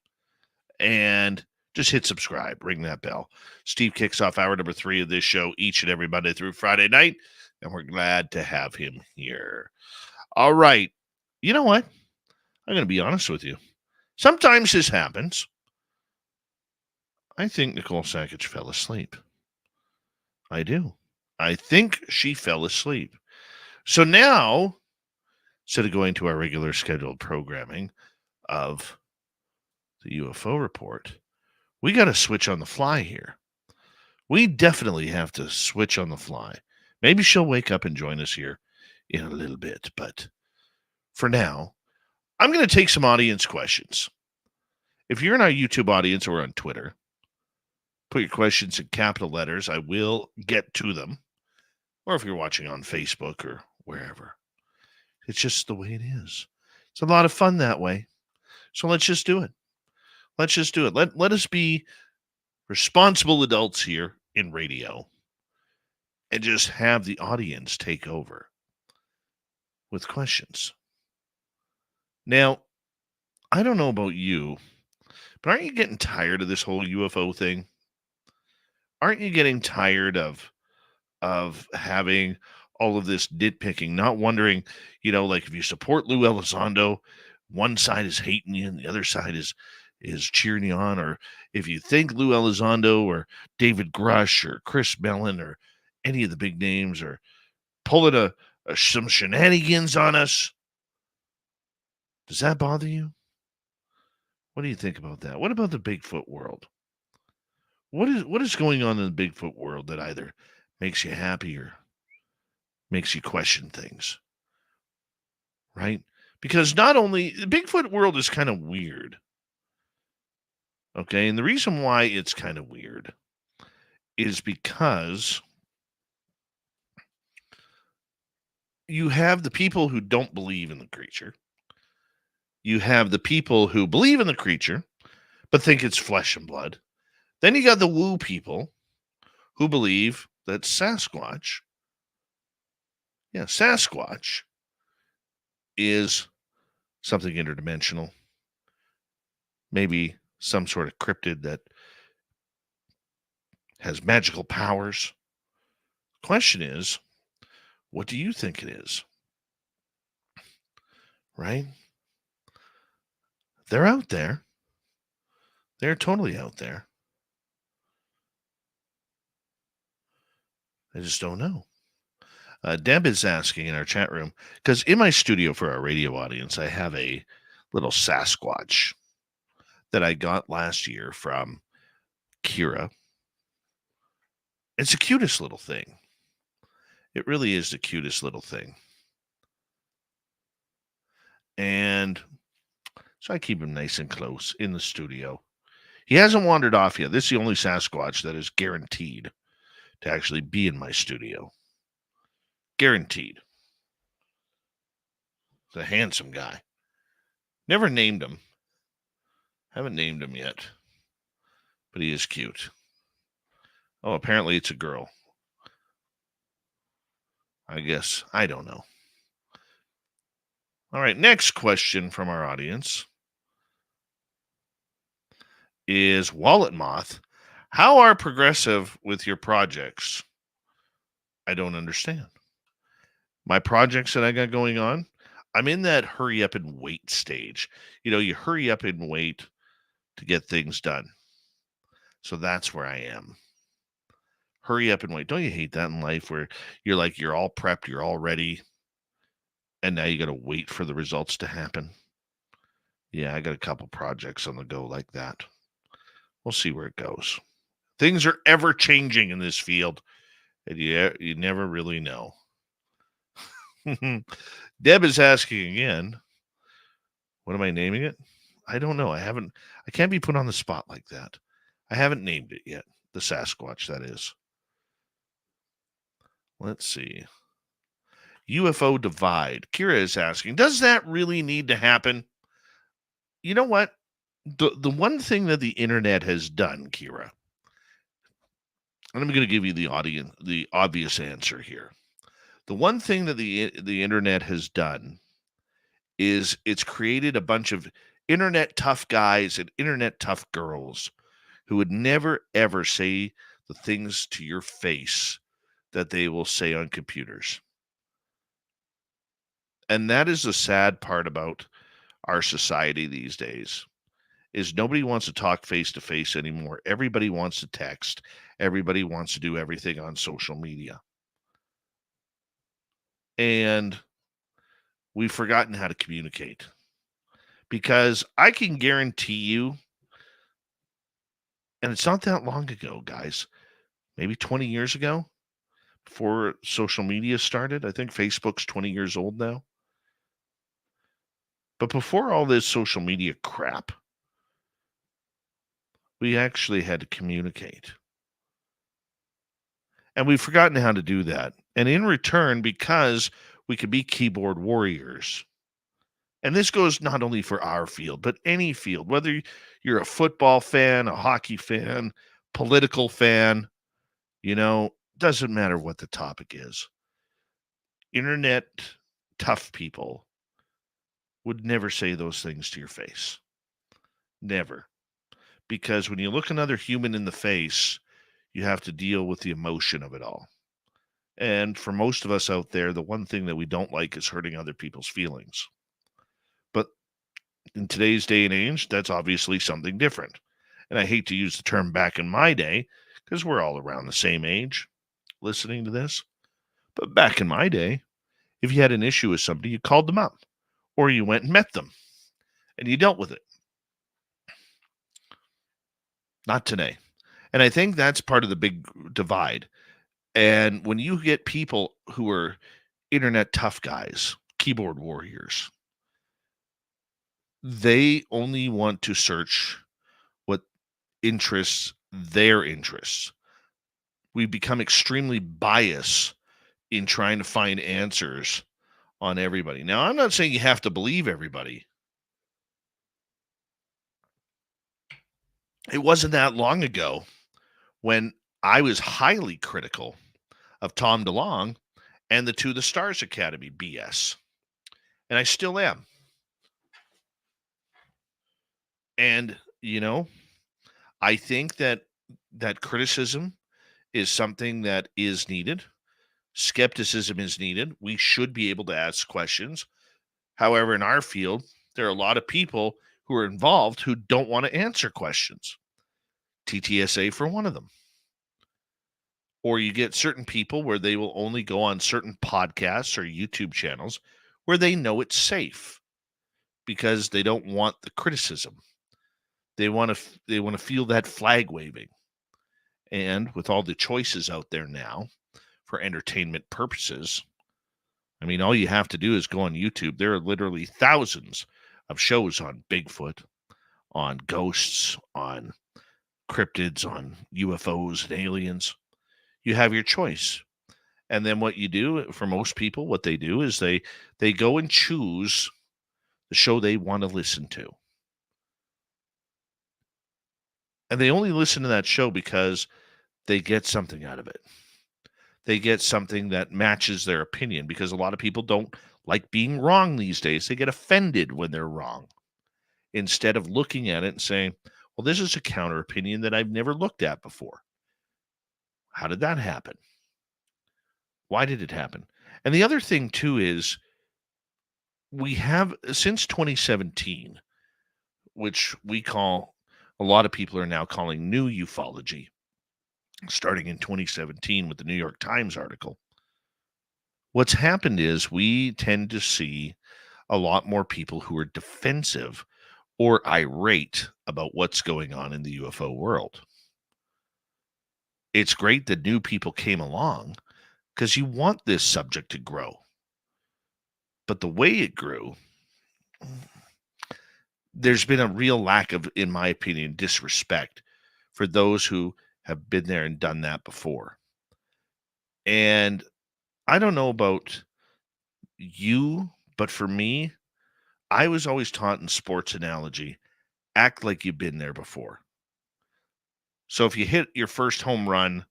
and just hit subscribe, ring that bell. Steve kicks off hour number 3 of this show each and every Monday through Friday night, and we're glad to have him here. All right. You know what? I'm going to be honest with you. Sometimes this happens. I think Nicole Sasquatch fell asleep. I do. I think she fell asleep. So now, instead of going to our regular scheduled programming of the UFO report, we got to switch on the fly here. We definitely have to switch on the fly. Maybe she'll wake up and join us here in a little bit. But for now, I'm going to take some audience questions. If you're in our YouTube audience or on Twitter, put your questions in capital letters. I will get to them. Or if you're watching on Facebook or wherever. It's just the way it is. It's a lot of fun that way. So let's just do it. Let's just do it. Let us be responsible adults here in radio and just have the audience take over with questions. Now, I don't know about you, but aren't you getting tired of this whole UFO thing? Aren't you getting tired of having all of this nitpicking, not wondering, like if you support Lou Elizondo, one side is hating you and the other side is is cheering you on, or if you think Lou Elizondo or David Grush or Chris Mellon or any of the big names are pulling some shenanigans on us, does that bother you? What do you think about that? What about the Bigfoot world? What is going on in the Bigfoot world that either makes you happy or makes you question things? Right? Because not only the Bigfoot world is kind of weird. Okay, and the reason why it's kind of weird is because you have the people who don't believe in the creature. You have the people who believe in the creature, but think it's flesh and blood. Then you got the woo people who believe that Sasquatch is something interdimensional. Maybe some sort of cryptid that has magical powers. Question is, what do you think it is? Right? They're out there. They're totally out there. I just don't know. Deb is asking in our chat room, because in my studio for our radio audience, I have a little Sasquatch that I got last year from Kira. It's the cutest little thing. It really is the cutest little thing. And so I keep him nice and close in the studio. He hasn't wandered off yet. This is the only Sasquatch that is guaranteed to actually be in my studio. Guaranteed. He's a handsome guy. Never named him. Haven't named him yet. But he is cute. Oh, apparently it's a girl. I guess. I don't know. All right, next question from our audience is Wallet Moth. How are progressive with your projects? I don't understand. My projects that I got going on, I'm in that hurry up and wait stage. You know, you hurry up and wait to get things done. So that's where I am. Hurry up and wait. Don't you hate that in life where you're all prepped, you're all ready, and now you got to wait for the results to happen? Yeah, I got a couple projects on the go like that. We'll see where it goes. Things are ever changing in this field, and you never really know. Deb is asking again, what am I naming it? I don't know. I can't be put on the spot like that. I haven't named it yet. The Sasquatch, that is. Let's see. UFO Divide. Kira is asking, does that really need to happen? You know what? The one thing that the internet has done, Kira, and I'm going to give you the obvious answer here. The one thing that the internet has done is it's created a bunch of internet tough guys and internet tough girls who would never, ever say the things to your face that they will say on computers. And that is the sad part about our society these days, is nobody wants to talk face to face anymore. Everybody wants to text. Everybody wants to do everything on social media. And we've forgotten how to communicate. Because I can guarantee you, and it's not that long ago, guys, maybe 20 years ago, before social media started. I think Facebook's 20 years old now. But before all this social media crap, we actually had to communicate. And we've forgotten how to do that. And in return, because we could be keyboard warriors, and this goes not only for our field, but any field, whether you're a football fan, a hockey fan, political fan, doesn't matter what the topic is. Internet tough people would never say those things to your face. Never. Because when you look another human in the face, you have to deal with the emotion of it all. And for most of us out there, the one thing that we don't like is hurting other people's feelings. But In today's day and age, that's obviously something different. And I hate to use the term back in my day because we're all around the same age listening to this. But back in my day, if you had an issue with somebody, you called them up or you went and met them and you dealt with it. Not today. And I think that's part of the big divide. And when you get people who are internet tough guys, keyboard warriors, they only want to search what interests their interests. We become extremely biased in trying to find answers on everybody. Now, I'm not saying you have to believe everybody. It wasn't that long ago when I was highly critical of Tom DeLonge and the To the Stars Academy BS. And I still am. And, I think that criticism is something that is needed. Skepticism is needed. We should be able to ask questions. However, in our field, there are a lot of people who are involved who don't want to answer questions. TTSA for one of them. Or you get certain people where they will only go on certain podcasts or YouTube channels where they know it's safe because they don't want the criticism. They want to feel that flag waving. And with all the choices out there now for entertainment purposes, I mean, all you have to do is go on YouTube. There are literally thousands of shows on Bigfoot, on ghosts, on cryptids, on UFOs and aliens. You have your choice. And then what you do, for most people, what they do is they go and choose the show they want to listen to. And they only listen to that show because they get something out of it. They get something that matches their opinion, because a lot of people don't like being wrong these days. They get offended when they're wrong, instead of looking at it and saying, well, this is a counter opinion that I've never looked at before. How did that happen? Why did it happen? And the other thing, too, is we have, since 2017, which a lot of people are now calling new ufology, starting in 2017 with the New York Times article. What's happened is we tend to see a lot more people who are defensive or irate about what's going on in the UFO world. It's great that new people came along because you want this subject to grow. But the way it grew, there's been a real lack of, in my opinion, disrespect for those who have been there and done that before. And I don't know about you, but for me, I was always taught in sports analogy, act like you've been there before. So if you hit your first home run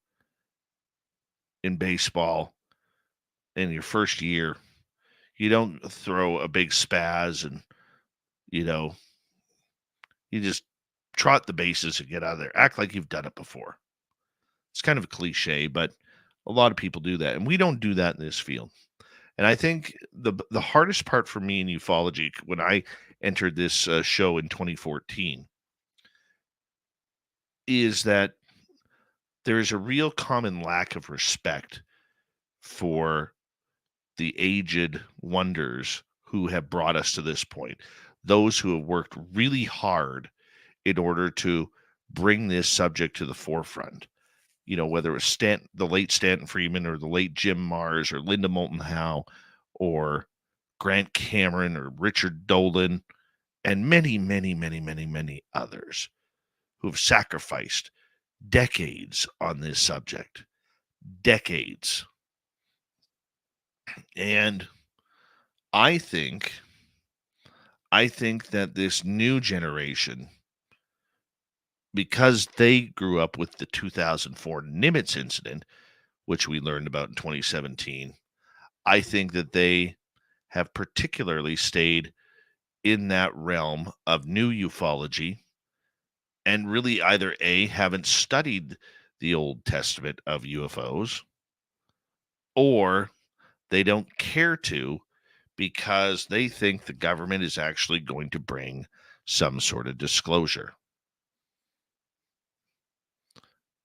in baseball in your first year, you don't throw a big spaz and, you just trot the bases and get out of there. Act like you've done it before. It's kind of a cliche, but a lot of people do that. And we don't do that in this field. And I think the hardest part for me in ufology, when I entered this show in 2014, is that there is a real common lack of respect for the aged wonders who have brought us to this point. Those who have worked really hard in order to bring this subject to the forefront. Whether it was the late Stanton Friedman or the late Jim Mars or Linda Moulton Howe or Grant Cameron or Richard Dolan and many, many, many, many, many others who have sacrificed decades on this subject. Decades. And I think that this new generation, because they grew up with the 2004 Nimitz incident, which we learned about in 2017, I think that they have particularly stayed in that realm of new ufology and really either A, haven't studied the Old Testament of UFOs, or they don't care to, because they think the government is actually going to bring some sort of disclosure.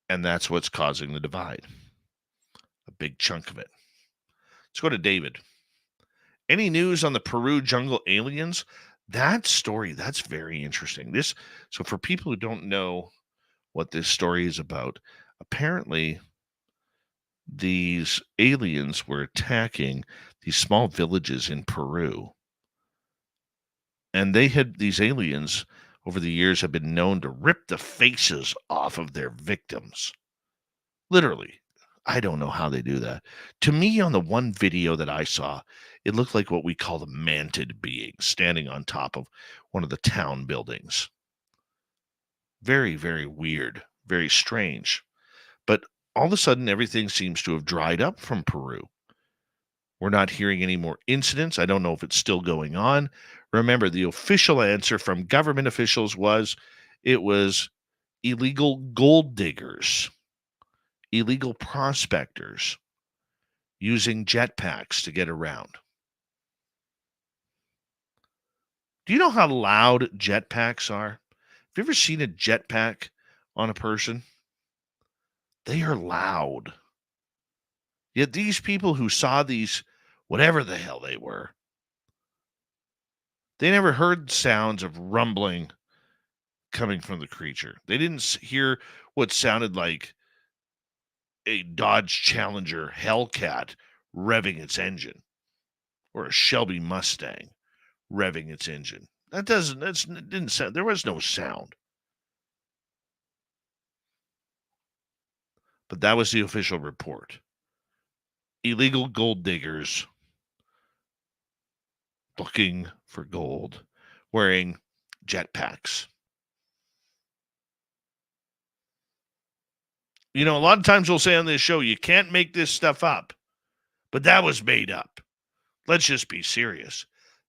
And that's what's causing the divide. A big chunk of it. Let's go to David. Any news on the Peru jungle aliens? That story, that's very interesting. So for people who don't know what this story is about, apparently these aliens were attacking these small villages in Peru. And these aliens over the years have been known to rip the faces off of their victims. Literally. I don't know how they do that. To me, on the one video that I saw, it looked like what we call the manted being standing on top of one of the town buildings. Very, very weird, very strange. But all of a sudden, everything seems to have dried up from Peru. We're not hearing any more incidents. I don't know if it's still going on. Remember, the official answer from government officials was it was illegal gold diggers, illegal prospectors using jetpacks to get around. Do you know how loud jetpacks are? Have you ever seen a jetpack on a person? They are loud. Yet these people who saw these, whatever the hell they were, they never heard sounds of rumbling coming from the creature. They didn't hear what sounded like a Dodge Challenger Hellcat revving its engine, or a Shelby Mustang revving its engine. It didn't sound, there was no sound. But that was the official report. Illegal gold diggers looking for gold, wearing jetpacks. You know, a lot of times we'll say on this show, you can't make this stuff up. But that was made up. Let's just be serious.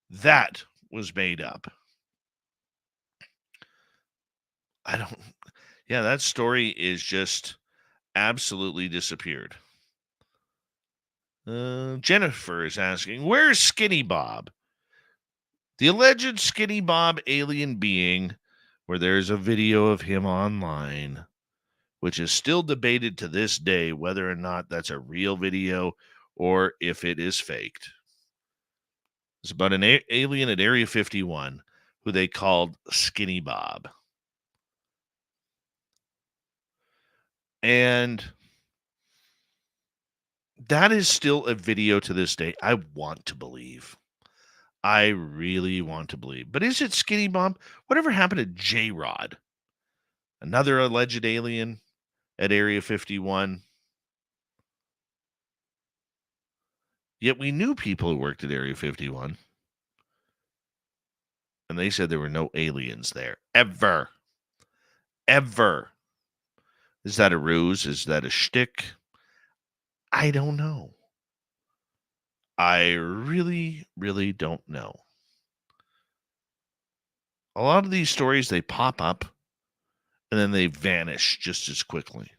That was made up. That story is just absolutely disappeared. Jennifer is asking, where's Skinny Bob? The alleged Skinny Bob alien being, where there's a video of him online, which is still debated to this day whether or not that's a real video or if it is faked. It's about an alien at Area 51 who they called Skinny Bob. And that is still a video to this day. I want to believe. I really want to believe. But is it Skinny Bob? Whatever happened to J-Rod? Another alleged alien at Area 51. Yet we knew people who worked at Area 51. And they said there were no aliens there. Ever. Ever. Is that a ruse? Is that a shtick? I don't know. I really, really don't know. A lot of these stories, they pop up and then they vanish just as quickly.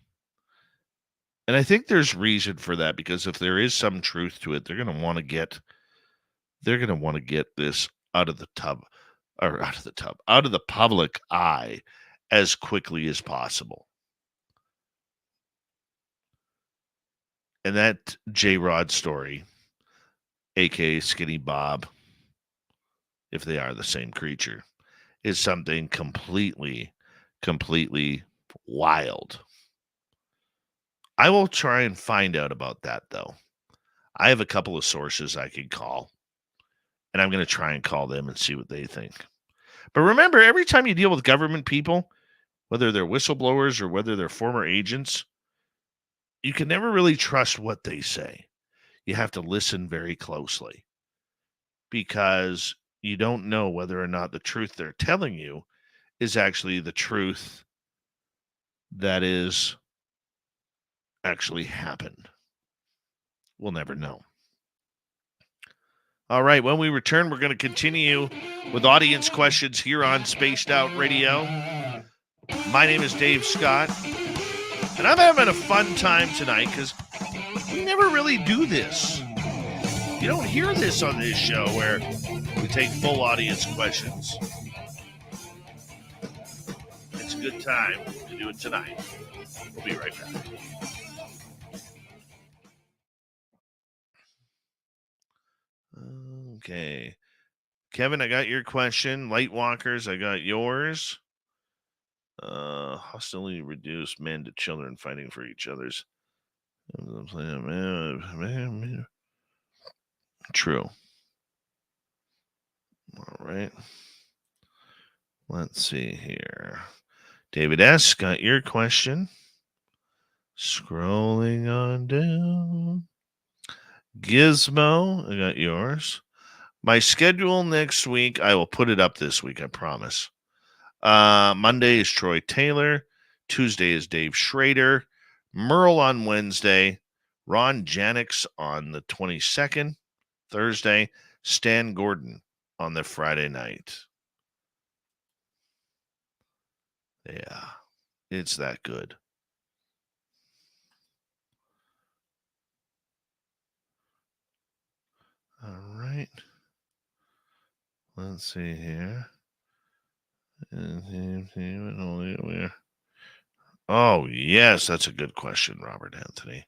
And I think there's reason for that, because if there is some truth to it, they're going to want to get this out of the public eye as quickly as possible. And that J-Rod story, aka Skinny Bob, if they are the same creature, is something completely wild. I will try and find out about that, though. I have a couple of sources I can call, and I'm going to try and call them and see what they think. But remember, every time you deal with government people, whether they're whistleblowers or whether they're former agents, you can never really trust what they say. You have to listen very closely, because you don't know whether or not the truth they're telling you is actually the truth that is actually happened. We'll never know. All right, when we return, we're going to continue with audience questions here on Spaced Out Radio. My name is Dave Scott, and I'm having a fun time tonight because we never really do this. You don't hear this on this show where we take full audience questions. It's a good time to do it tonight. We'll be right back. Okay. Kevin, I got your question. Light walkers, I got yours. Hostility reduced men to children fighting for each other's. True. All right. Let's see here. David S. got your question. Scrolling on down. Gizmo, I got yours. My schedule next week, I will put it up this week, I promise. Monday is Troy Taylor. Tuesday is Dave Schrader. Merle on Wednesday. Ron Janix on the 22nd. Thursday. Stan Gordon on the Friday night. Yeah, it's that good. All right. Let's see here. Oh, yes, that's a good question, Robert Anthony.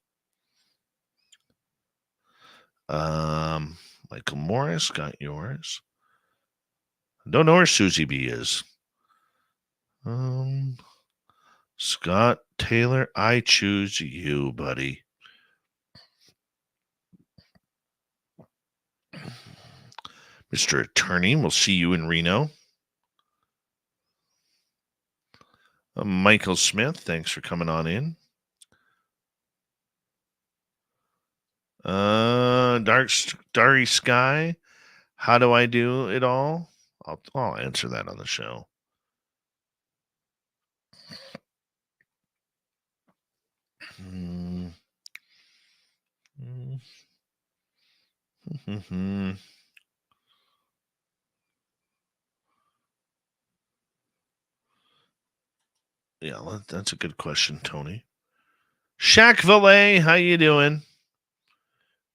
Michael Morris got yours. Don't know where Susie B is. Scott Taylor, I choose you, buddy. Mr. Attorney, we'll see you in Reno. Michael Smith, thanks for coming on in. Starry Sky, how do I do it all? I'll answer that on the show. Yeah, that's a good question, Tony. Shaq Valet, how you doing?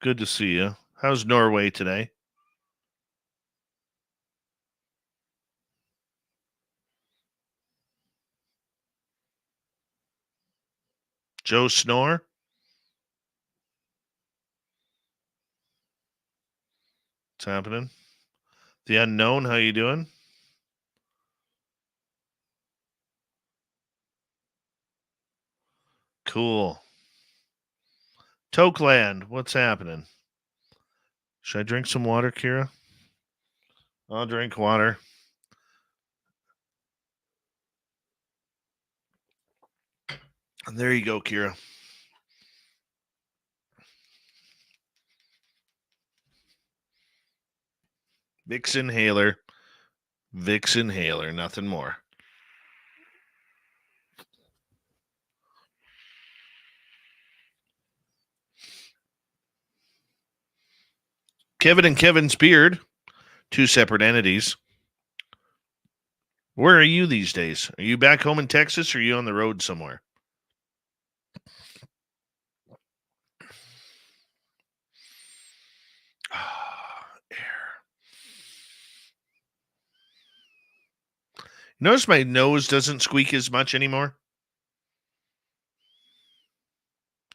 Good to see you. How's Norway today? Joe Snore? What's happening? The Unknown, how you doing? Cool. Tokeland, what's happening? Should I drink some water, Kira? I'll drink water. And there you go, Kira. Vicks inhaler. Vicks inhaler, nothing more. Kevin and Kevin's Beard, two separate entities. Where are you these days? Are you back home in Texas or are you on the road somewhere? Air. Notice my nose doesn't squeak as much anymore?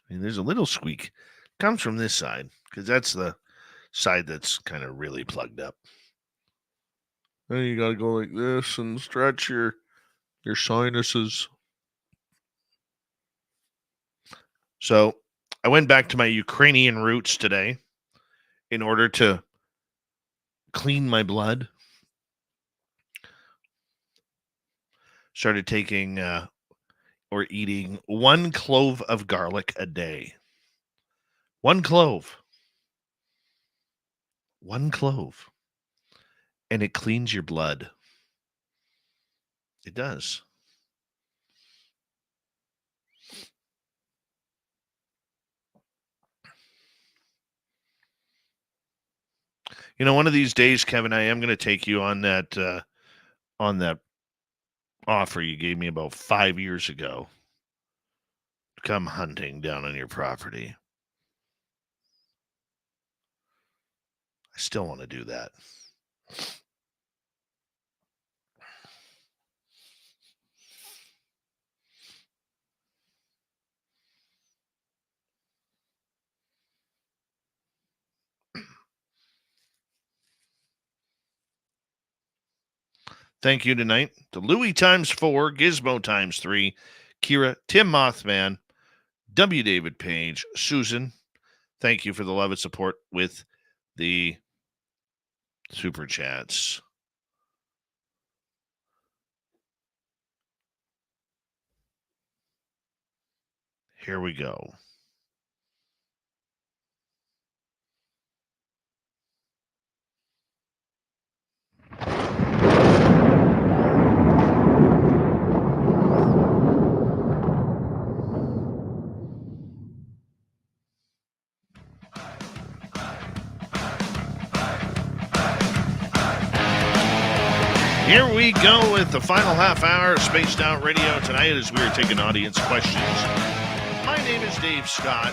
I mean, there's a little squeak. It comes from this side because that's the side that's kind of really plugged up. Then you got to go like this and stretch your sinuses. So I went back to my Ukrainian roots today in order to clean my blood. Started taking or eating 1 clove of garlic a day. 1 clove. 1 clove. And it cleans your blood. It does. You know, one of these days, Kevin, I am going to take you on that offer you gave me about 5 years ago. Come hunting down on your property. Still want to do that. Thank you tonight to Louis ×4, Gizmo ×3, Kira, Tim Mothman, W. David Page, Susan. Thank you for the love and support with the super chats. Here we go. Here we go with the final half hour of Spaced Out Radio tonight as we are taking audience questions. My name is Dave Scott.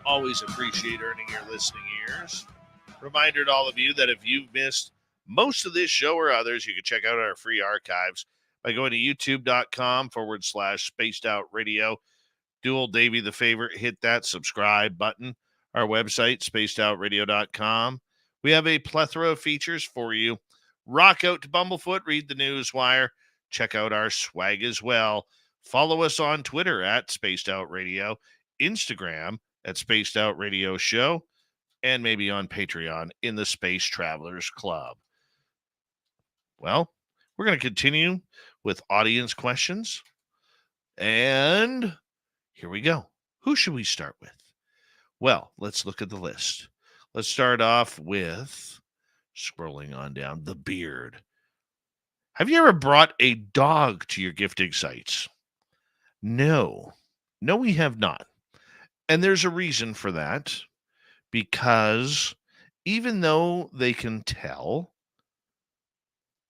Always appreciate earning your listening ears. Reminder to all of you that if you've missed most of this show or others, you can check out our free archives by going to youtube.com/Spaced Out Radio. Do old Davey the favor, hit that subscribe button. Our website, spacedoutradio.com. We have a plethora of features for you. Rock out to Bumblefoot, read the Newswire, check out our swag as well. Follow us on Twitter at Spaced Out Radio, Instagram at Spaced Out Radio Show, and maybe on Patreon in the Space Travelers Club. Well, we're going to continue with audience questions. And here we go. Who should we start with? Well, let's look at the list. Let's start off with, scrolling on down, the Beard. Have you ever brought a dog to your gifting sites? No. No, we have not. And there's a reason for that. Because even though they can tell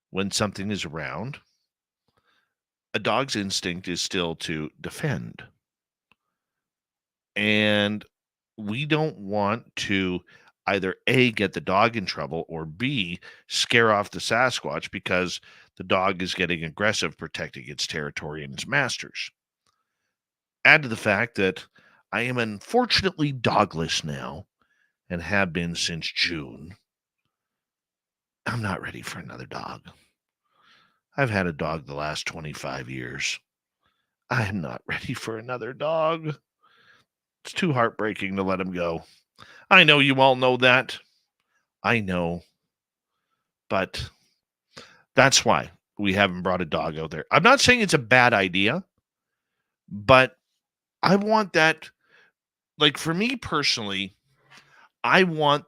when something is around, a dog's instinct is still to defend. And we don't want to either A, get the dog in trouble, or B, scare off the Sasquatch because the dog is getting aggressive, protecting its territory and its masters. Add to the fact that I am unfortunately dogless now and have been since June. I'm not ready for another dog. I've had a dog the last 25 years. I'm not ready for another dog. It's too heartbreaking to let him go. I know you all know that. I know. But that's why we haven't brought a dog out there. I'm not saying it's a bad idea, but I want that, like for me personally, I want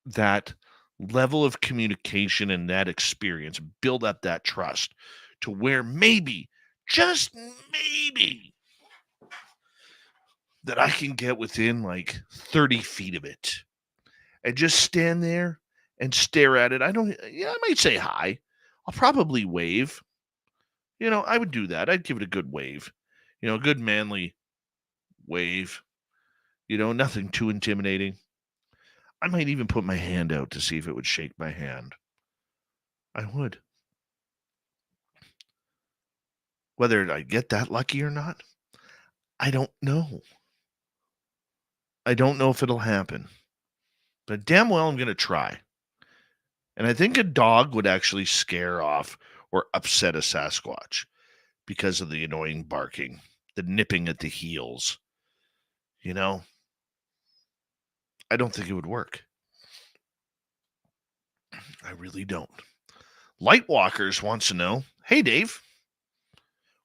that level of communication and that experience, build up that trust to where maybe, just maybe, that I can get within like 30 feet of it and just stand there and stare at it. I might say hi. I'll probably wave. I would do that. I'd give it a good wave. A good manly wave. Nothing too intimidating. I might even put my hand out to see if it would shake my hand. I would. Whether I get that lucky or not, I don't know. I don't know if it'll happen. But damn well I'm going to try. And I think a dog would actually scare off or upset a Sasquatch because of the annoying barking, the nipping at the heels. I don't think it would work. I really don't. Lightwalkers wants to know, hey, Dave,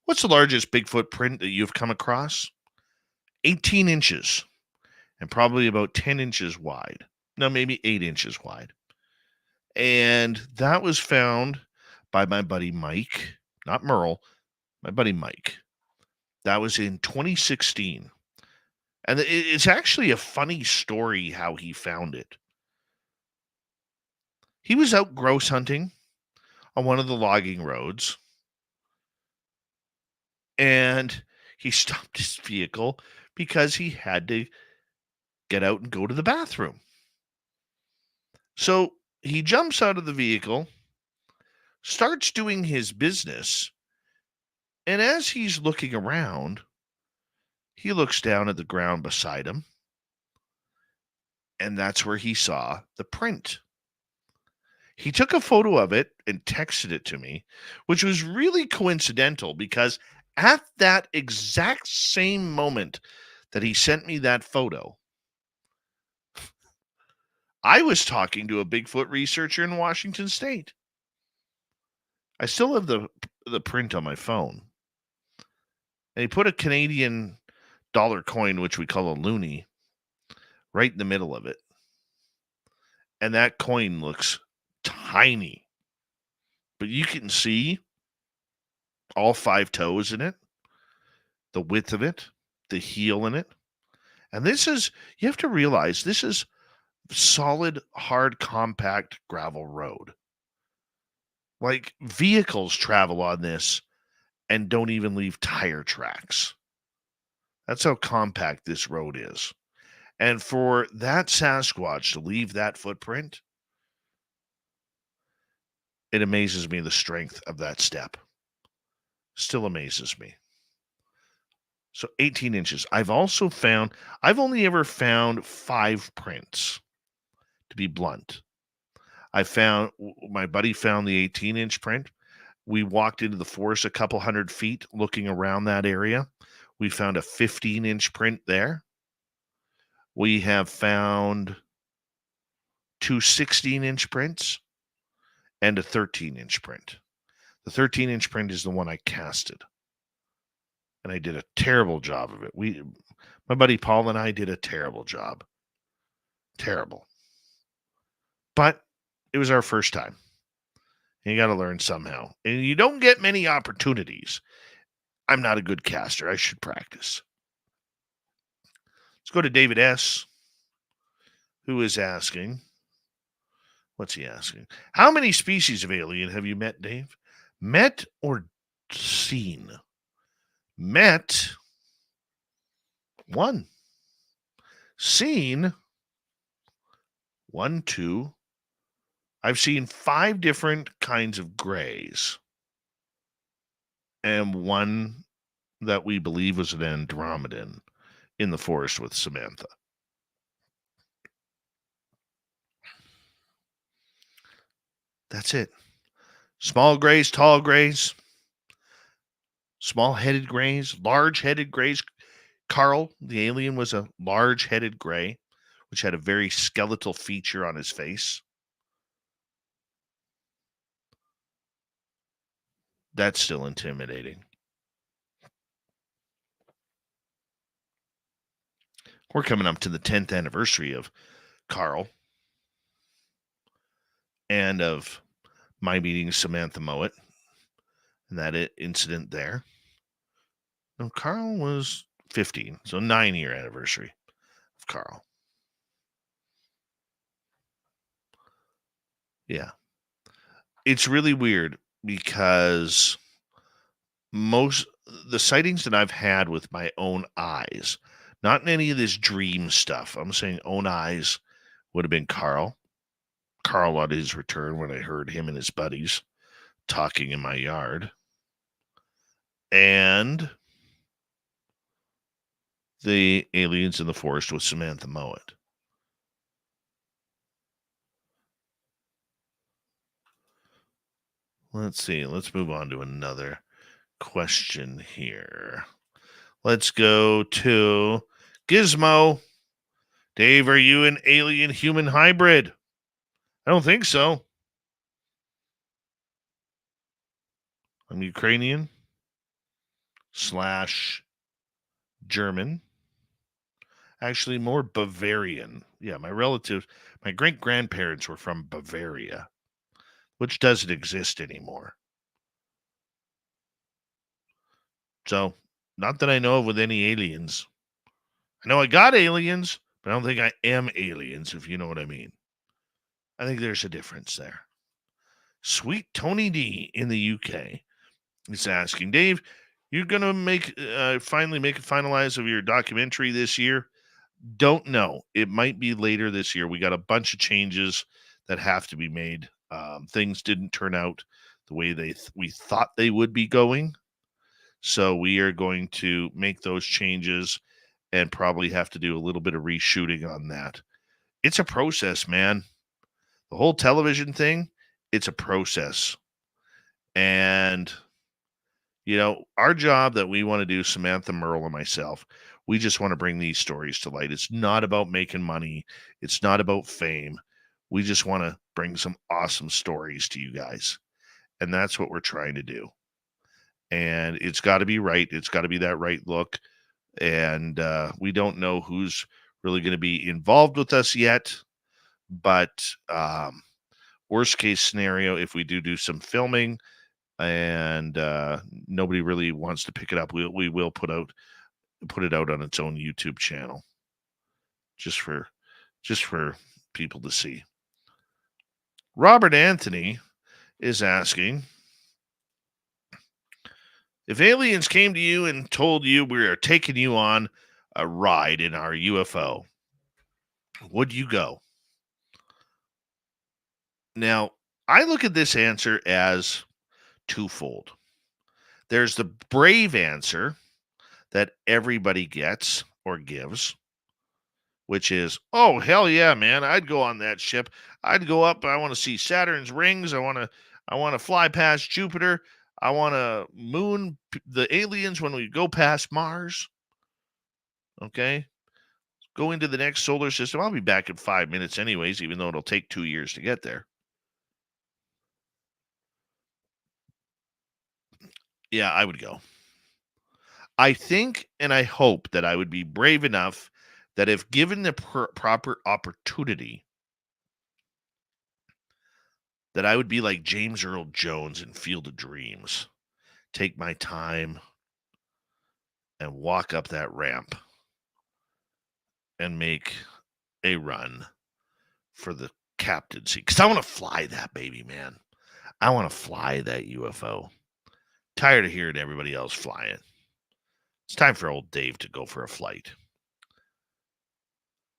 what's the largest Bigfoot print that you've come across? 18 inches and probably about 10 inches wide. No, maybe 8 inches wide. And that was found by my buddy Mike, not Merle, my buddy Mike. That was in 2016. And it's actually a funny story how he found it. He was out grouse hunting on one of the logging roads. And he stopped his vehicle because he had to get out and go to the bathroom. So he jumps out of the vehicle, starts doing his business, and as he's looking around, he looks down at the ground beside him, and that's where he saw the print. He took a photo of it and texted it to me, which was really coincidental because at that exact same moment that he sent me that photo, I was talking to a Bigfoot researcher in Washington State. I still have the print on my phone. And he put a Canadian dollar coin, which we call a loonie, right in the middle of it. And that coin looks tiny. But you can see all 5 toes in it, the width of it, the heel in it. And this is, you have to realize, this is solid, hard, compact gravel road. Like, vehicles travel on this and don't even leave tire tracks. That's how compact this road is. And for that Sasquatch to leave that footprint, it amazes me the strength of that step. Still amazes me. So 18 inches. I've only ever found 5 prints, to be blunt. My buddy found the 18-inch print. We walked into the forest a couple hundred feet looking around that area. We found a 15-inch print there. We have found 2 16-inch prints and a 13-inch print. The 13-inch print is the one I casted. And I did a terrible job of it. My buddy Paul and I did a terrible job. Terrible. But it was our first time. And you got to learn somehow. And you don't get many opportunities. I'm not a good caster. I should practice. Let's go to David S., who is asking, what's he asking? How many species of alien have you met, Dave? Met or seen? Met 1. Seen 1, 2. I've seen 5 different kinds of grays. And 1 that we believe was an Andromedan in the forest with Samantha. That's it. Small grays, tall grays, small-headed grays, large-headed grays. Carl, the alien, was a large-headed gray, which had a very skeletal feature on his face. That's still intimidating. We're coming up to the 10th anniversary of Carl and of my meeting Samantha Mowat and that incident there. No, Carl was 15, so 9-year anniversary of Carl. Yeah. It's really weird because the sightings that I've had with my own eyes, not in any of this dream stuff, I'm saying own eyes, would have been Carl. Carl on his return when I heard him and his buddies talking in my yard. And the aliens in the forest with Samantha Mowat. Let's see. Let's move on to another question here. Let's go to Gizmo. Dave, are you an alien-human hybrid? I don't think so. I'm Ukrainian / German. Actually, more Bavarian. Yeah, my great-grandparents were from Bavaria, which doesn't exist anymore. So, not that I know of with any aliens. I know I got aliens, but I don't think I am aliens, if you know what I mean. I think there's a difference there. Sweet Tony D in the UK is asking, Dave, you're going to finalize of your documentary this year? Don't know. It might be later this year. We got a bunch of changes that have to be made. Things didn't turn out the way we thought they would be going. So we are going to make those changes and probably have to do a little bit of reshooting on that. It's a process, man. The whole television thing, it's a process. And, our job that we want to do, Samantha Merle and myself, we just want to bring these stories to light. It's not about making money. It's not about fame. We just want to bring some awesome stories to you guys. And that's what we're trying to do. And it's got to be right. It's got to be that right look. And we don't know who's really going to be involved with us yet. But worst case scenario, if we do some filming and nobody really wants to pick it up, we will put it out on its own YouTube channel, just for people to see. Robert Anthony is asking, if aliens came to you and told you we are taking you on a ride in our UFO, would you go? Now, I look at this answer as twofold. There's the brave answer that everybody gets or gives, which is, oh, hell yeah, man, I'd go on that ship. I'd go up. I want to see Saturn's rings. I want to fly past Jupiter. I want to moon the aliens when we go past Mars. Okay? Go into the next solar system. I'll be back in 5 minutes anyways, even though it'll take 2 years to get there. Yeah, I would go. I think and I hope that I would be brave enough that if given the proper opportunity, that I would be like James Earl Jones in Field of Dreams. Take my time and walk up that ramp and make a run for the captaincy. Because I want to fly that baby, man. I want to fly that UFO. Tired of hearing everybody else fly it. It's time for old Dave to go for a flight.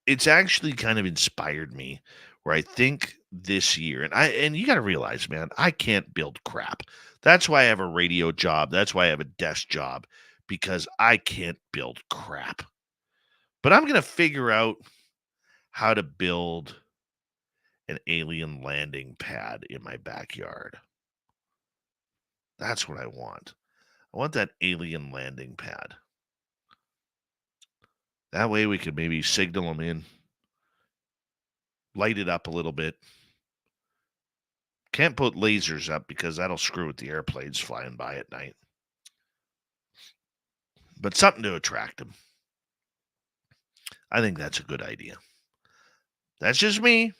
It's actually kind of inspired me where I think this year, and you got to realize, man, I can't build crap. That's why I have a radio job. That's why I have a desk job, because I can't build crap. But I'm going to figure out how to build an alien landing pad in my backyard. That's what I want. I want that alien landing pad. That way we could maybe signal them in, light it up a little bit. Can't put lasers up because that'll screw with the airplanes flying by at night. But something to attract them. I think that's a good idea. That's just me.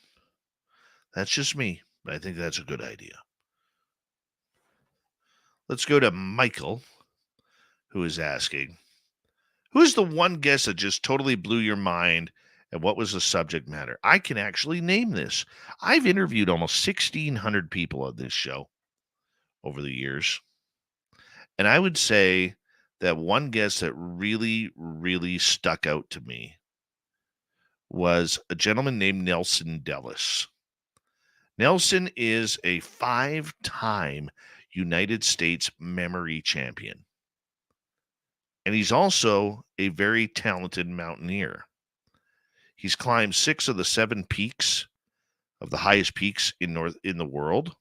But I think that's a good idea. Let's go to Michael, who is asking, who's the one guest that just totally blew your mind, and what was the subject matter? I can actually name this. I've interviewed almost 1,600 people on this show over the years. And I would say that one guest that really, really stuck out to me was a gentleman named Nelson Dellis. Nelson is a 5-time United States memory champion. And he's also a very talented mountaineer. He's climbed 6 of the 7 peaks of the highest peaks in the world.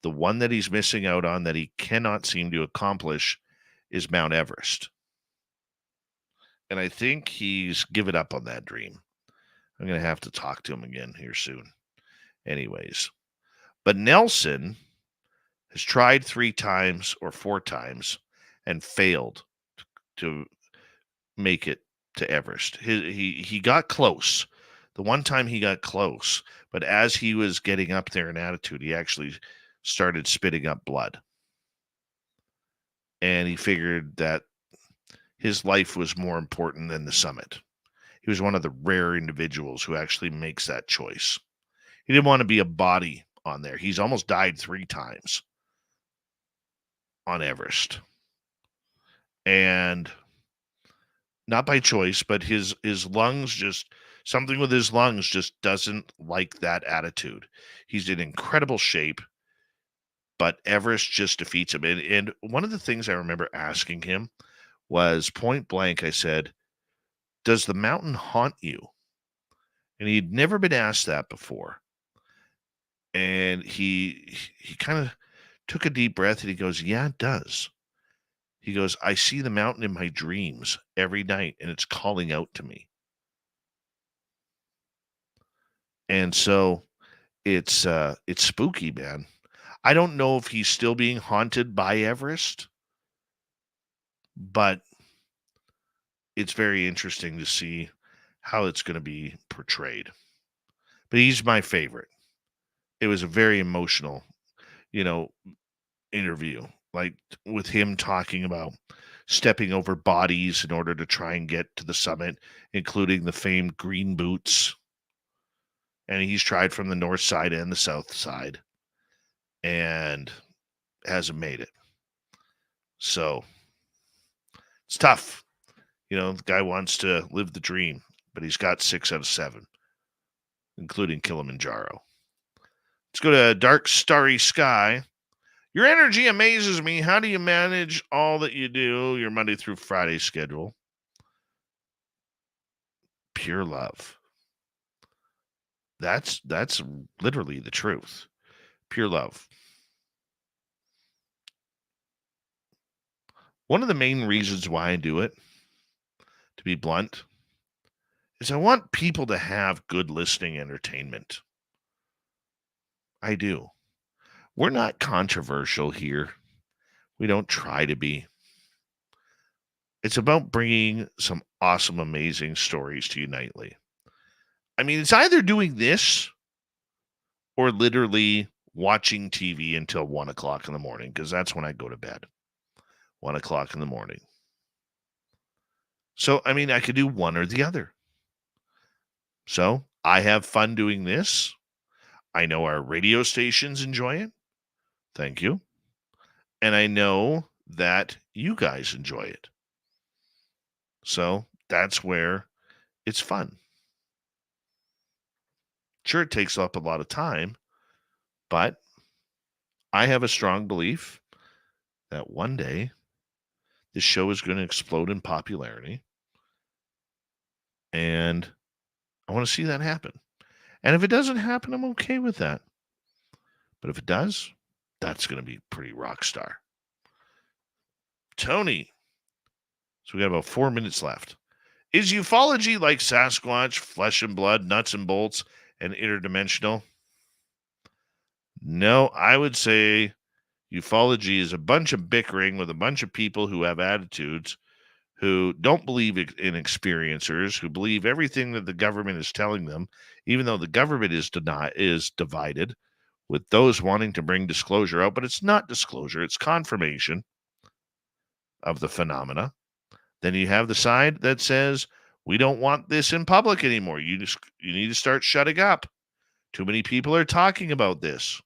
The one that he's missing out on that he cannot seem to accomplish is Mount Everest. And I think he's given up on that dream. I'm going to have to talk to him again here soon. Anyways, but Nelson has tried 3 times or 4 times and failed to make it to Everest. He got close. The one time he got close, but as he was getting up there in altitude, he actually started spitting up blood. And he figured that his life was more important than the summit. He was one of the rare individuals who actually makes that choice. He didn't want to be a body on there. He's almost died 3 times on Everest. And not by choice, but his lungs just Something with his lungs just doesn't like that attitude. He's in incredible shape, but Everest just defeats him. And one of the things I remember asking him was point blank, I said, does the mountain haunt you? And he'd never been asked that before. And he kind of took a deep breath and he goes, yeah, it does. He goes, I see the mountain in my dreams every night and it's calling out to me. And so it's spooky, man. I don't know if he's still being haunted by Everest, but it's very interesting to see how it's going to be portrayed. But he's my favorite. It was a very emotional, interview, like with him talking about stepping over bodies in order to try and get to the summit, including the famed green boots. And he's tried from the north side and the south side and hasn't made it. So it's tough. The guy wants to live the dream, but he's got 6 out of 7, including Kilimanjaro. Let's go to Dark Starry Sky. Your energy amazes me. How do you manage all that you do, your Monday through Friday schedule? Pure love. That's literally the truth. Pure love. One of the main reasons why I do it, to be blunt, is I want people to have good listening entertainment. I do. We're not controversial here. We don't try to be. It's about bringing some awesome, amazing stories to you nightly. I mean, it's either doing this or literally watching TV until 1 o'clock in the morning, because that's when I go to bed. 1 o'clock in the morning. So, I mean, I could do one or the other. So, I have fun doing this. I know our radio stations enjoy it. Thank you. And I know that you guys enjoy it. So, that's where it's fun. Sure, it takes up a lot of time, but I have a strong belief that one day this show is going to explode in popularity. And I want to see that happen. And if it doesn't happen, I'm okay with that. But if it does, that's going to be pretty rock star. Tony. So we got about 4 minutes left. Is ufology like Sasquatch, flesh and blood, nuts and bolts, and interdimensional? No, I would say ufology is a bunch of bickering with a bunch of people who have attitudes, who don't believe in experiencers, who believe everything that the government is telling them, even though the government is divided, with those wanting to bring disclosure out. But it's not disclosure, it's confirmation of the phenomena. Then you have the side that says, we don't want this in public anymore. You need to start shutting up. Too many people are talking about this.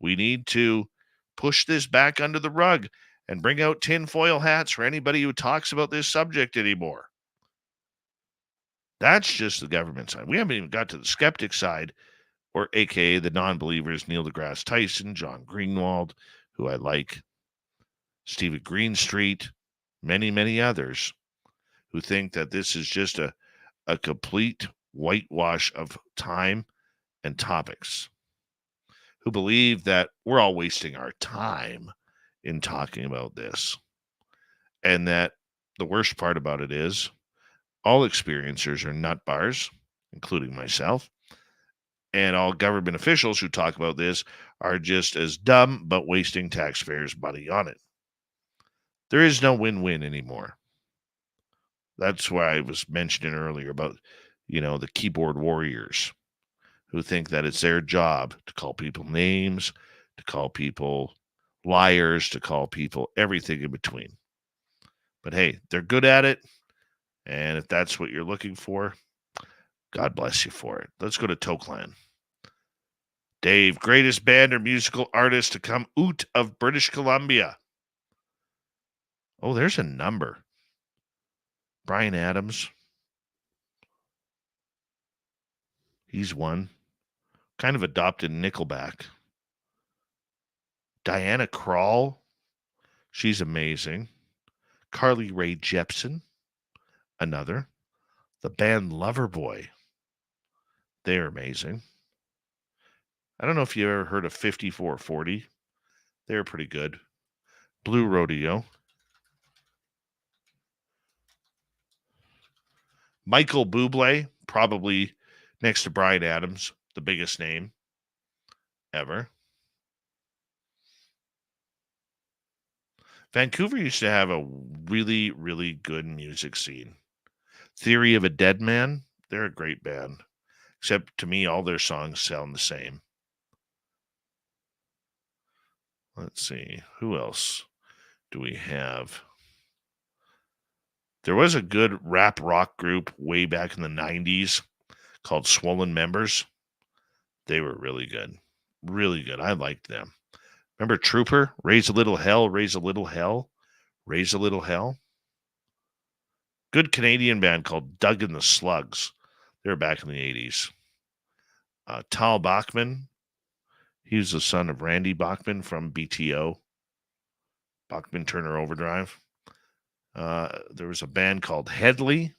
We need to push this back under the rug and bring out tinfoil hats for anybody who talks about this subject anymore. That's just the government side. We haven't even got to the skeptic side, or AKA the non-believers, Neil deGrasse Tyson, John Greenwald, who I like, Stephen Greenstreet, many, many others who think that this is just a complete whitewash of time and topics, who believe that we're all wasting our time in talking about this. And that the worst part about it is all experiencers are nut bars, including myself, and all government officials who talk about this are just as dumb, but wasting taxpayers' money on it. There is no win-win anymore. That's why I was mentioning earlier about, the keyboard warriors who think that it's their job to call people names, to call people liars, to call people everything in between. But hey, they're good at it. And if that's what you're looking for, God bless you for it. Let's go to Toklan. Dave, greatest band or musical artist to come out of British Columbia. Oh, there's a number. Bryan Adams. He's one. Kind of adopted Nickelback. Diana Krall. She's amazing. Carly Rae Jepsen. Another. The band Loverboy. They're amazing. I don't know if you ever heard of 5440. They're pretty good. Blue Rodeo. Michael Bublé, probably next to Bryan Adams, the biggest name ever. Vancouver used to have a really, really good music scene. Theory of a Dead Man, they're a great band. Except to me, all their songs sound the same. Let's see. Who else do we have? There was a good rap rock group way back in the 90s called Swollen Members. They were really good. Really good. I liked them. Remember Trooper? Raise a little hell, raise a little hell, raise a little hell. Good Canadian band called Doug and the Slugs. They were back in the 80s. Tal Bachman. He was the son of Randy Bachman from BTO. Bachman Turner Overdrive. There was a band called Headley.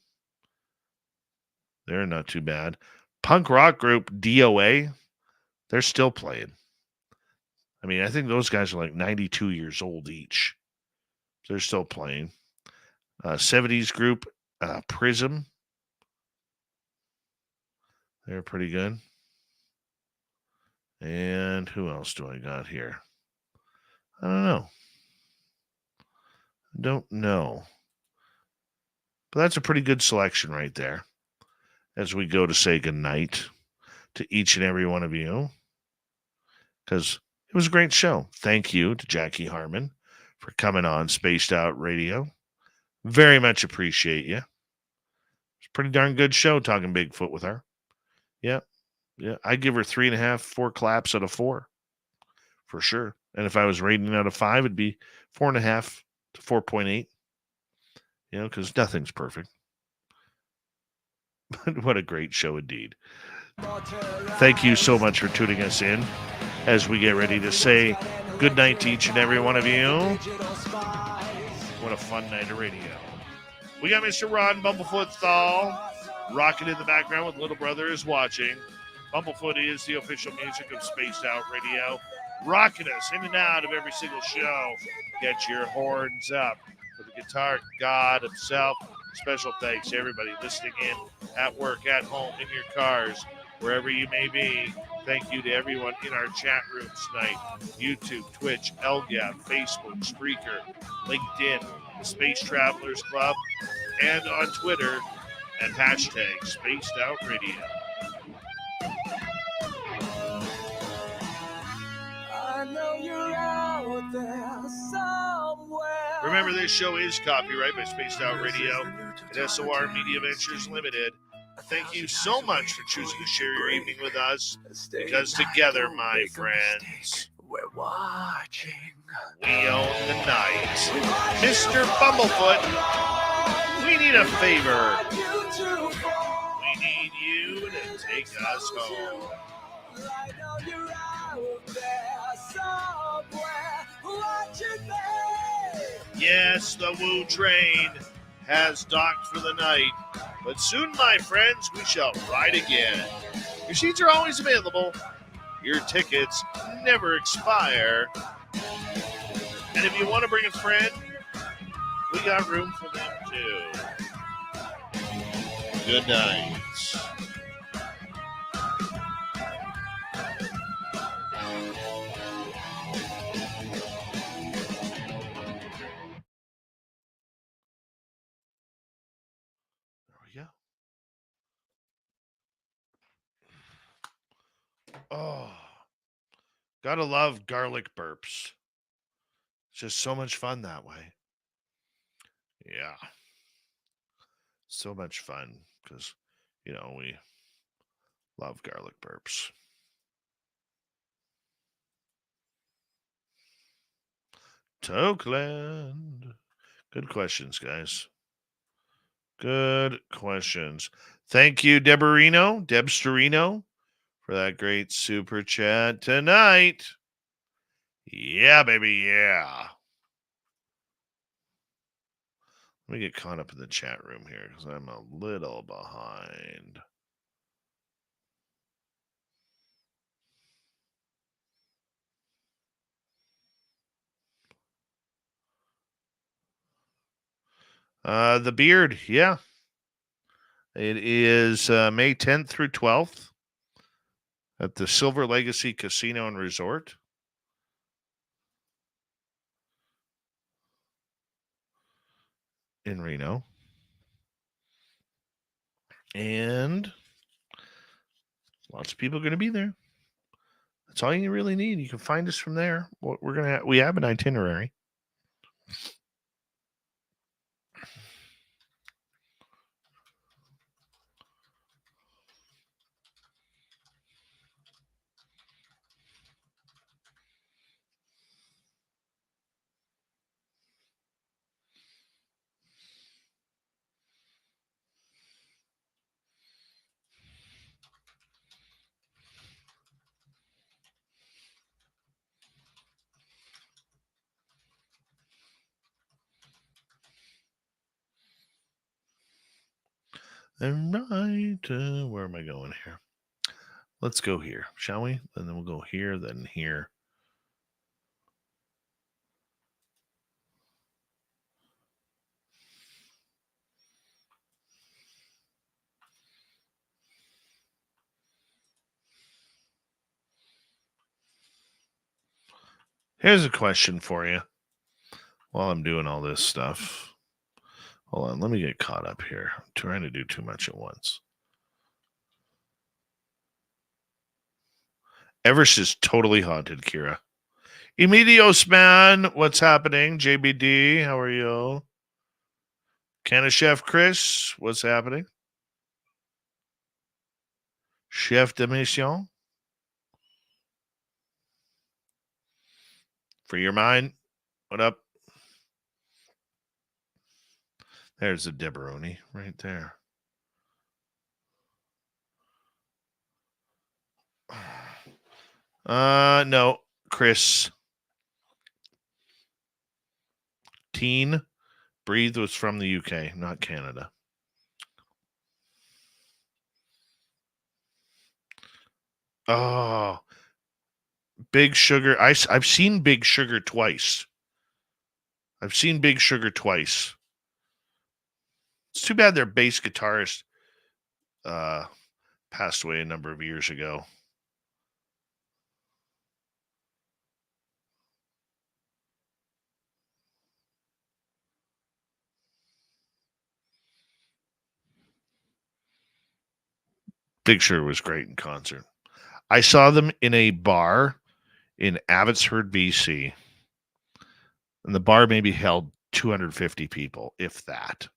They're not too bad. Punk rock group DOA. They're still playing. I mean, I think those guys are like 92 years old each. They're still playing. 70s group Prism. They're pretty good. And who else do I got here? I don't know. But that's a pretty good selection right there as we go to say goodnight to each and every one of you, because it was a great show. Thank you to Jacque Harmon for coming on Spaced Out Radio. Very much appreciate you. It's a pretty darn good show talking Bigfoot with her. Yeah. I'd give her 3.5, 4 claps out of 4 for sure. And if I was rating it out of 5, it'd be 4.5 to 4.8. Because nothing's perfect. But what a great show indeed. Thank you so much for tuning us in as we get ready to say good night to each and every one of you. What a fun night of radio. We got Mr. Ron Bumblefoot Thal rocking in the background with Little Brother is Watching. Bumblefoot is the official music of Spaced Out Radio, rocking us in and out of every single show. Get your horns up for the guitar god himself. Special thanks to everybody listening in at work, at home, in your cars, wherever you may be. Thank you to everyone in our chat room tonight. YouTube, Twitch, LGAP, Facebook, Spreaker, LinkedIn, the Space Travelers Club, and on Twitter at hashtag Spaced Out Radio. I know you're out there somewhere. Remember, this show is copyright by Spaced Out Radio and SOR Media Ventures Limited. Thank you so much for choosing to share your evening with us, because together, my friends, we're watching. We own the night. Mr. Bumblefoot, we need a favor. We need you to take us home. I know you're out there somewhere watching me. Yes, the Woo train has docked for the night, but soon, my friends, we shall ride again. Your seats are always available. Your tickets never expire. And if you want to bring a friend, we got room for them too. Good night. Oh, gotta love garlic burps. It's just so much fun that way. Yeah. So much fun because, we love garlic burps. Tokeland. Good questions, guys. Good Good questions. Thank you, Deb Storino, for that great super chat tonight. Yeah, baby, yeah. Let me get caught up in the chat room here because I'm a little behind. The Beard, yeah. It is May 10th through 12th at the Silver Legacy Casino and Resort. In Reno. And lots of people are going to be there. That's all you really need. You can find us from there. We have an itinerary. All right. Where am I going here? Let's go here, shall we? And then we'll go here, then here. Here's a question for you while I'm doing all this stuff. Hold on, let me get caught up here. I'm trying to do too much at once. Everest is totally haunted, Kira. Emilios, man, what's happening? JBD, how are you? Canna Chef Chris, what's happening? Chef de mission. For your mind, what up? There's a Deberoni right there. No, Chris. Teen Breathe was from the UK, not Canada. Oh, Big Sugar. I've seen Big Sugar twice. It's too bad their bass guitarist passed away a number of years ago. Big Sugar was great in concert. I saw them in a bar in Abbotsford, BC. And the bar maybe held 250 people, if that.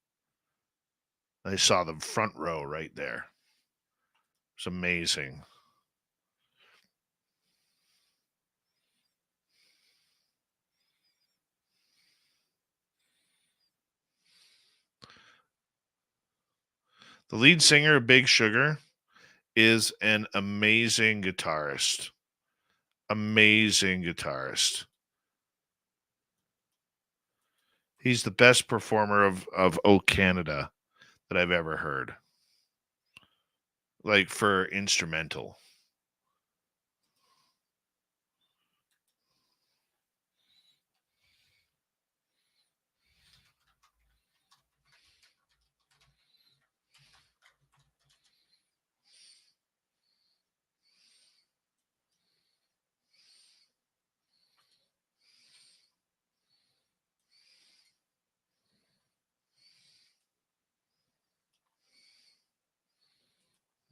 I saw them front row right there. It's amazing. The lead singer of Big Sugar is an amazing guitarist. He's the best performer of O Canada that I've ever heard. Like for instrumental.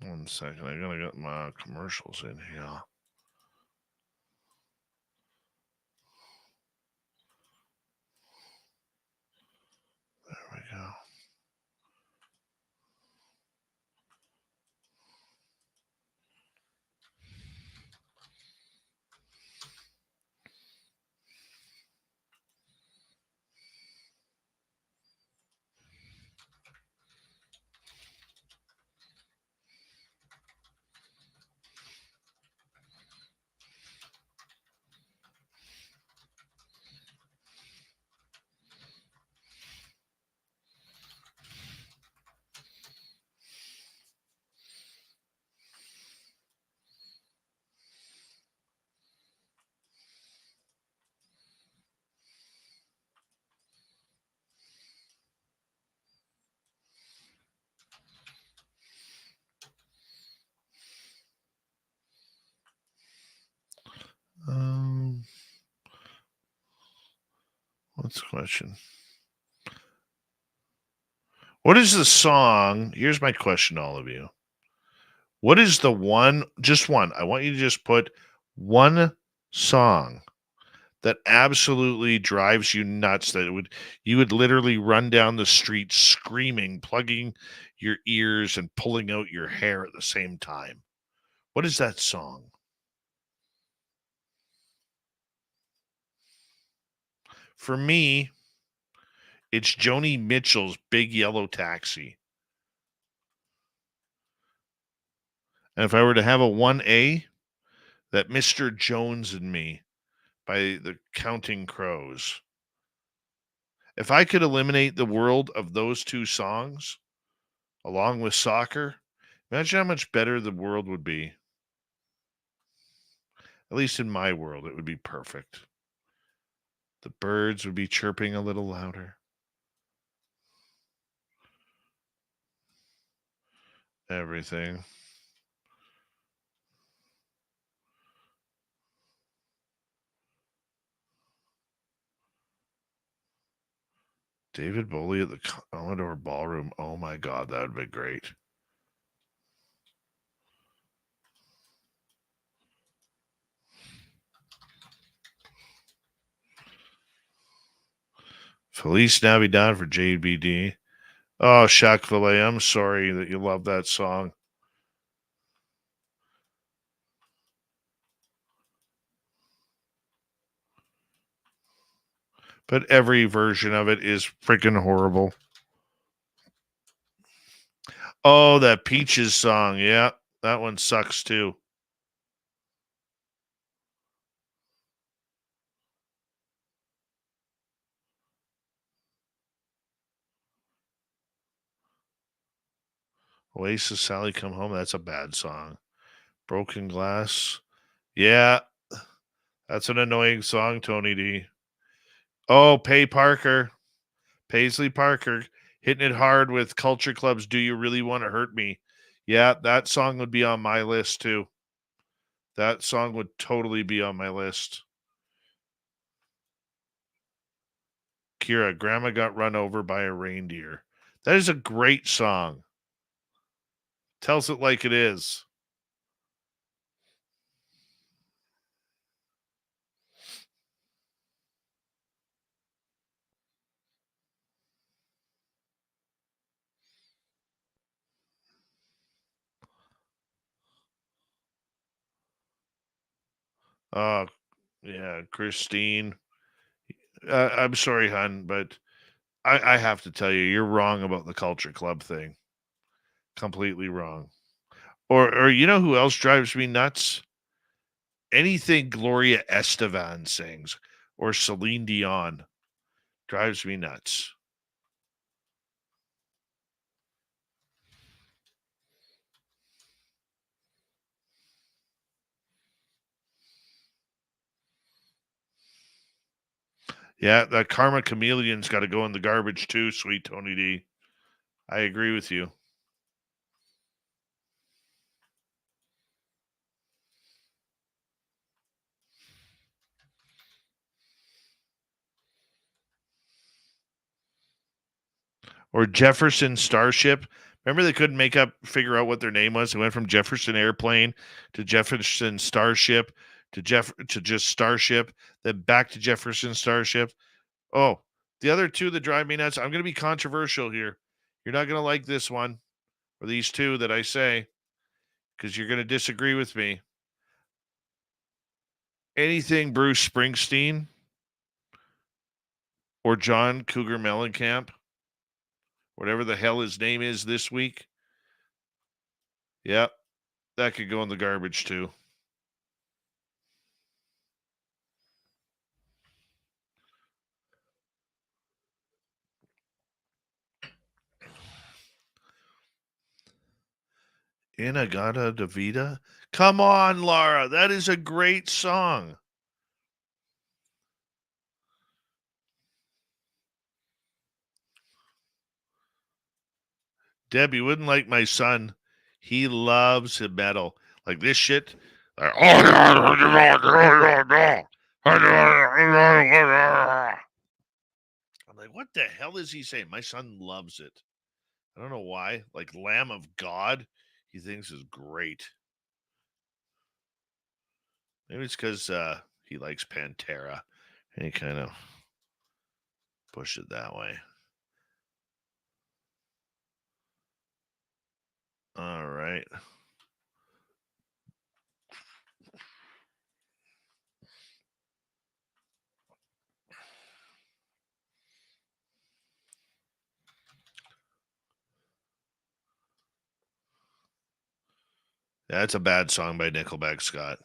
One second, I gotta get my commercials in here. There we go. What's the question? What is the song? Here's my question to all of you. What is the one, just one? I want you to just put one song that absolutely drives you nuts, that you would literally run down the street screaming, plugging your ears and pulling out your hair at the same time. What is that song? For me, it's Joni Mitchell's Big Yellow Taxi. And if I were to have a 1A, that Mr. Jones and Me by the Counting Crows. If I could eliminate the world of those two songs, along with soccer, imagine how much better the world would be. At least in my world, it would be perfect. The birds would be chirping a little louder. Everything. David Bowie at the Commodore Ballroom. Oh my God, that would be great. Feliz Navidad for JBD. Oh, Jacque Filet, I'm sorry that you love that song. But every version of it is freaking horrible. Oh, that Peaches song. Yeah, that one sucks too. Oasis, Sally Come Home. That's a bad song. Broken Glass. Yeah, that's an annoying song, Tony D. Oh, Paisley Parker, hitting it hard with Culture Club's Do You Really Want to Hurt Me? Yeah, that song would be on my list too. That song would totally be on my list. Kira, Grandma Got Run Over by a Reindeer. That is a great song. Tells it like it is. Oh, yeah, Christine. I'm sorry, hon, but I have to tell you, you're wrong about the Culture Club thing. Completely wrong. Or you know who else drives me nuts? Anything Gloria Estefan sings or Celine Dion drives me nuts. Yeah, that Karma Chameleon's got to go in the garbage too, sweet Tony D. I agree with you. Or Jefferson Starship. Remember they couldn't figure out what their name was. They went from Jefferson Airplane to Jefferson Starship to just Starship, then back to Jefferson Starship. Oh, the other two that drive me nuts. I'm going to be controversial here. You're not going to like this one or these two that I say because you're going to disagree with me. Anything Bruce Springsteen or John Cougar Mellencamp, whatever the hell his name is this week. Yep, that could go in the garbage too. Inagata Davida? Come on, Laura. That is a great song. Deb, you wouldn't like my son. He loves metal. Like this shit. Like, what the hell is he saying? My son loves it. I don't know why. Like Lamb of God, he thinks is great. Maybe it's because he likes Pantera and he kind of pushed it that way. All right. That's a bad song by Nickelback, Scott.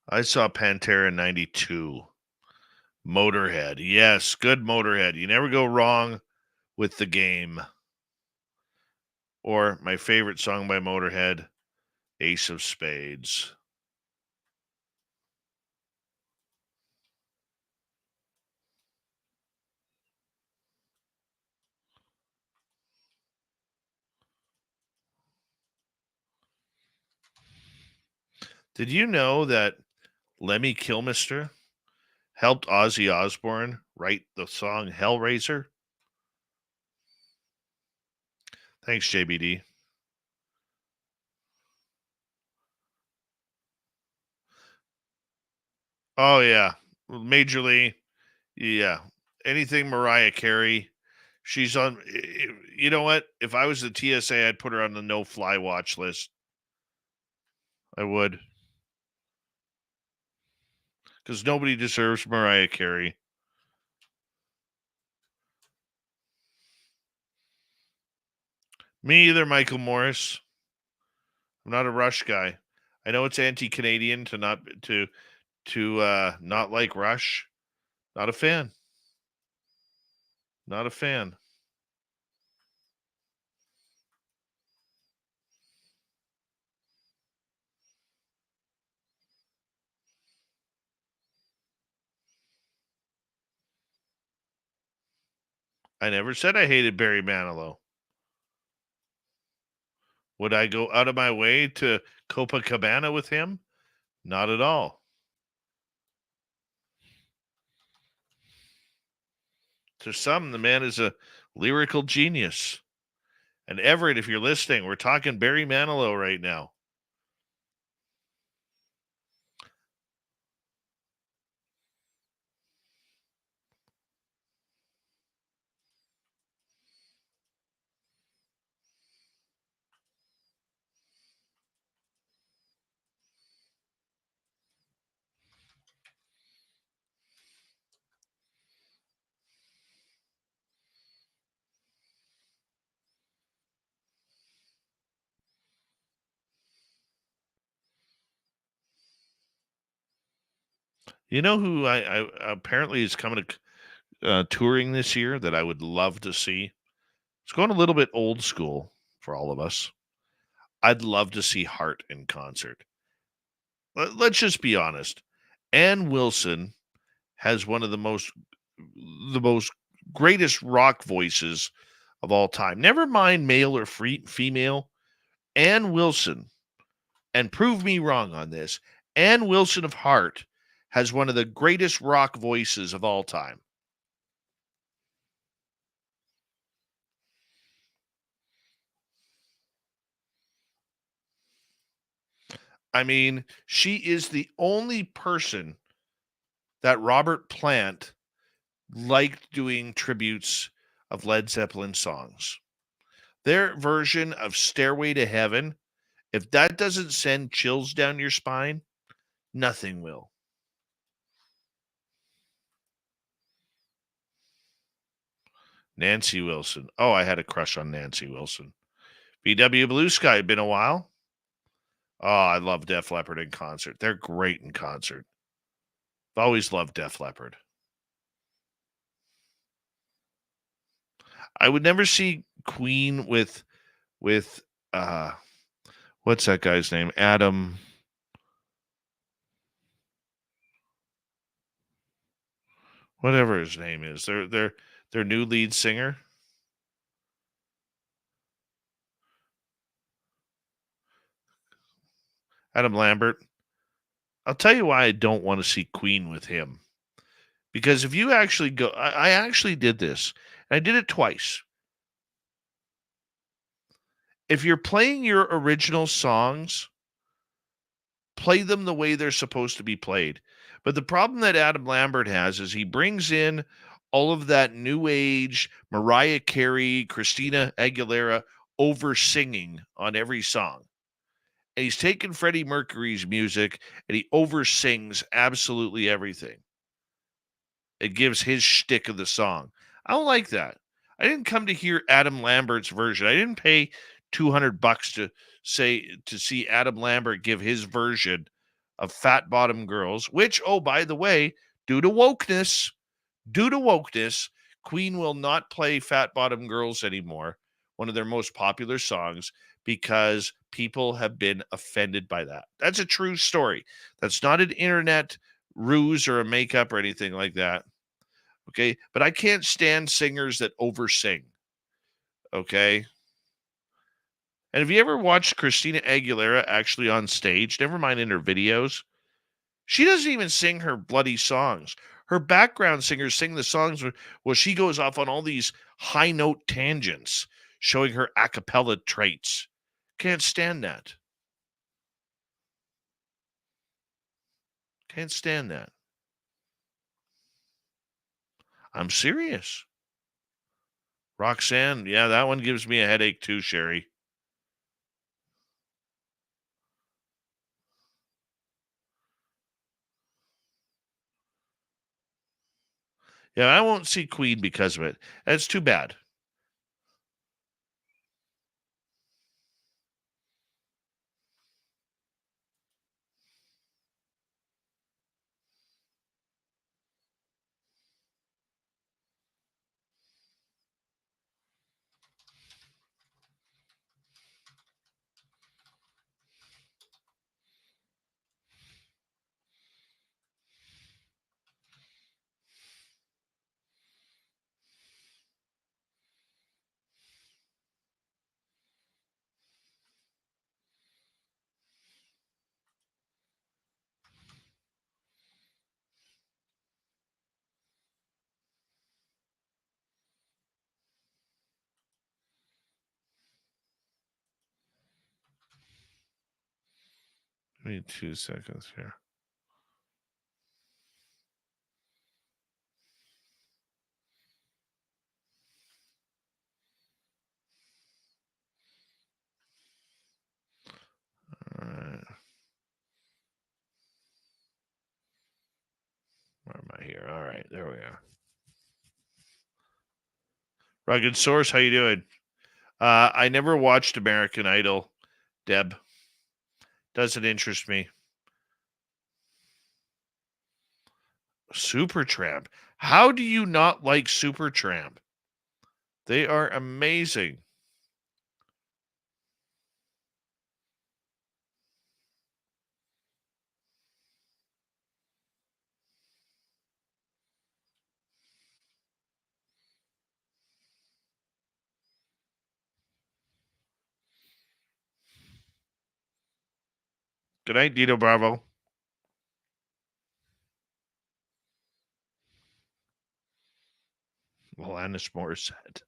I saw Pantera in 92. Motorhead. Yes, good Motorhead. You never go wrong with the game. Or my favorite song by Motorhead, Ace of Spades. Did you know that Lemmy Kilmister helped Ozzy Osbourne write the song Hellraiser? Thanks, JBD. Oh, yeah. Majorly. Yeah. Anything Mariah Carey. She's on. You know what? If I was the TSA, I'd put her on the no-fly watch list. I would. Because nobody deserves Mariah Carey. Me either, Michael Morris. I'm not a Rush guy. I know it's anti-Canadian to not like Rush. Not a fan. Not a fan. I never said I hated Barry Manilow. Would I go out of my way to Copacabana with him? Not at all. To some, the man is a lyrical genius. And Everett, if you're listening, we're talking Barry Manilow right now. You know who I apparently is coming to touring this year that I would love to see? It's going a little bit old school for all of us. I'd love to see Heart in concert. Let's just be honest. Ann Wilson has one of the most greatest rock voices of all time. Never mind male or female. Ann Wilson, and prove me wrong on this, Ann Wilson of Heart has one of the greatest rock voices of all time. I mean, she is the only person that Robert Plant liked doing tributes of Led Zeppelin songs. Their version of Stairway to Heaven, if that doesn't send chills down your spine, nothing will. Nancy Wilson. Oh, I had a crush on Nancy Wilson. VW Blue Sky, been a while. Oh, I love Def Leppard in concert. They're great in concert. I've always loved Def Leppard. I would never see Queen with what's that guy's name? Adam. Whatever his name is. Their new lead singer. Adam Lambert. I'll tell you why I don't want to see Queen with him. Because if you actually go, I actually did this. I did it twice. If you're playing your original songs, play them the way they're supposed to be played. But the problem that Adam Lambert has is he brings in all of that new age Mariah Carey, Christina Aguilera over singing on every song. And he's taken Freddie Mercury's music and he over sings absolutely everything. It gives his shtick of the song. I don't like that. I didn't come to hear Adam Lambert's version. I didn't pay $200 to see Adam Lambert give his version of Fat Bottom Girls, which, oh, by the way, due to wokeness, Queen will not play Fat Bottom Girls anymore, one of their most popular songs, because people have been offended by that. That's a true story. That's not an internet ruse or a makeup or anything like that. Okay. But I can't stand singers that oversing. Okay. And have you ever watched Christina Aguilera actually on stage? Never mind in her videos. She doesn't even sing her bloody songs. Her background singers sing the songs where she goes off on all these high note tangents, showing her a cappella traits. Can't stand that. Can't stand that. I'm serious. Roxanne, yeah, that one gives me a headache too, Sherry. Yeah, I won't see Queen because of it. That's too bad. Give me 2 seconds here. All right. Where am I here? All right, there we are. Rugged Source, how you doing? I never watched American Idol, Deb. Doesn't interest me. Supertramp. How do you not like Supertramp? They are amazing. Good night, Dino Bravo. Alanis Morissette.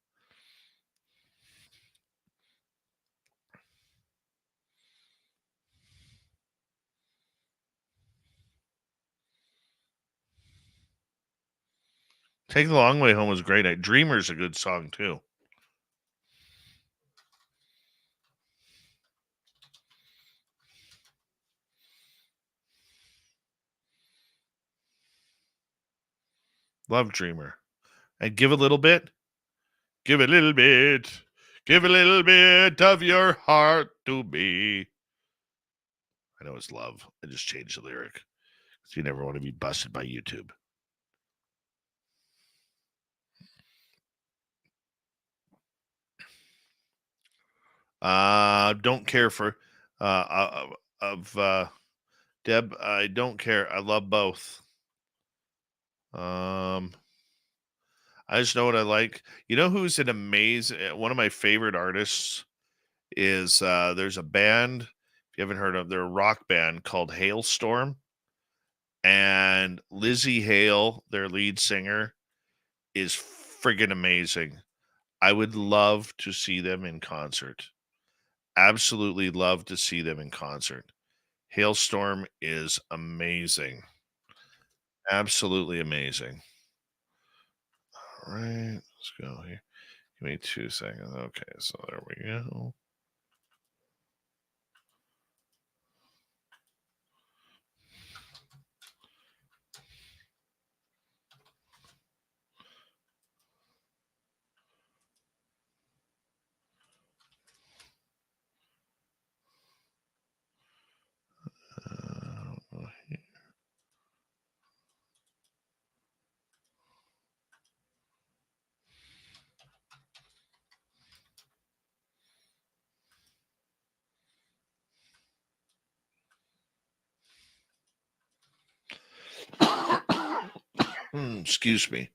Take the Long Way Home was great. Dreamer's a good song too. Love Dreamer. And Give a Little Bit. Give a little bit. Give a little bit of your heart to me. I know it's love. I just changed the lyric. Because you never want to be busted by YouTube. Don't care for Deb. I don't care. I love both. I just know what I like. You know who's an amazing one of my favorite artists is there's a band. If you haven't heard of their rock band called Hailstorm, and Lizzie Hale, their lead singer, is friggin' amazing. I would love to see them in concert. Absolutely love to see them in concert. Hailstorm is amazing. Absolutely amazing. All right, let's go here. Give me 2 seconds. Okay, so there we go. Uh, excuse me.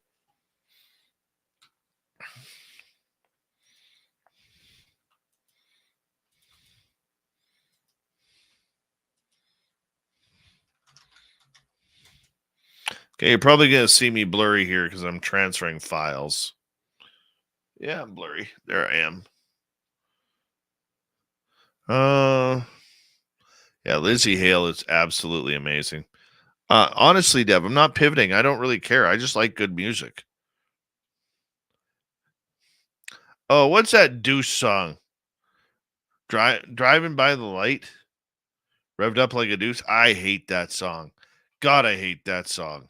Okay, you're probably going to see me blurry here because I'm transferring files. Yeah, I'm blurry. There I am. Yeah, Lizzie Hale is absolutely amazing. Honestly, Dev, I'm not pivoting. I don't really care. I just like good music. Oh, what's that Deuce song? Driving by the light, revved up like a deuce. I hate that song. God, I hate that song.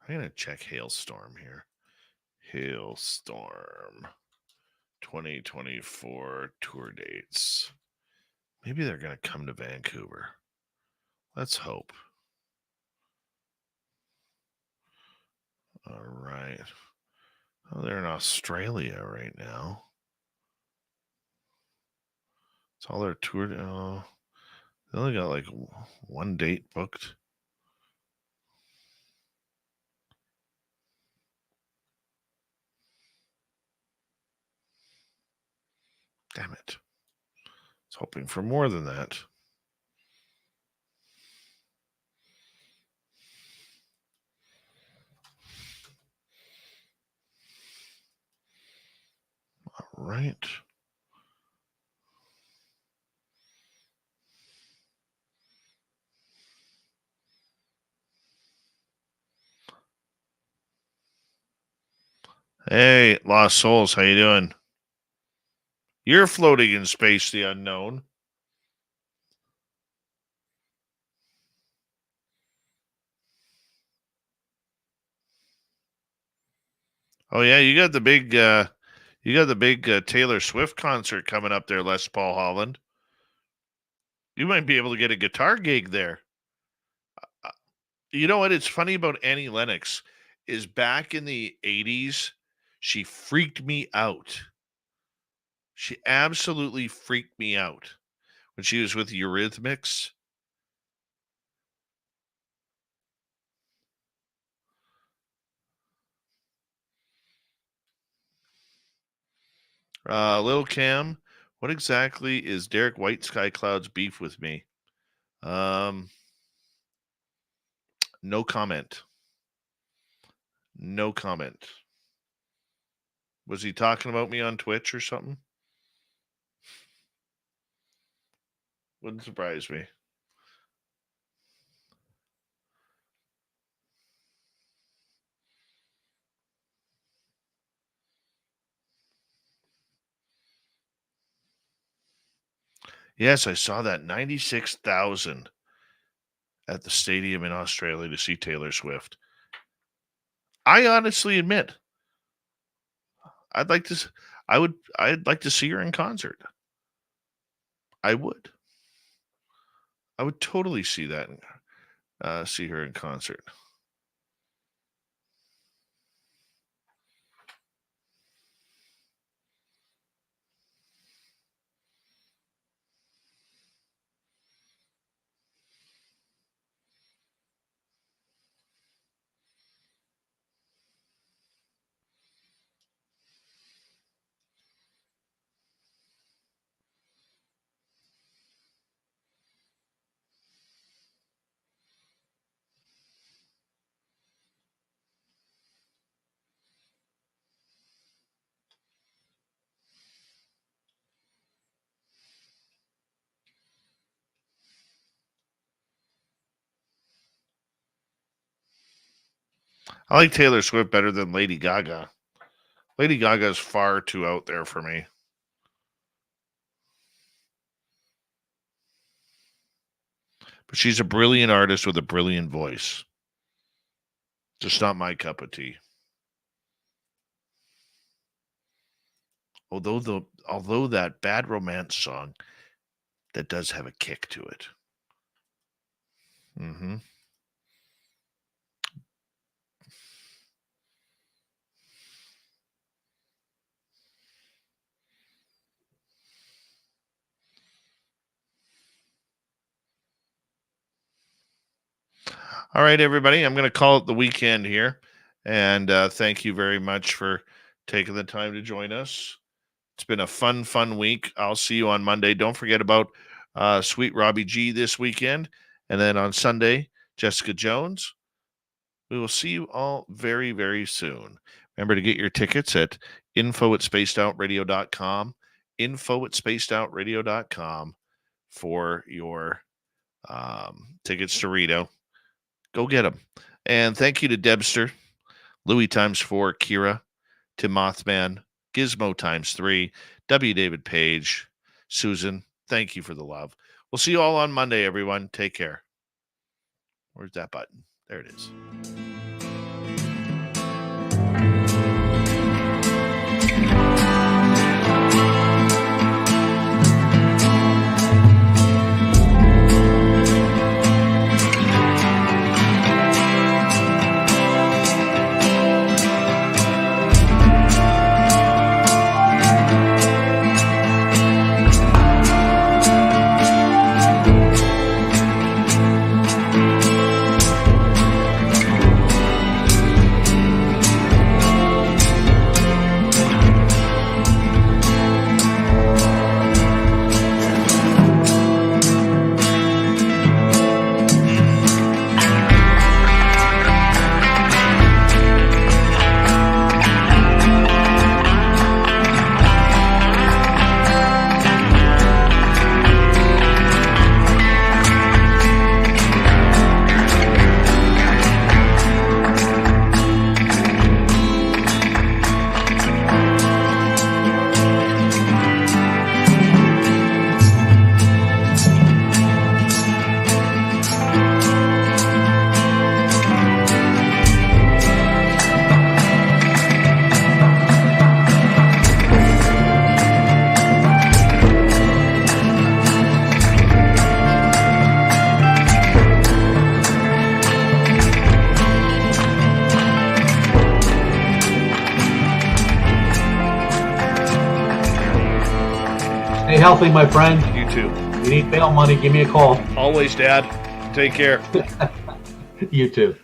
I'm gonna check Hailstorm here. Hailstorm 2024 tour dates. Maybe they're gonna come to Vancouver. Let's hope. All right. Oh, they're in Australia right now. It's all their tour. Oh, they only got like one date booked. Damn it. I was hoping for more than that. All right. Hey, Lost Souls, how you doing? You're floating in space, the unknown. Oh yeah, you got the big Taylor Swift concert coming up there, Les Paul Holland. You might be able to get a guitar gig there. You know what? It's funny about Annie Lennox is back in the 80s, she freaked me out. She absolutely freaked me out when she was with Eurythmics. Little Cam, what exactly is Derek White Sky Cloud's beef with me? No comment. No comment. Was he talking about me on Twitch or something? Wouldn't surprise me. Yes, I saw that 96,000 at the stadium in Australia to see Taylor Swift. I honestly admit, I'd like to see her in concert. I would. I would totally see that. See her in concert. I like Taylor Swift better than Lady Gaga. Lady Gaga is far too out there for me. But she's a brilliant artist with a brilliant voice. Just not my cup of tea. Although that Bad Romance song, that does have a kick to it. Mm-hmm. All right, everybody. I'm going to call it the weekend here. And thank you very much for taking the time to join us. It's been a fun week. I'll see you on Monday. Don't forget about Sweet Robbie G this weekend. And then on Sunday, Jessica Jones. We will see you all very, very soon. Remember to get your tickets at info@spacedoutradio.com. info@spacedoutradio.com for your tickets to Rito. Go get them. And thank you to Debster, Louis ×4, Kira, Tim Mothman, Gizmo ×3, W. David Page, Susan. Thank you for the love. We'll see you all on Monday, everyone. Take care. Where's that button? There it is. Stay healthy, my friend. You too. If you need bail money, give me a call. Always, Dad. Take care. You too.